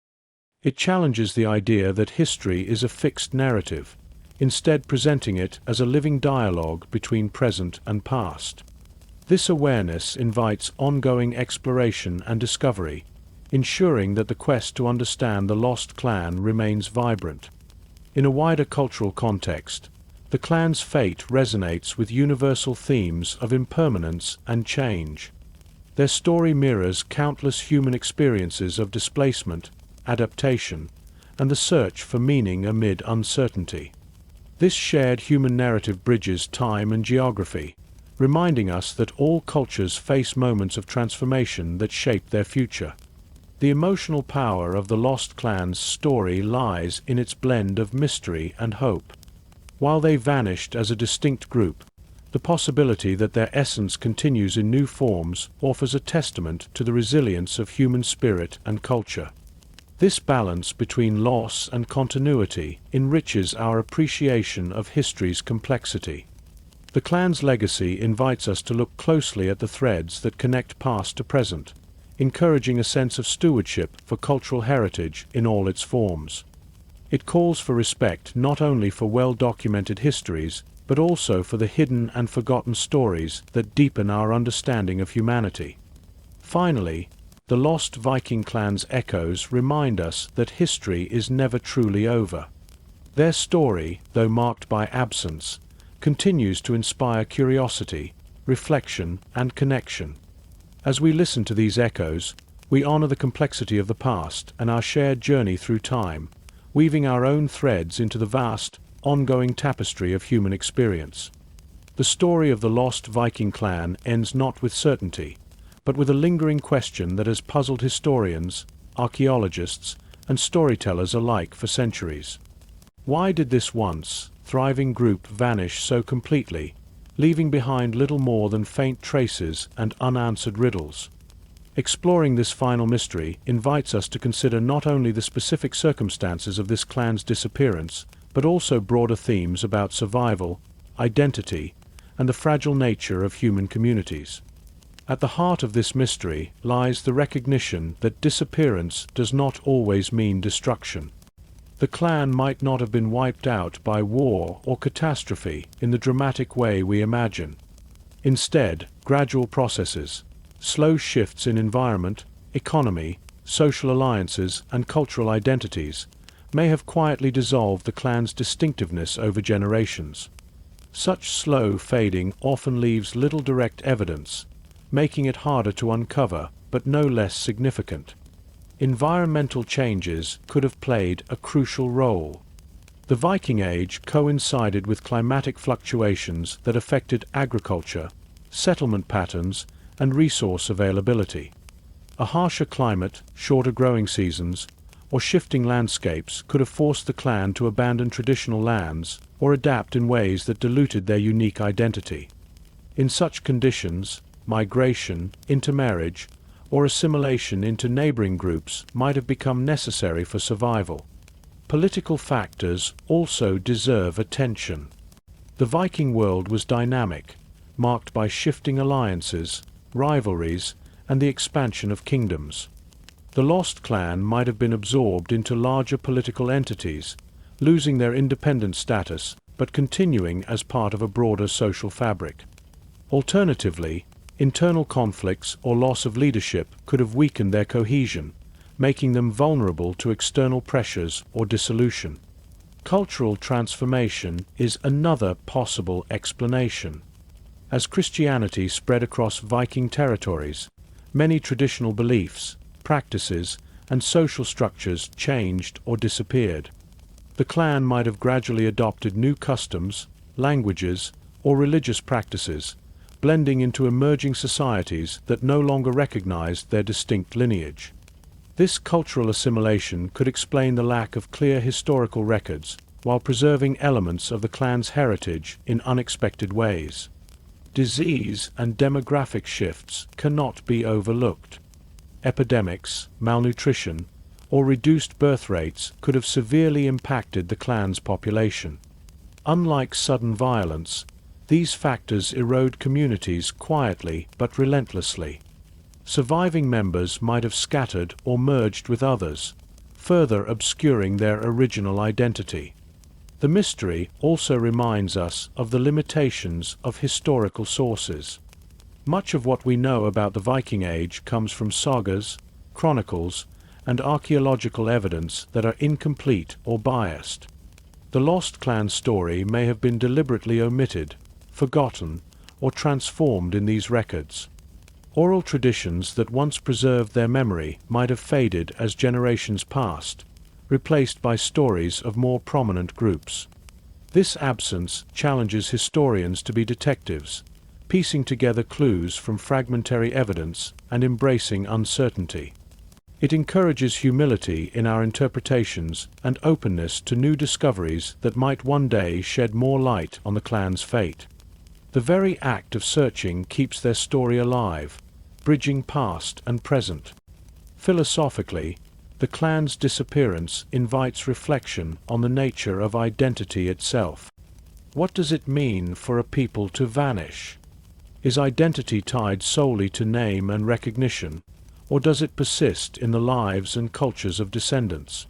It challenges the idea that history is a fixed narrative, instead presenting it as a living dialogue between present and past. This awareness invites ongoing exploration and discovery, ensuring that the quest to understand the lost clan remains vibrant. In a wider cultural context, the clan's fate resonates with universal themes of impermanence and change. Their story mirrors countless human experiences of displacement, adaptation, and the search for meaning amid uncertainty. This shared human narrative bridges time and geography, reminding us that all cultures face moments of transformation that shape their future. The emotional power of the Lost Clan's story lies in its blend of mystery and hope. While they vanished as a distinct group, the possibility that their essence continues in new forms offers a testament to the resilience of human spirit and culture. This balance between loss and continuity enriches our appreciation of history's complexity. The clan's legacy invites us to look closely at the threads that connect past to present, encouraging a sense of stewardship for cultural heritage in all its forms. It calls for respect not only for well-documented histories, but also for the hidden and forgotten stories that deepen our understanding of humanity. Finally, the lost Viking clan's echoes remind us that history is never truly over. Their story, though marked by absence, continues to inspire curiosity, reflection, and connection. As we listen to these echoes, we honor the complexity of the past and our shared journey through time, weaving our own threads into the vast, ongoing tapestry of human experience. The story of the lost Viking clan ends not with certainty, but with a lingering question that has puzzled historians, archaeologists, and storytellers alike for centuries. Why did this once thriving group vanish so completely, leaving behind little more than faint traces and unanswered riddles? Exploring this final mystery invites us to consider not only the specific circumstances of this clan's disappearance, but also broader themes about survival, identity, and the fragile nature of human communities. At the heart of this mystery lies the recognition that disappearance does not always mean destruction. The clan might not have been wiped out by war or catastrophe in the dramatic way we imagine. Instead, gradual processes, slow shifts in environment, economy, social alliances, and cultural identities may have quietly dissolved the clan's distinctiveness over generations. Such slow fading often leaves little direct evidence, making it harder to uncover, but no less significant. environmental changes could have played a crucial role. The Viking Age coincided with climatic fluctuations that affected agriculture, settlement patterns, and resource availability. A harsher climate, shorter growing seasons, or shifting landscapes could have forced the clan to abandon traditional lands or adapt in ways that diluted their unique identity. In such conditions, migration, intermarriage, or assimilation into neighboring groups might have become necessary for survival. Political factors also deserve attention. The Viking world was dynamic, marked by shifting alliances, rivalries, and the expansion of kingdoms. The lost clan might have been absorbed into larger political entities, losing their independent status but continuing as part of a broader social fabric. Alternatively, internal conflicts or loss of leadership could have weakened their cohesion, making them vulnerable to external pressures or dissolution. Cultural transformation is another possible explanation. As Christianity spread across Viking territories, many traditional beliefs, practices, and social structures changed or disappeared. The clan might have gradually adopted new customs, languages, or religious practices, blending into emerging societies that no longer recognized their distinct lineage. This cultural assimilation could explain the lack of clear historical records, while preserving elements of the clan's heritage in unexpected ways. Disease and demographic shifts cannot be overlooked. Epidemics, malnutrition, or reduced birth rates could have severely impacted the clan's population. Unlike sudden violence, these factors erode communities quietly but relentlessly. Surviving members might have scattered or merged with others, further obscuring their original identity. The mystery also reminds us of the limitations of historical sources. Much of what we know about the Viking Age comes from sagas, chronicles, and archaeological evidence that are incomplete or biased. The lost clan story may have been deliberately omitted, forgotten, or transformed in these records. Oral traditions that once preserved their memory might have faded as generations passed, replaced by stories of more prominent groups. This absence challenges historians to be detectives, piecing together clues from fragmentary evidence and embracing uncertainty. It encourages humility in our interpretations and openness to new discoveries that might one day shed more light on the clan's fate. The very act of searching keeps their story alive, bridging past and present. Philosophically, the clan's disappearance invites reflection on the nature of identity itself. What does it mean for a people to vanish? Is identity tied solely to name and recognition, or does it persist in the lives and cultures of descendants?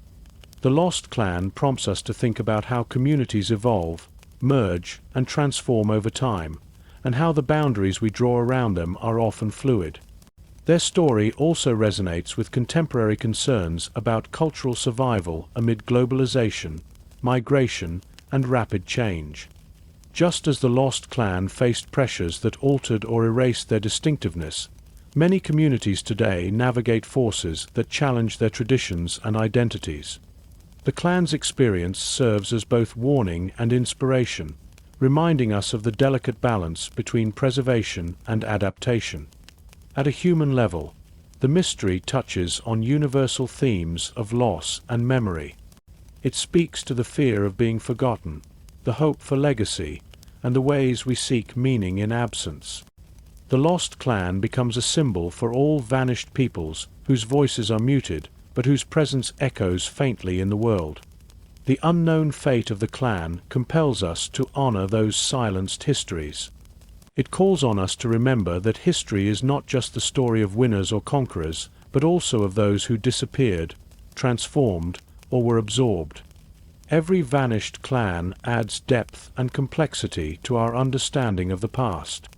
The lost clan prompts us to think about how communities evolve, merge, and transform over time, and how the boundaries we draw around them are often fluid. Their story also resonates with contemporary concerns about cultural survival amid globalization, migration, and rapid change. Just as the lost clan faced pressures that altered or erased their distinctiveness, many communities today navigate forces that challenge their traditions and identities. The clan's experience serves as both warning and inspiration, reminding us of the delicate balance between preservation and adaptation. At a human level, the mystery touches on universal themes of loss and memory. It speaks to the fear of being forgotten, the hope for legacy, and the ways we seek meaning in absence. The lost clan becomes a symbol for all vanished peoples whose voices are muted, but whose presence echoes faintly in the world. The unknown fate of the clan compels us to honor those silenced histories. It calls on us to remember that history is not just the story of winners or conquerors, but also of those who disappeared, transformed, or were absorbed. Every vanished clan adds depth and complexity to our understanding of the past.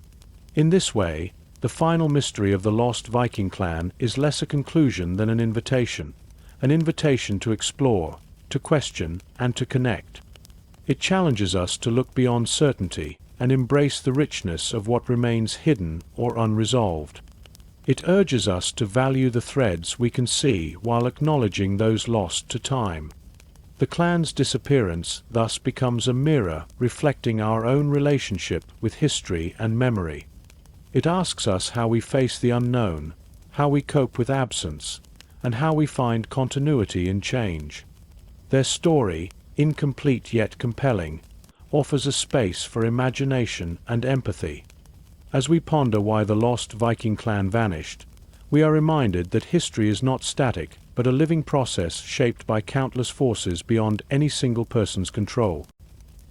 In this way, the final mystery of the lost Viking clan is less a conclusion than an invitation to explore, to question, and to connect. It challenges us to look beyond certainty and embrace the richness of what remains hidden or unresolved. It urges us to value the threads we can see while acknowledging those lost to time. The clan's disappearance thus becomes a mirror reflecting our own relationship with history and memory. It asks us how we face the unknown, how we cope with absence, and how we find continuity in change. Their story, incomplete yet compelling, offers a space for imagination and empathy. As we ponder why the lost Viking clan vanished, we are reminded that history is not static, but a living process shaped by countless forces beyond any single person's control.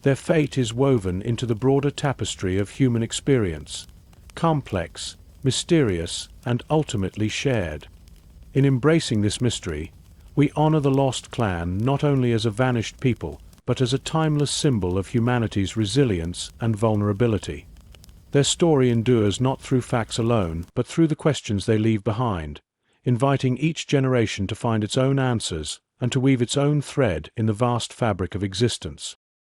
Their fate is woven into the broader tapestry of human experience, complex, mysterious, and ultimately shared. In embracing this mystery, we honor the lost clan not only as a vanished people, but as a timeless symbol of humanity's resilience and vulnerability. Their story endures not through facts alone, but through the questions they leave behind, inviting each generation to find its own answers and to weave its own thread in the vast fabric of existence.